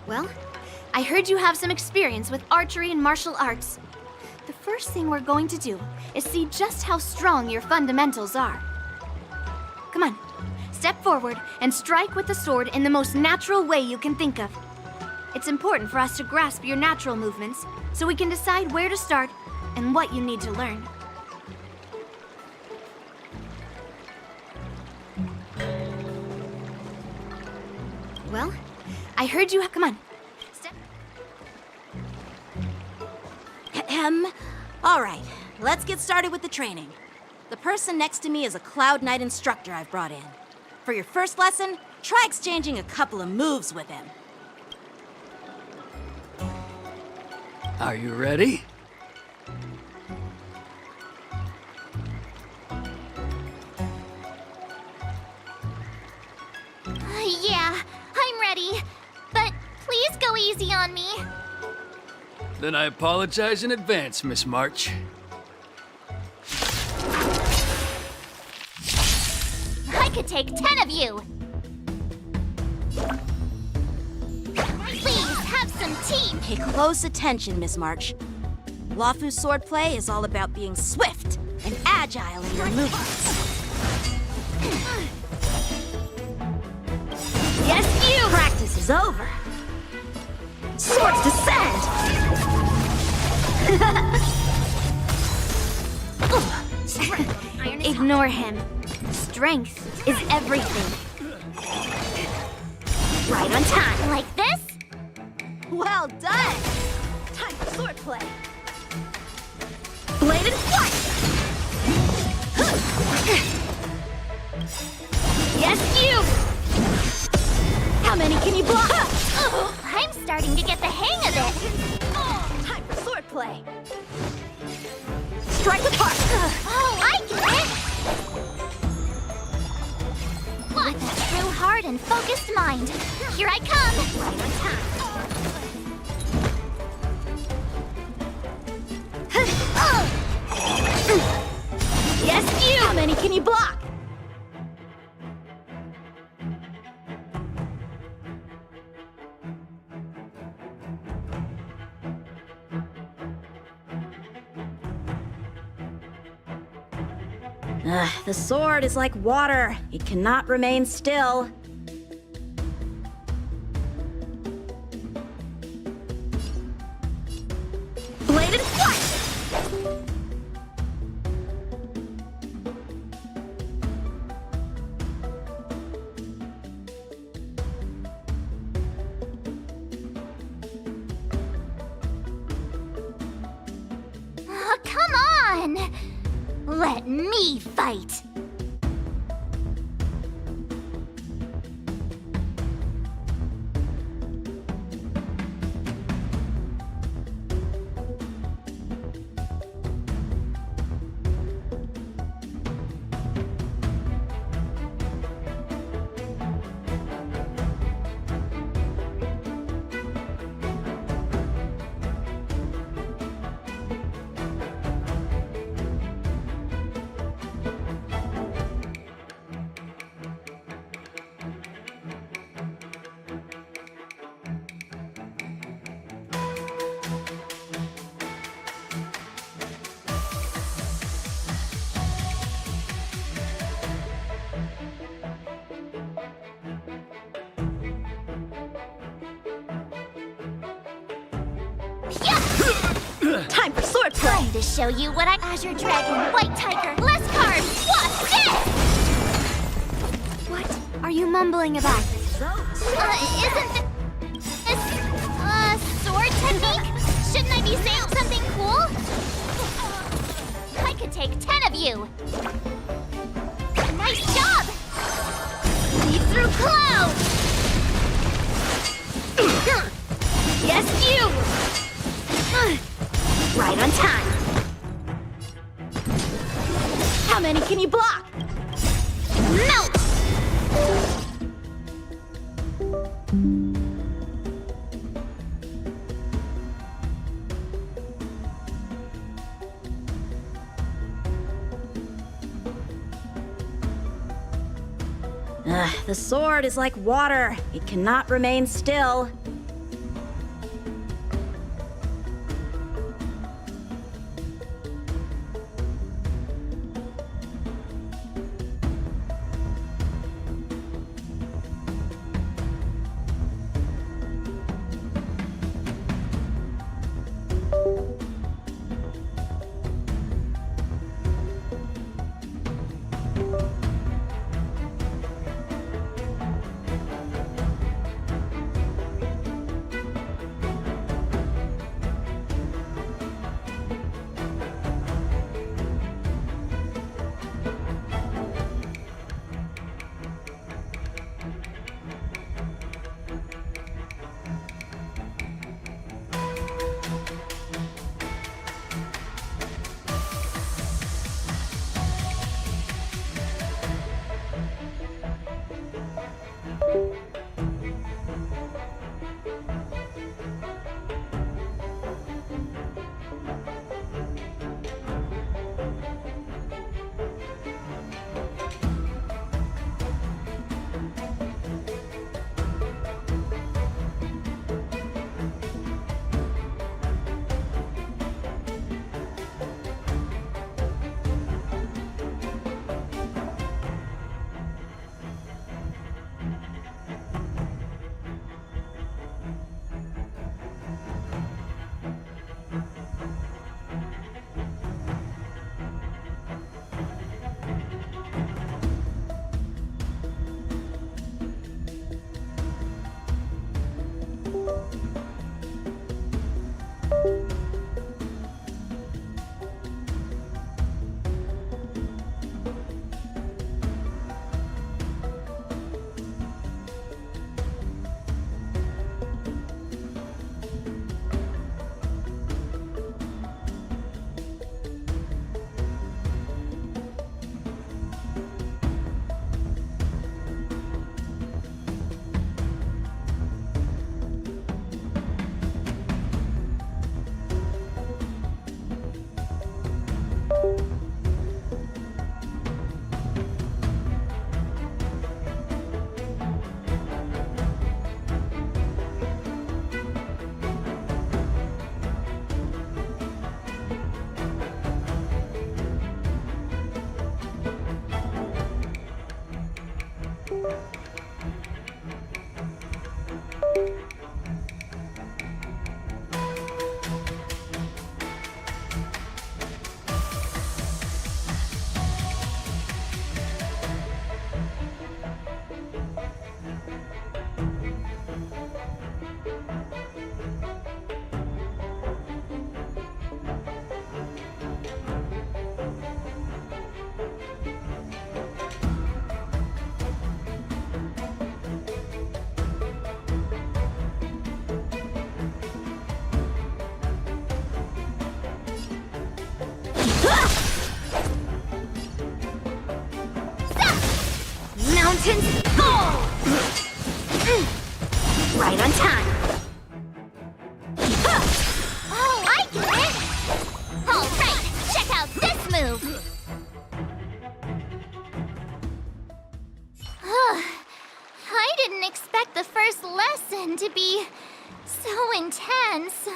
Well, I heard you have some experience with archery and martial arts. The first thing we're going to do is see just how strong your fundamentals are. Come on, step forward and strike with the sword in the most natural way you can think of. It's important for us to grasp your natural movements so we can decide where to start and what you need to learn. Well, I heard you. Come on. Step. All right, let's get started with the training. The person next to me is a Cloud Knight instructor I've brought in. For your first lesson, try exchanging a couple of moves with him. Are you ready? Yeah, I'm ready. But please go easy on me. Then I apologize in advance, Miss March. I could take 10 of you. Please have some tea. Pay close attention, Miss March. Luofu's swordplay is all about being swift and agile in your movements. Yes, you! Practice is over. Swords descend! Ignore him. Strength is everything. Right on time. Like this? Well done! Time for swordplay. Bladed flight! starting to get the hang of it. Time for swordplay. Strike apart. Oh, I get it. With a true heart and focused mind, here I come. Right on time. Yes, you! How many can you block? The sword is like water. It cannot remain still. Bladed flight! Oh, come on! Let me fight! Time for swordplay. Time to show you what Azure Dragon, White Tiger, less cards. What's this? What are you mumbling about? Isn't this sword technique? Shouldn't I be saying something cool? I could take 10 of you. Nice job! Leap through clouds! Yes, you! Right on time. How many can you block? Melt! The sword is like water. It cannot remain still. mountains fall! Right on time. Oh, I get it! Alright, check out this move! I didn't expect the first lesson to be so intense.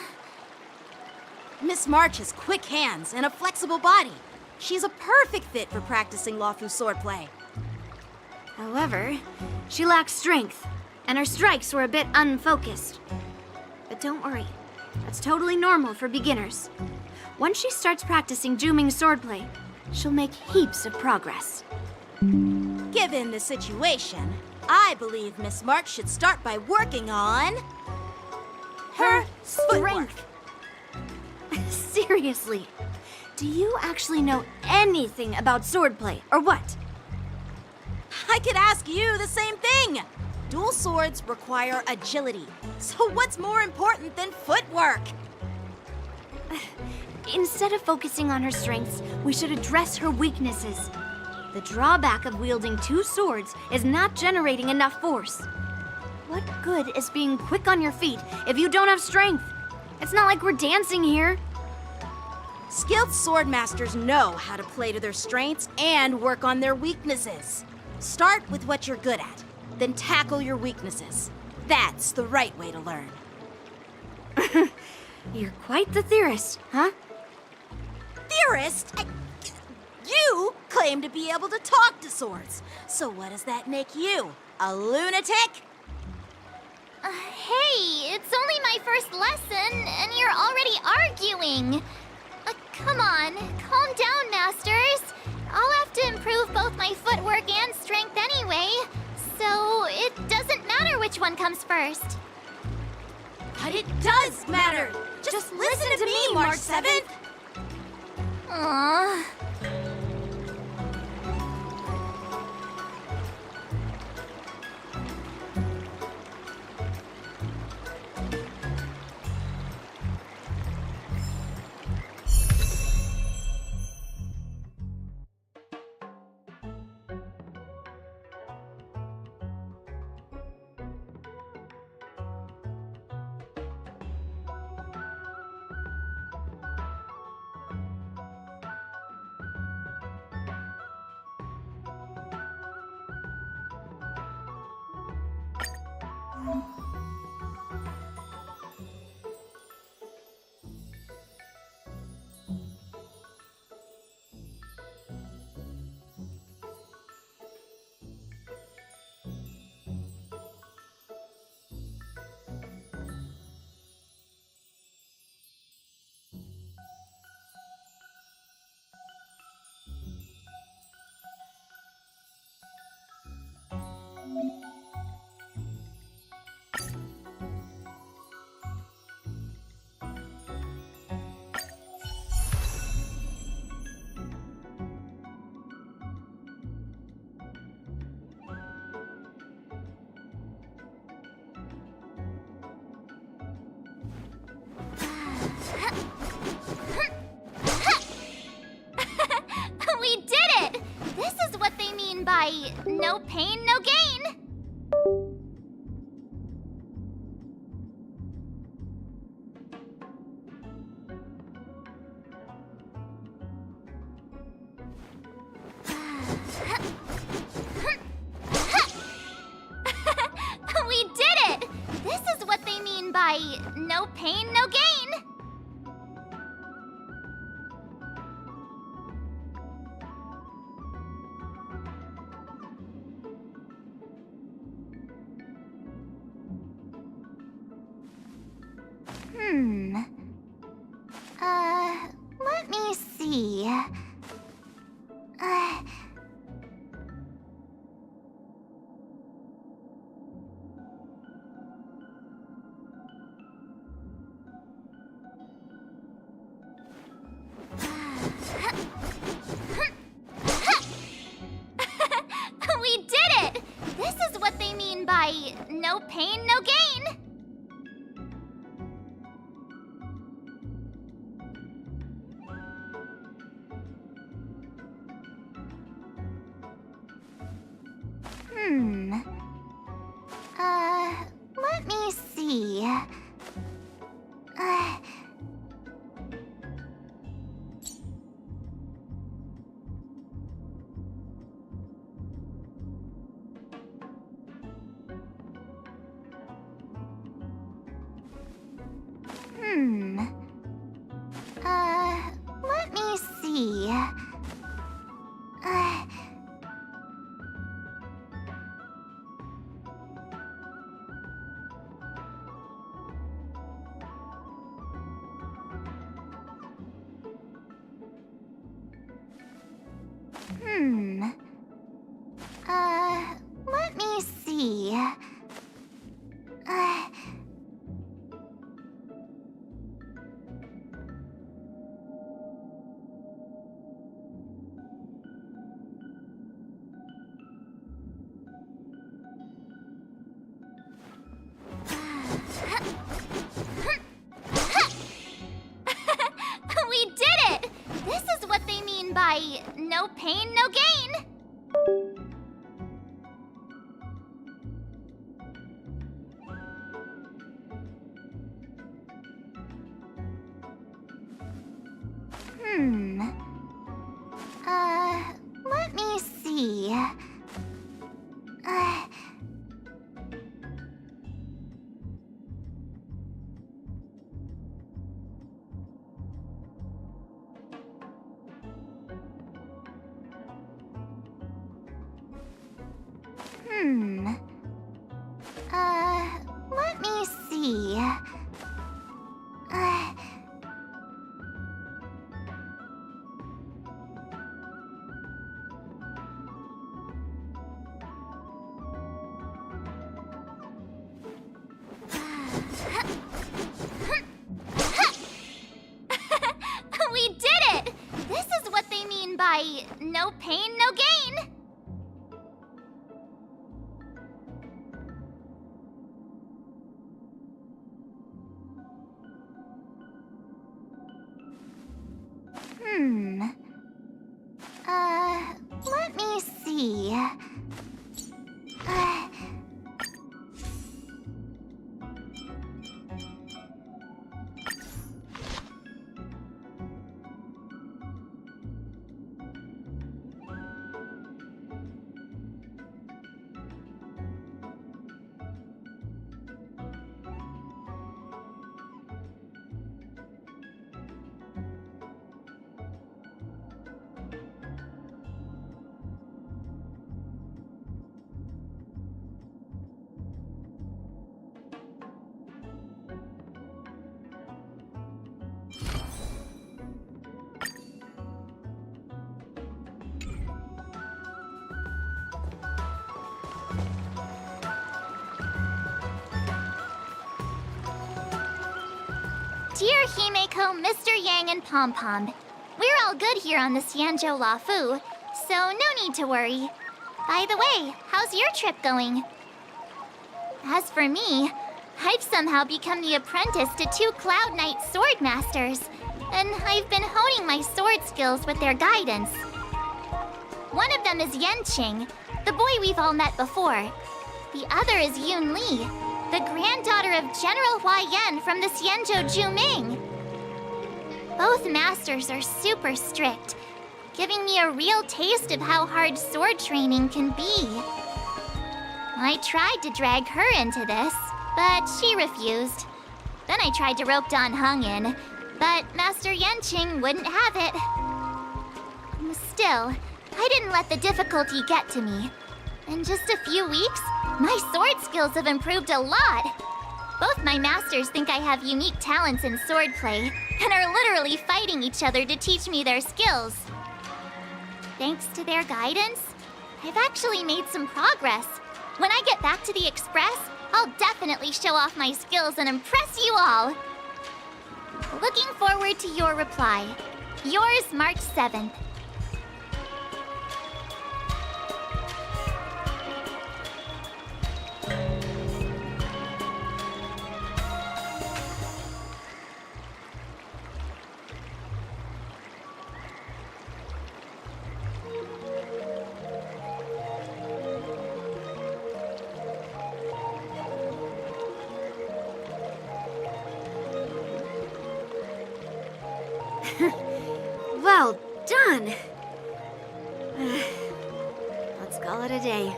Miss March has quick hands and a flexible body. She's a perfect fit for practicing Lawfu swordplay. However, she lacks strength, and her strikes were a bit unfocused. But don't worry, that's totally normal for beginners. Once she starts practicing Juming swordplay, she'll make heaps of progress. Given the situation, I believe Miss March should start by working on her strength. Seriously, do you actually know anything about swordplay, or what? I could ask you the same thing. Dual swords require agility. So what's more important than footwork? Instead of focusing on her strengths, we should address her weaknesses. The drawback of wielding two swords is not generating enough force. What good is being quick on your feet if you don't have strength? It's not like we're dancing here. Skilled swordmasters know how to play to their strengths and work on their weaknesses. Start with what you're good at, then tackle your weaknesses. That's the right way to learn. You're quite the theorist, huh? Theorist? You claim to be able to talk to swords. So what does that make you? A lunatic? Hey, it's only my first lesson, and you're already arguing. Come on, calm down, masters. I'll have to improve both my footwork and strength anyway, so it doesn't matter which one comes first. But it does matter. Just listen to me, March 7th. Aww. We did it! This is what they mean by no pain, no gain. We did it! This is what they mean by no pain, no gain. Let me see. We did it! This is what they mean by no pain, no gain. Let me see. We did it! This is what they mean by no pain, no gain. Let me see. Let me see. We did it! This is what they mean by no pain, no gain. Let me see. Dear Himeko, Mr. Yang, and Pom Pom, we're all good here on the Xianzhou Luofu, so no need to worry. By the way, how's your trip going? As for me, I've somehow become the apprentice to 2 Cloud Knight sword masters, and I've been honing my sword skills with their guidance. One of them is Yanqing, the boy we've all met before. The other is Yun Li, the granddaughter of General Hua Yan from the Xianzhou Juming. Both masters are super strict, giving me a real taste of how hard sword training can be. I tried to drag her into this, but she refused. Then I tried to rope Dan Heng in, but Master Yanqing wouldn't have it. Still, I didn't let the difficulty get to me. In just a few weeks, my sword skills have improved a lot. Both my masters think I have unique talents in swordplay, and are literally fighting each other to teach me their skills. Thanks to their guidance, I've actually made some progress. When I get back to the Express, I'll definitely show off my skills and impress you all. Looking forward to your reply. Yours, March 7th. Well done! Let's call it a day.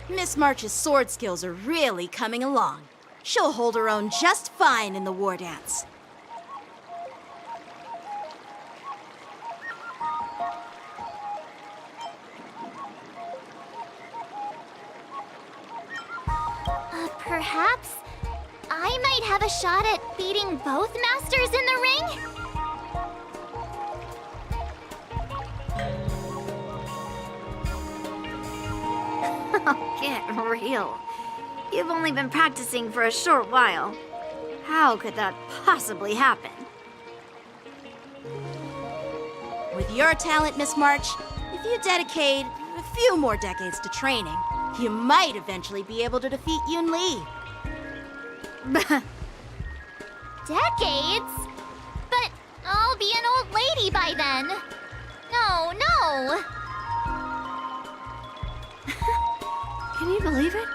Miss March's sword skills are really coming along. She'll hold her own just fine in the war dance. Perhaps I might have a shot at beating both masters in the ring? Oh, get real. You've only been practicing for a short while. How could that possibly happen? With your talent, Miss March, if you dedicate a few more decades to training, you might eventually be able to defeat Yun Li. Decades? But I'll be an old lady by then. No. Can you believe it?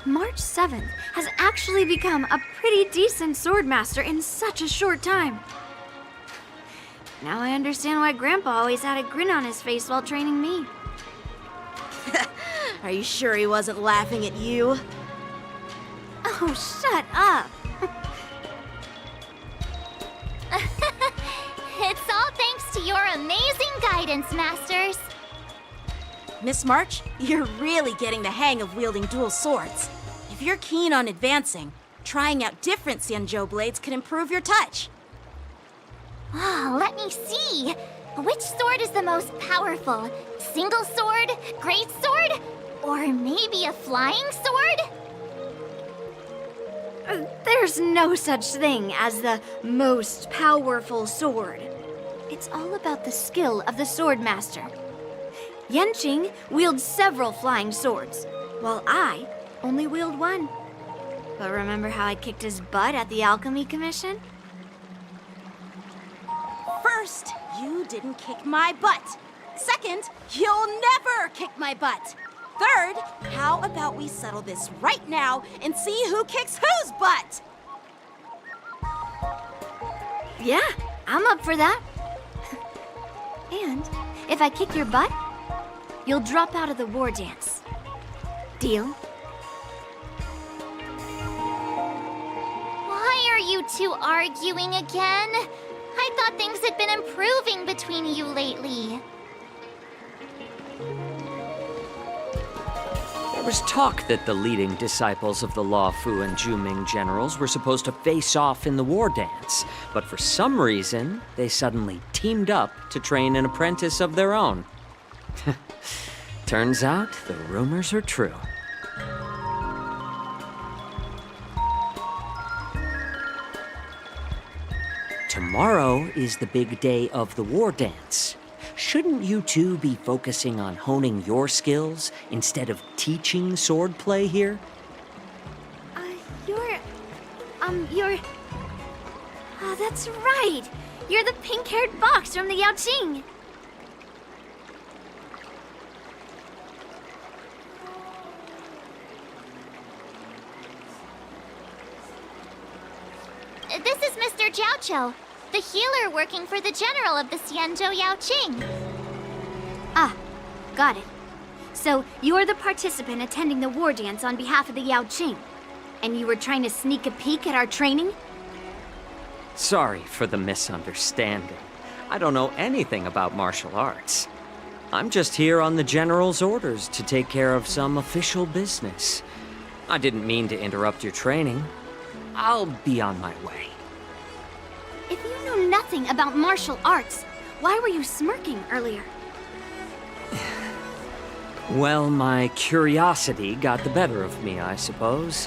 March 7th has actually become a pretty decent swordmaster in such a short time. Now I understand why Grandpa always had a grin on his face while training me. Are you sure he wasn't laughing at you? Oh, shut up! It's all thanks to your amazing guidance, Masters. Miss March, you're really getting the hang of wielding dual swords. If you're keen on advancing, trying out different Xianzhou blades could improve your touch. Let me see. Which sword is the most powerful? Single sword? Great sword? Or maybe a flying sword? There's no such thing as the most powerful sword. It's all about the skill of the swordmaster. Yanqing wields several flying swords, while I only wield one. But remember how I kicked his butt at the Alchemy Commission? First, you didn't kick my butt. Second, you'll never kick my butt. Third, how about we settle this right now and see who kicks whose butt? Yeah, I'm up for that. And if I kick your butt, you'll drop out of the war dance. Deal? Why are you two arguing again? I thought things had been improving between you lately. There was talk that the leading disciples of the Luofu and Zhuming generals were supposed to face off in the war dance, but for some reason, they suddenly teamed up to train an apprentice of their own. Turns out the rumors are true. Tomorrow is the big day of the war dance. Shouldn't you two be focusing on honing your skills instead of teaching swordplay here? You're... Oh, that's right! You're the pink-haired box from the Yaoqing! This is Mr. Jiaoqiu, the healer working for the general of the Xianzhou Yaoqing. Ah, got it. So, you're the participant attending the war dance on behalf of the Yaoqing, and you were trying to sneak a peek at our training? Sorry for the misunderstanding. I don't know anything about martial arts. I'm just here on the General's orders to take care of some official business. I didn't mean to interrupt your training. I'll be on my way. If you know nothing about martial arts, why were you smirking earlier? Well, my curiosity got the better of me, I suppose.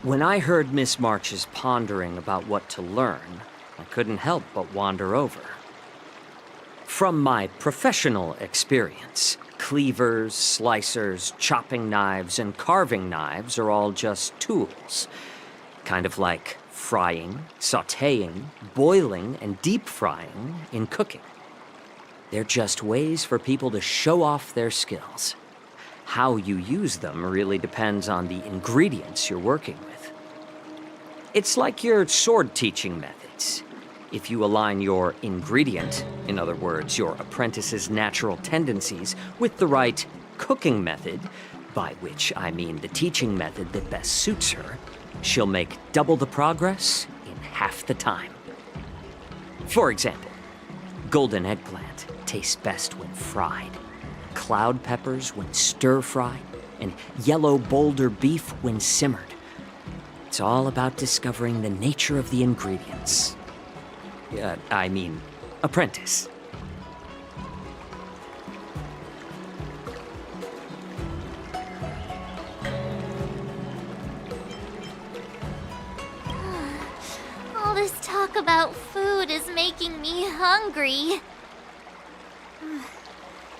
When I heard Miss March's pondering about what to learn, I couldn't help but wander over. From my professional experience, cleavers, slicers, chopping knives, and carving knives are all just tools. Kind of like frying, sautéing, boiling, and deep frying in cooking. They're just ways for people to show off their skills. How you use them really depends on the ingredients you're working with. It's like your sword teaching methods. If you align your ingredient, in other words, your apprentice's natural tendencies, with the right cooking method, by which I mean the teaching method that best suits her, she'll make double the progress in half the time. For example, golden eggplant tastes best when fried, cloud peppers when stir-fried, and yellow boulder beef when simmered. It's all about discovering the nature of the ingredients. I mean, apprentice. All this talk about food is making me hungry.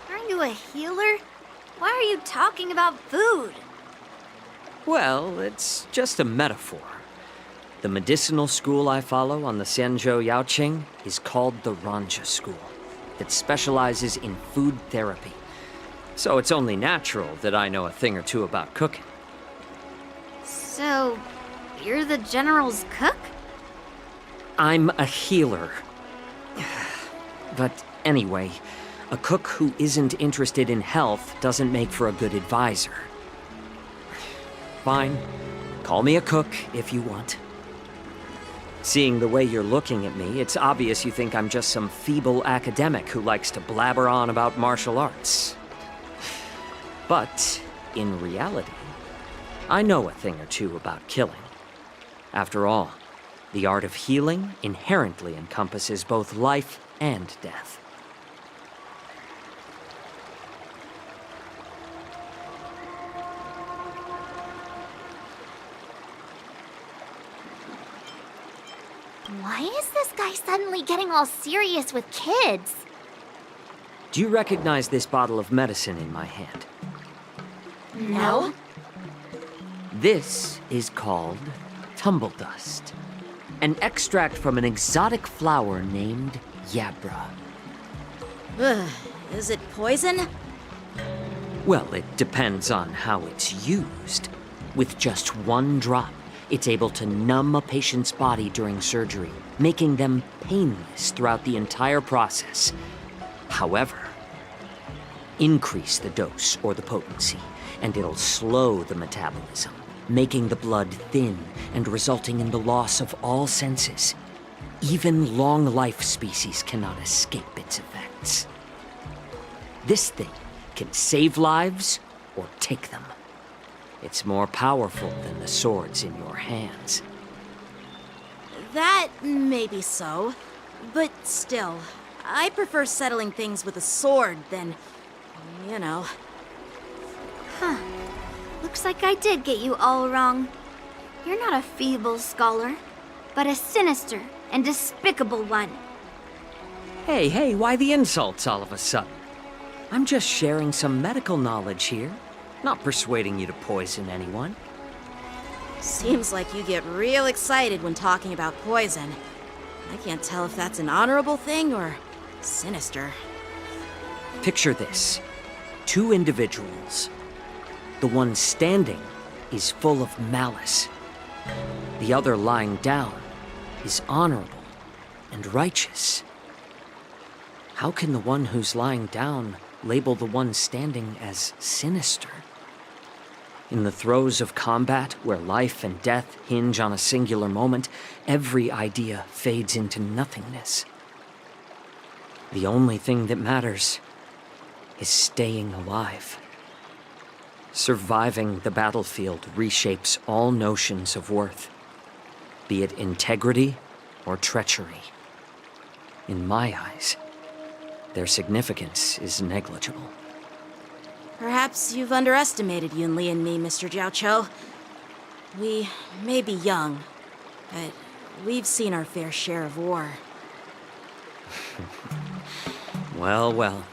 Aren't you a healer? Why are you talking about food? Well, it's just a metaphor. The medicinal school I follow on the Xianzhou Yaoqing is called the Ranja School, that specializes in food therapy. So it's only natural that I know a thing or two about cooking. So, you're the General's cook? I'm a healer. But anyway, a cook who isn't interested in health doesn't make for a good advisor. Fine. Call me a cook if you want. Seeing the way you're looking at me, it's obvious you think I'm just some feeble academic who likes to blabber on about martial arts. But, in reality, I know a thing or two about killing. After all, the art of healing inherently encompasses both life and death. Why is this guy suddenly getting all serious with kids? Do you recognize this bottle of medicine in my hand? No. This is called tumble dust, an extract from an exotic flower named Yabra. Ugh, is it poison? Well, it depends on how it's used. With just one drop, it's able to numb a patient's body during surgery, making them painless throughout the entire process. However, increase the dose or the potency, and it'll slow the metabolism, making the blood thin and resulting in the loss of all senses. Even long-life species cannot escape its effects. This thing can save lives or take them. It's more powerful than the swords in your hands. That may be so, but still, I prefer settling things with a sword than, you know. Huh. Looks like I did get you all wrong. You're not a feeble scholar, but a sinister and despicable one. Hey, why the insults all of a sudden? I'm just sharing some medical knowledge here, not persuading you to poison anyone. Seems like you get real excited when talking about poison. I can't tell if that's an honorable thing or sinister. Picture this. 2 individuals. The one standing is full of malice. The other lying down is honorable and righteous. How can the one who's lying down label the one standing as sinister? In the throes of combat, where life and death hinge on a singular moment, every idea fades into nothingness. The only thing that matters is staying alive. Surviving the battlefield reshapes all notions of worth, be it integrity or treachery. In my eyes, their significance is negligible. Perhaps you've underestimated Yunli and me, Mr. Jiaoqiu. We may be young, but we've seen our fair share of war. Well,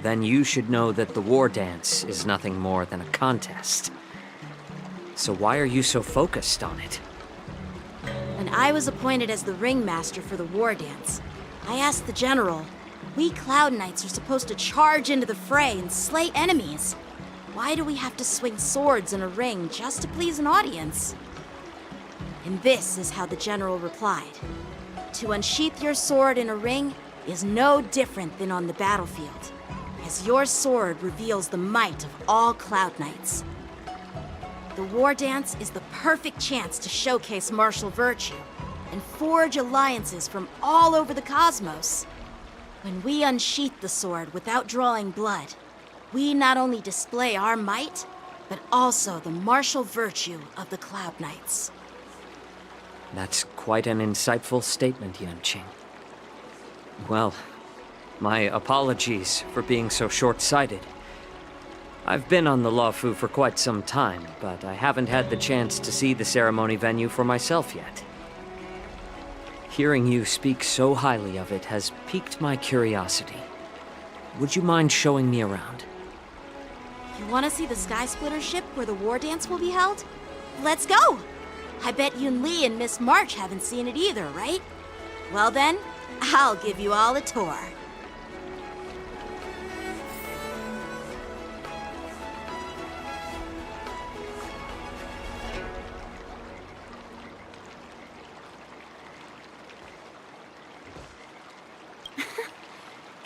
then you should know that the war dance is nothing more than a contest. So why are you so focused on it? When I was appointed as the ringmaster for the war dance, I asked the general, we Cloud Knights are supposed to charge into the fray and slay enemies. Why do we have to swing swords in a ring just to please an audience? And this is how the general replied. To unsheath your sword in a ring is no different than on the battlefield, as your sword reveals the might of all Cloud Knights. The war dance is the perfect chance to showcase martial virtue and forge alliances from all over the cosmos. When we unsheath the sword without drawing blood, we not only display our might, but also the martial virtue of the Cloud Knights. That's quite an insightful statement, Yanqing. Well, my apologies for being so short-sighted. I've been on the Luofu for quite some time, but I haven't had the chance to see the ceremony venue for myself yet. Hearing you speak so highly of it has piqued my curiosity. Would you mind showing me around? You want to see the Sky Splitter ship where the war dance will be held? Let's go! I bet Yun Li and Miss March haven't seen it either, right? Well then, I'll give you all a tour.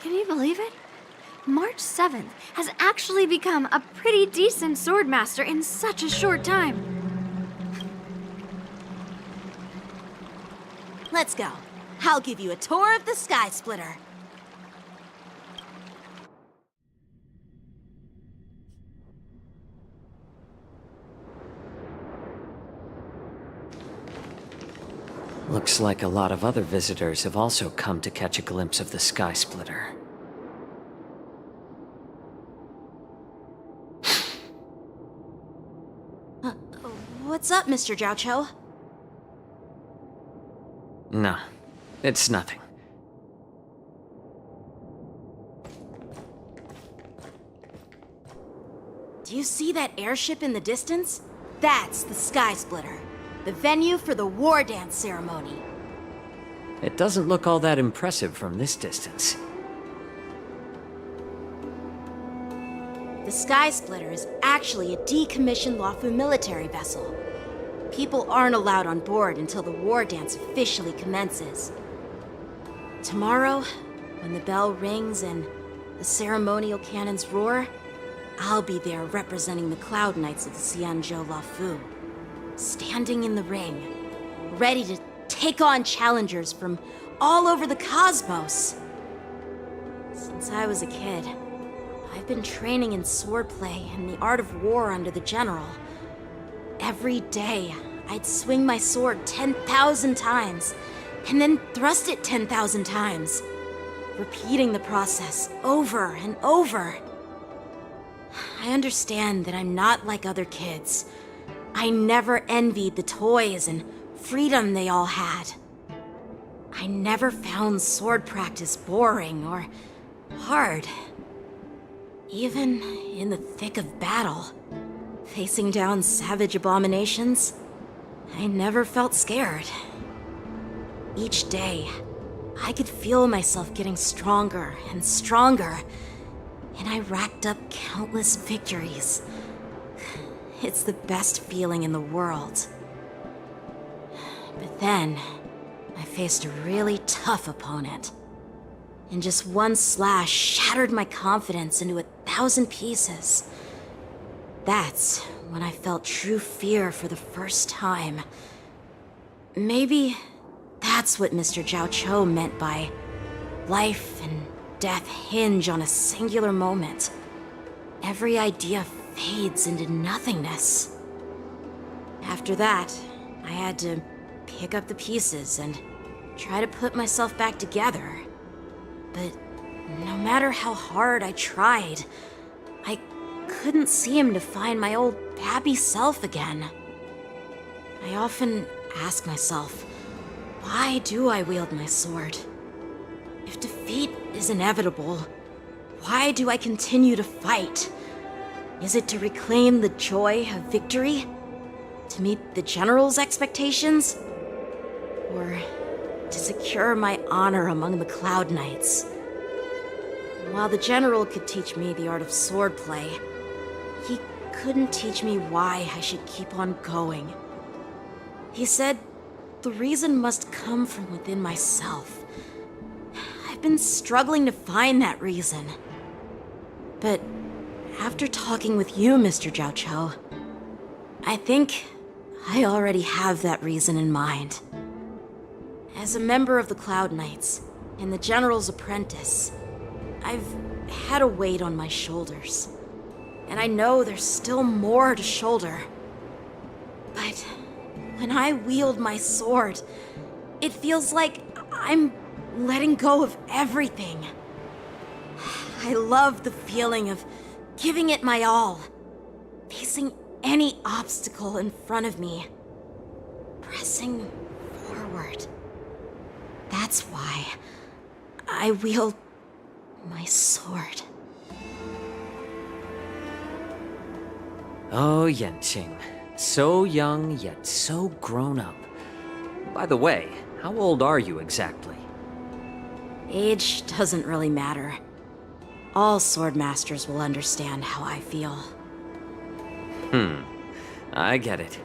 Can you believe it? March 7th has actually become a pretty decent swordmaster in such a short time. Let's go. I'll give you a tour of the Sky Splitter. Looks like a lot of other visitors have also come to catch a glimpse of the Sky Splitter. What's up, Mr. Zhao Cho? No, it's nothing. Do you see that airship in the distance? That's the Sky Splitter, the venue for the war dance ceremony. It doesn't look all that impressive from this distance. The Sky Splitter is actually a decommissioned Luofu military vessel. People aren't allowed on board until the war dance officially commences. Tomorrow, when the bell rings and the ceremonial cannons roar, I'll be there representing the Cloud Knights of the Xianzhou Luofu, standing in the ring, ready to take on challengers from all over the cosmos. Since I was a kid, I've been training in swordplay and the art of war under the general. Every day, I'd swing my sword 10,000 times, and then thrust it 10,000 times, repeating the process over and over. I understand that I'm not like other kids. I never envied the toys and freedom they all had. I never found sword practice boring or hard. Even in the thick of battle, facing down savage abominations, I never felt scared. Each day, I could feel myself getting stronger and stronger, and I racked up countless victories. It's the best feeling in the world. But then, I faced a really tough opponent, and just one slash shattered my confidence into 1,000 pieces. That's when I felt true fear for the first time. Maybe that's what Mr. Zhao Cho meant by life and death hinge on a singular moment. Every idea fades into nothingness. After that, I had to pick up the pieces and try to put myself back together. But no matter how hard I tried, I couldn't seem to find my old happy self again. I often ask myself, why do I wield my sword? If defeat is inevitable, why do I continue to fight? Is it to reclaim the joy of victory? To meet the General's expectations? Or to secure my honor among the Cloud Knights? While the General could teach me the art of swordplay, he couldn't teach me why I should keep on going. He said the reason must come from within myself. I've been struggling to find that reason. But after talking with you, Mr. Zhao Cho, I think I already have that reason in mind. As a member of the Cloud Knights and the General's apprentice, I've had a weight on my shoulders. And I know there's still more to shoulder. But When I wield my sword, it feels like I'm letting go of everything. I love the feeling of giving it my all, facing any obstacle in front of me, pressing forward. That's why I wield my sword. Oh, Yanqing. So young, yet so grown up. By the way, how old are you exactly? Age doesn't really matter. All sword masters will understand how I feel. I get it.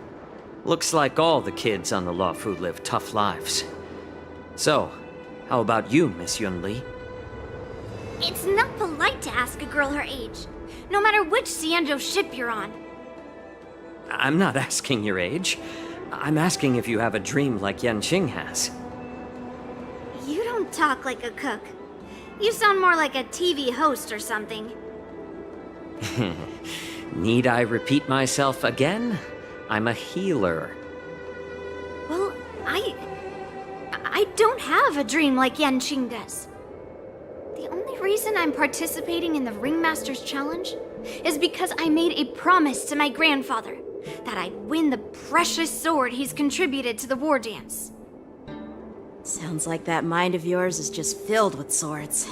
Looks like all the kids on the Luofu live tough lives. So, how about you, Miss Yunli? It's not polite to ask a girl her age, no matter which Xianzhou ship you're on. I'm not asking your age. I'm asking if you have a dream like Yanqing has. You don't talk like a cook. You sound more like a TV host or something. Need I repeat myself again? I'm a healer. Well, I don't have a dream like Yanqing does. The only reason I'm participating in the Ringmaster's Challenge is because I made a promise to my grandfather that I'd win the precious sword he's contributed to the war dance. Sounds like that mind of yours is just filled with swords.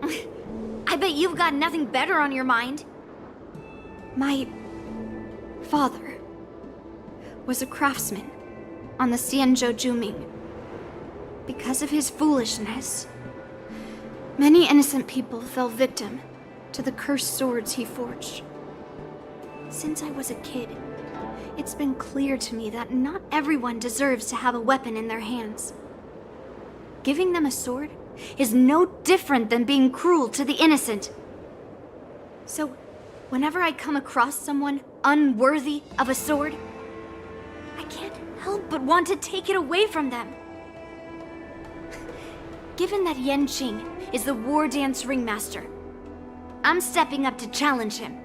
I bet you've got nothing better on your mind. My father was a craftsman on the Xianzhou Juming. Because of his foolishness, many innocent people fell victim to the cursed swords he forged. Since I was a kid, it's been clear to me that not everyone deserves to have a weapon in their hands. Giving them a sword is no different than being cruel to the innocent. So, whenever I come across someone unworthy of a sword, I can't help but want to take it away from them. Given that Yanqing is the war dance ringmaster, I'm stepping up to challenge him.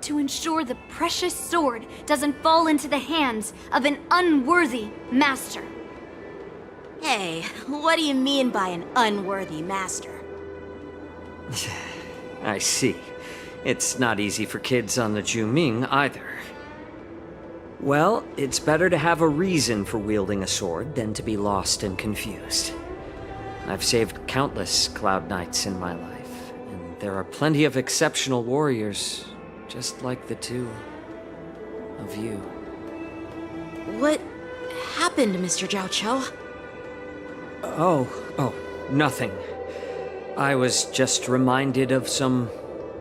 To ensure the precious sword doesn't fall into the hands of an unworthy master. Hey, what do you mean by an unworthy master? I see. It's not easy for kids on the Juming either. Well, it's better to have a reason for wielding a sword than to be lost and confused. I've saved countless Cloud Knights in my life, and there are plenty of exceptional warriors, just like the two of you. What happened, Mr. Jiaoqiu? Oh, nothing. I was just reminded of some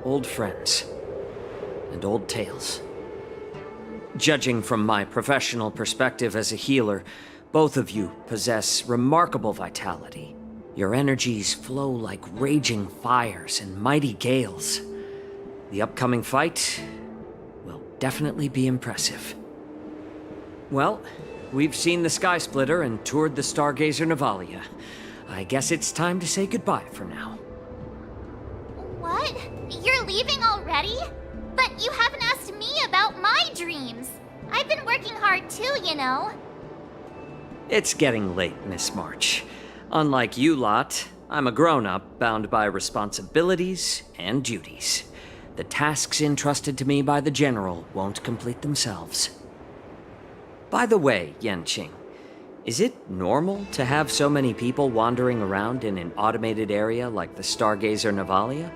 old friends and old tales. Judging from my professional perspective as a healer, both of you possess remarkable vitality. Your energies flow like raging fires and mighty gales. The upcoming fight will definitely be impressive. Well, we've seen the Sky Splitter and toured the Stargazer Navalia. I guess it's time to say goodbye for now. What? You're leaving already? But you haven't asked me about my dreams. I've been working hard too, you know. It's getting late, Miss March. Unlike you lot, I'm a grown-up bound by responsibilities and duties. The tasks entrusted to me by the General won't complete themselves. By the way, Yanqing, is it normal to have so many people wandering around in an automated area like the Stargazer Navalia?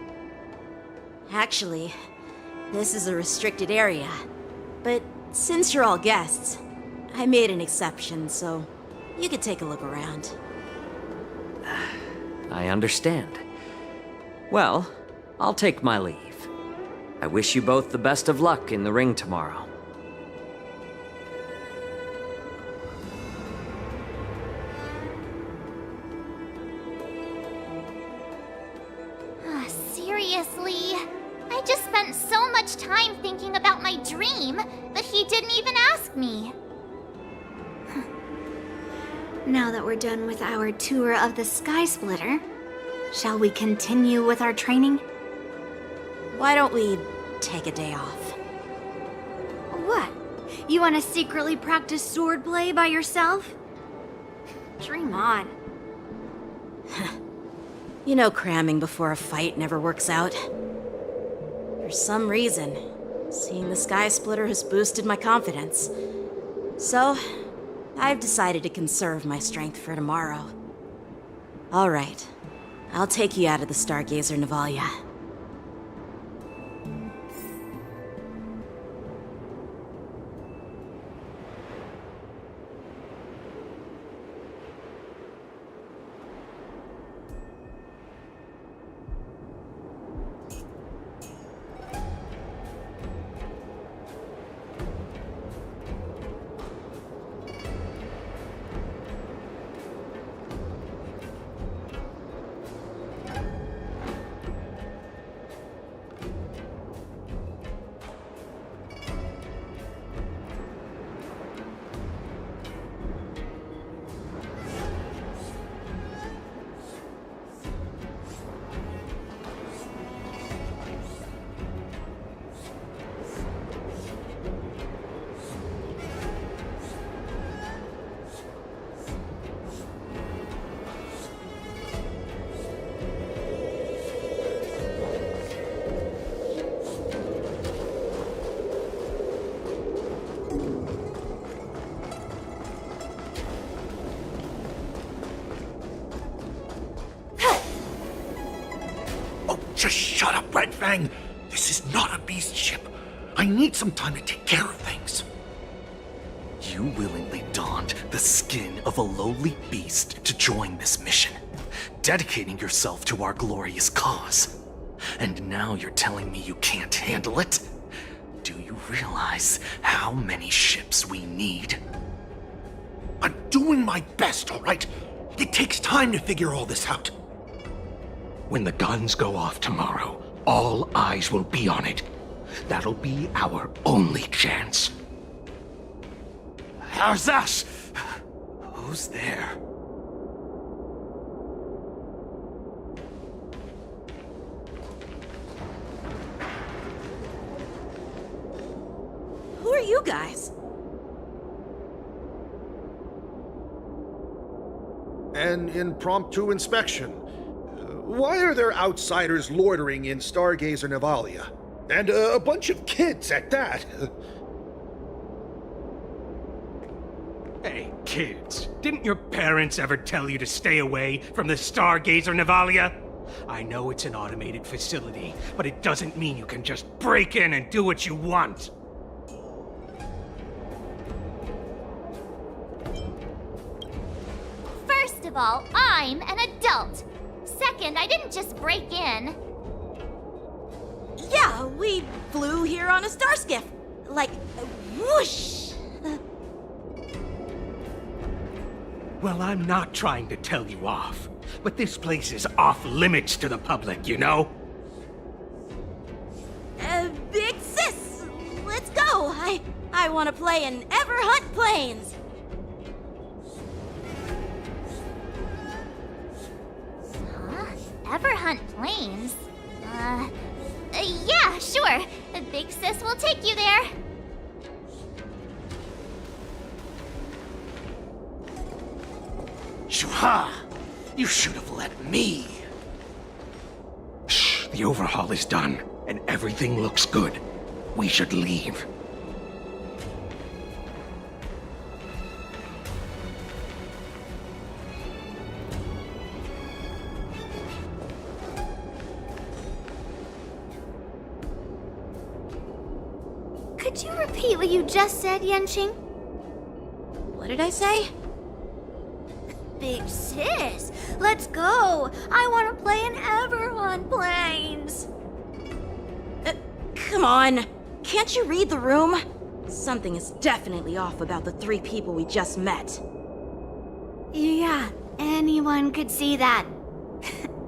Actually, this is a restricted area. But since you're all guests, I made an exception, so you could take a look around. I understand. Well, I'll take my leave. I wish you both the best of luck in the ring tomorrow. Seriously? I just spent so much time thinking about my dream, but he didn't even ask me. Now that we're done with our tour of the Sky Splitter, shall we continue with our training? Why don't we take a day off? What? You want to secretly practice swordplay by yourself? Dream on. You know cramming before a fight never works out. For some reason, seeing the Sky Splitter has boosted my confidence. So, I've decided to conserve my strength for tomorrow. All right, I'll take you out of the Stargazer, Navalia. Just shut up, Red Fang! This is not a beast ship. I need some time to take care of things. You willingly donned the skin of a lowly beast to join this mission, dedicating yourself to our glorious cause. And now you're telling me you can't handle it? Do you realize how many ships we need? I'm doing my best, all right? It takes time to figure all this out. When the guns go off tomorrow, all eyes will be on it. That'll be our only chance. How's that? Who's there? Who are you guys? An impromptu inspection. Why are there outsiders loitering in Stargazer Navalia? And a bunch of kids at that. Hey, kids, didn't your parents ever tell you to stay away from the Stargazer Navalia? I know it's an automated facility, but it doesn't mean you can just break in and do what you want. First of all, I'm an adult. Second, I didn't just break in. Yeah, we flew here on a starskiff. Like, whoosh! Well, I'm not trying to tell you off, but this place is off limits to the public, you know? Big sis! Let's go! I want to play in Everhunt Plains! Everhunt Plains? Yeah, sure. Big Sis will take you there. Shuha! You should have let me. Shh, the overhaul is done, and everything looks good. We should leave. Could you repeat what you just said, Yanqing? What did I say? Big sis, let's go. I want to play in Everhunt Plains. Come on. Can't you read the room? Something is definitely off about the 3 people we just met. Yeah, anyone could see that.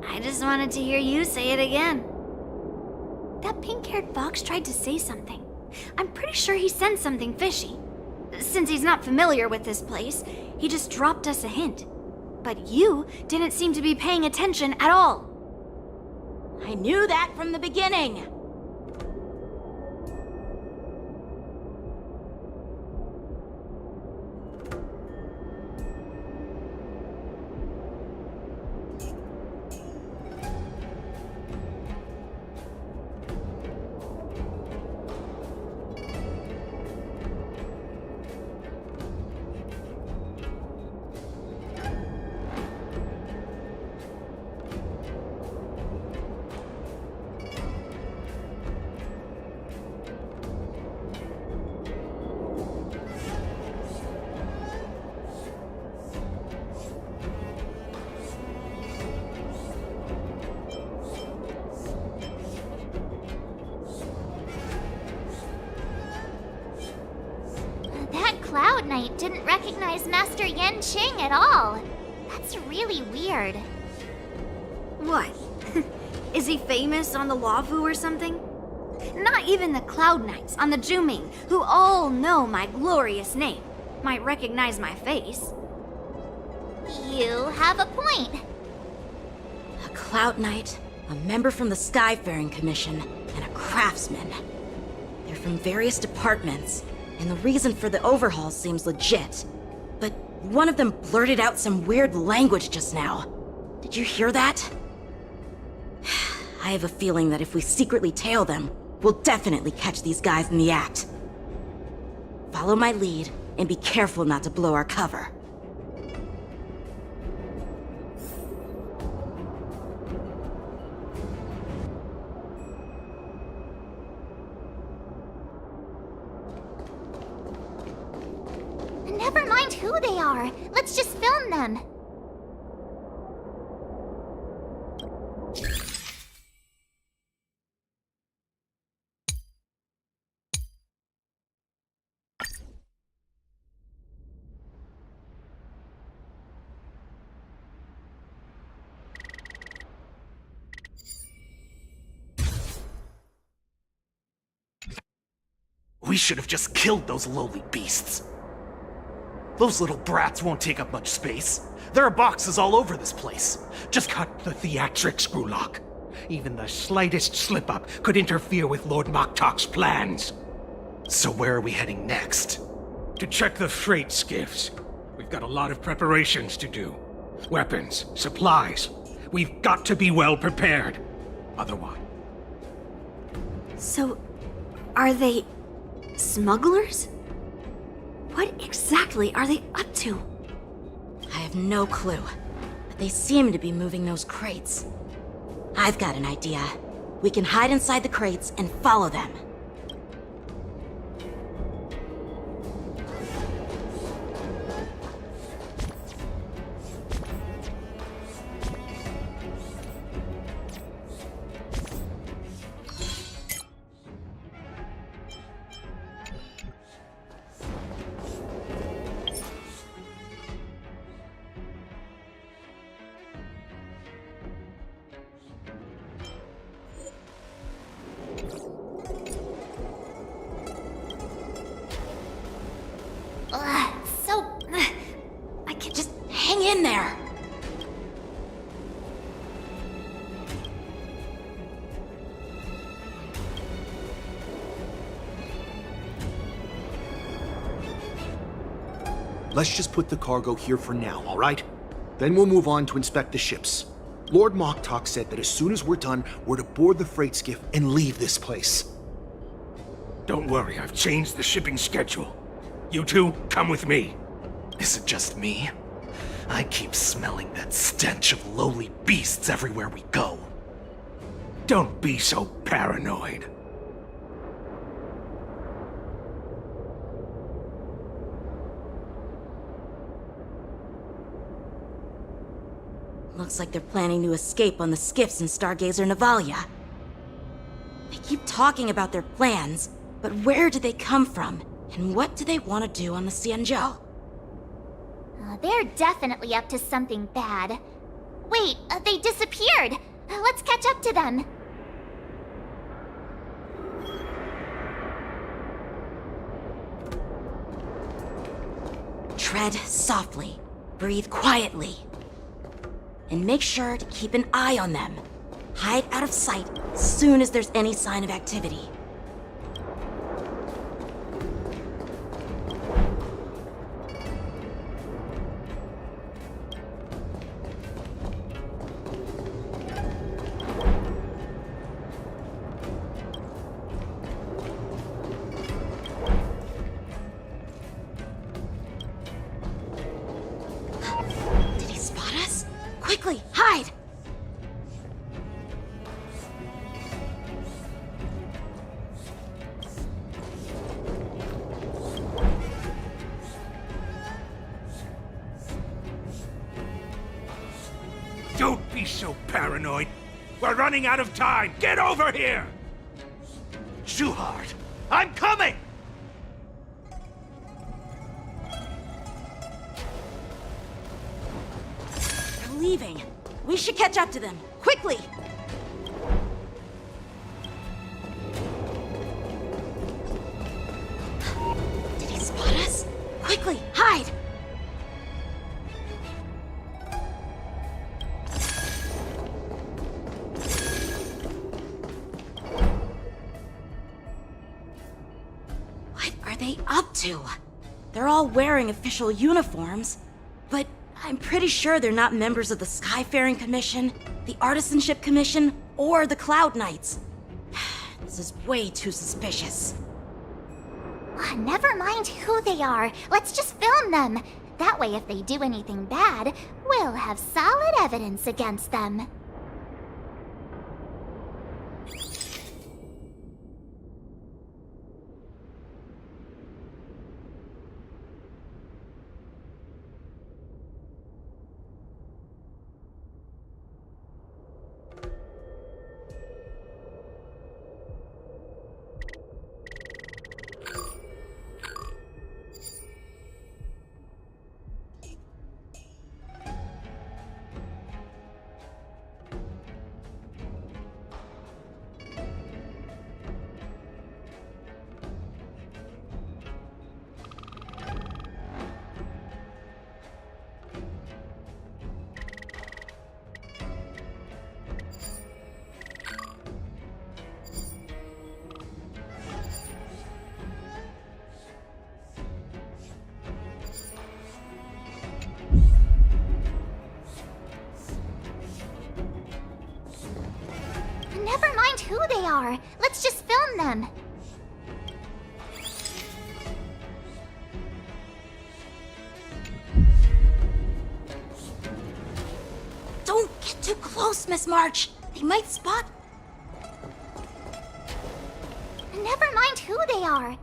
I just wanted to hear you say it again. That pink-haired fox tried to say something. I'm pretty sure he sensed something fishy. Since he's not familiar with this place, he just dropped us a hint. But you didn't seem to be paying attention at all. I knew that from the beginning. Cloud Knight didn't recognize Master Yen Qing at all. That's really weird. What? Is he famous on the Luofu or something? Not even the Cloud Knights on the Juming, who all know my glorious name, might recognize my face. You have a point. A Cloud Knight, a member from the Skyfaring Commission, and a craftsman. They're from various departments, and the reason for the overhaul seems legit. But one of them blurted out some weird language just now. Did you hear that? I have a feeling that if we secretly tail them, we'll definitely catch these guys in the act. Follow my lead, and be careful not to blow our cover. Never mind who they are. Let's just film them. We should have just killed those lowly beasts. Those little brats won't take up much space. There are boxes all over this place. Just cut the theatrics, Grulok. Even the slightest slip-up could interfere with Lord Moktok's plans. So where are we heading next? To check the freight skiffs. We've got a lot of preparations to do. Weapons, supplies. We've got to be well prepared. Otherwise... So, are they smugglers? What exactly are they up to? I have no clue, but they seem to be moving those crates. I've got an idea. We can hide inside the crates and follow them. In there! Let's just put the cargo here for now, all right? Then we'll move on to inspect the ships. Lord Moktok said that as soon as we're done, we're to board the freight skiff and leave this place. Don't worry, I've changed the shipping schedule. You two, come with me. Is it just me? I keep smelling that stench of lowly beasts everywhere we go. Don't be so paranoid. Looks like they're planning to escape on the skiffs in Stargazer Navalia. They keep talking about their plans, but where did they come from? And what do they want to do on the Xianzhou? They're definitely up to something bad. Wait, they disappeared! Let's catch up to them. Tread softly, breathe quietly, and make sure to keep an eye on them. Hide out of sight as soon as there's any sign of activity. Quickly, hide! Don't be so paranoid. We're running out of time. Get over here! Shuhart, I'm coming! leaving. We should catch up to them, quickly! Did he spot us? Quickly, hide! What are they up to? They're all wearing official uniforms, but I'm pretty sure they're not members of the Skyfaring Commission, the Artisanship Commission, or the Cloud Knights. This is way too suspicious. Never mind who they are. Let's just film them. That way, if they do anything bad, we'll have solid evidence against them. Never mind who they are. Let's just film them. Don't get too close, Miss March. They might spot. Never mind who they are.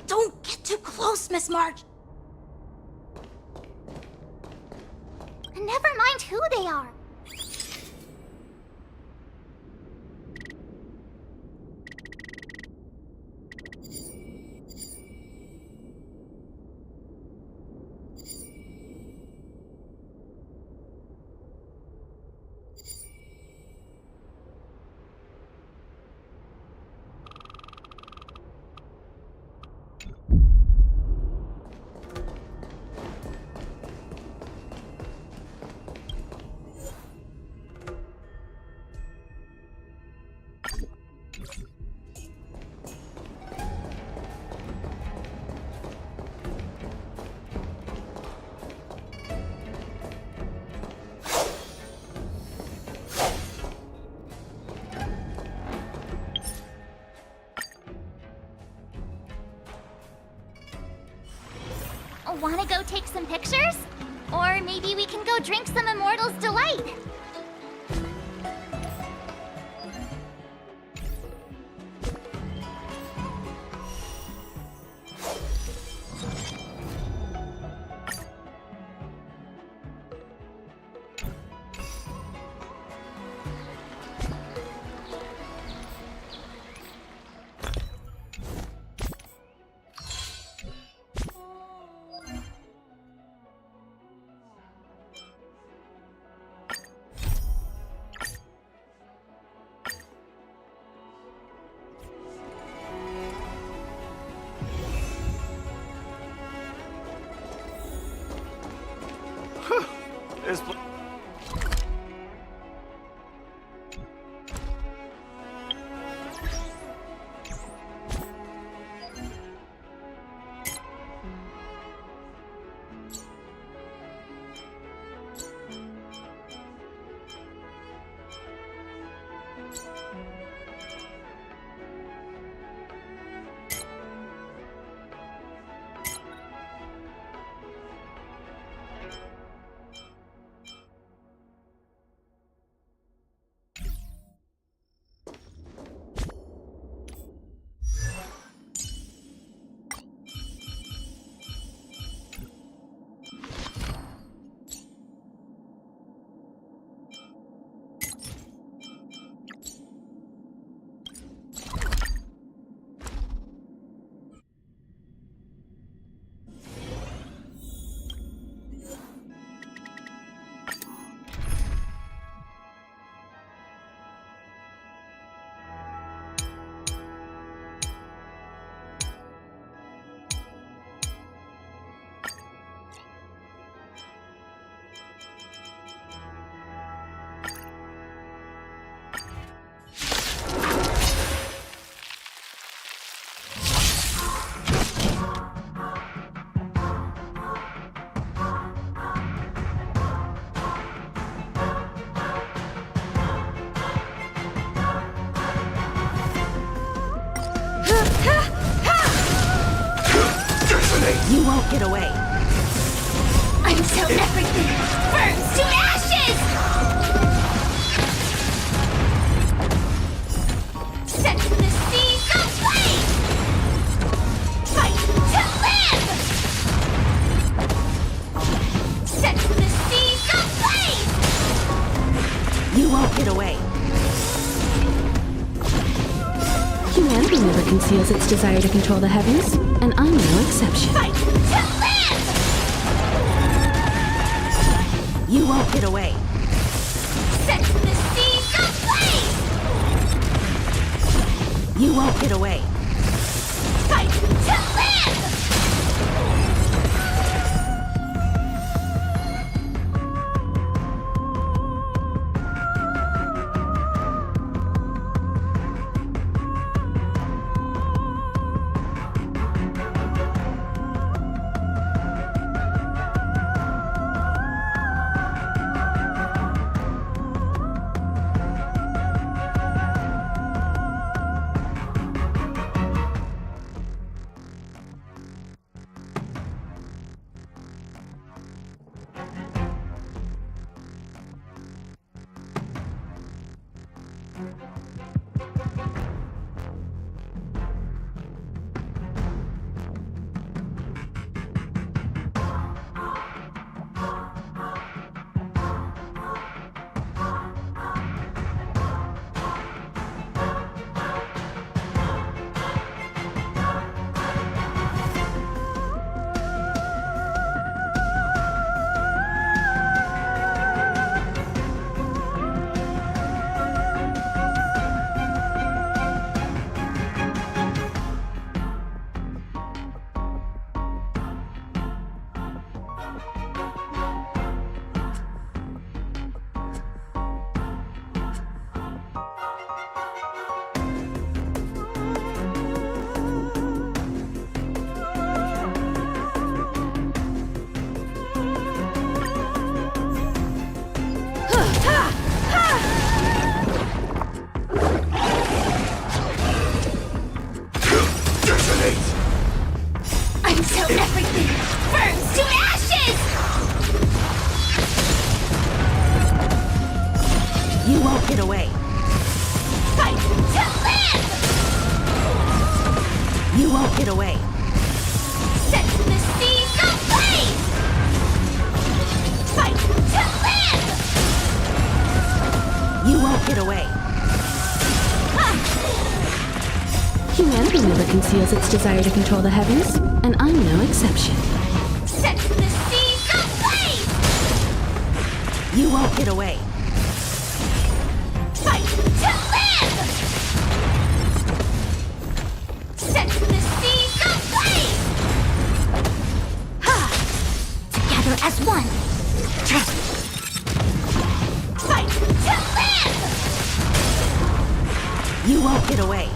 Don't get too close, Miss March. Never mind who they are. Wanna go take some pictures? Or maybe we can go drink some Immortal's Delight. get away. Until everything burns to ashes! Set the seas ablaze! Fight to live! Set the seas ablaze! You won't get away. Humanity never conceals its desire to control the heavens, and I'm no exception. Fight to live! You won't get away. Set the seas ablaze! You won't get away. Fight to live! Until everything burns to ashes! You won't get away. Fight to live! You won't get away. Set the seas ablaze! Fight to live! You won't get away. Humanity never conceals its desire to control the heavens, and I'm no exception. Set the seas ablaze! You won't get away. Fight to live! Set the seas ablaze! Together as one! Fight to live! You won't get away.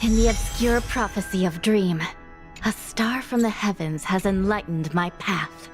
In the obscure prophecy of Dream, a star from the heavens has enlightened my path.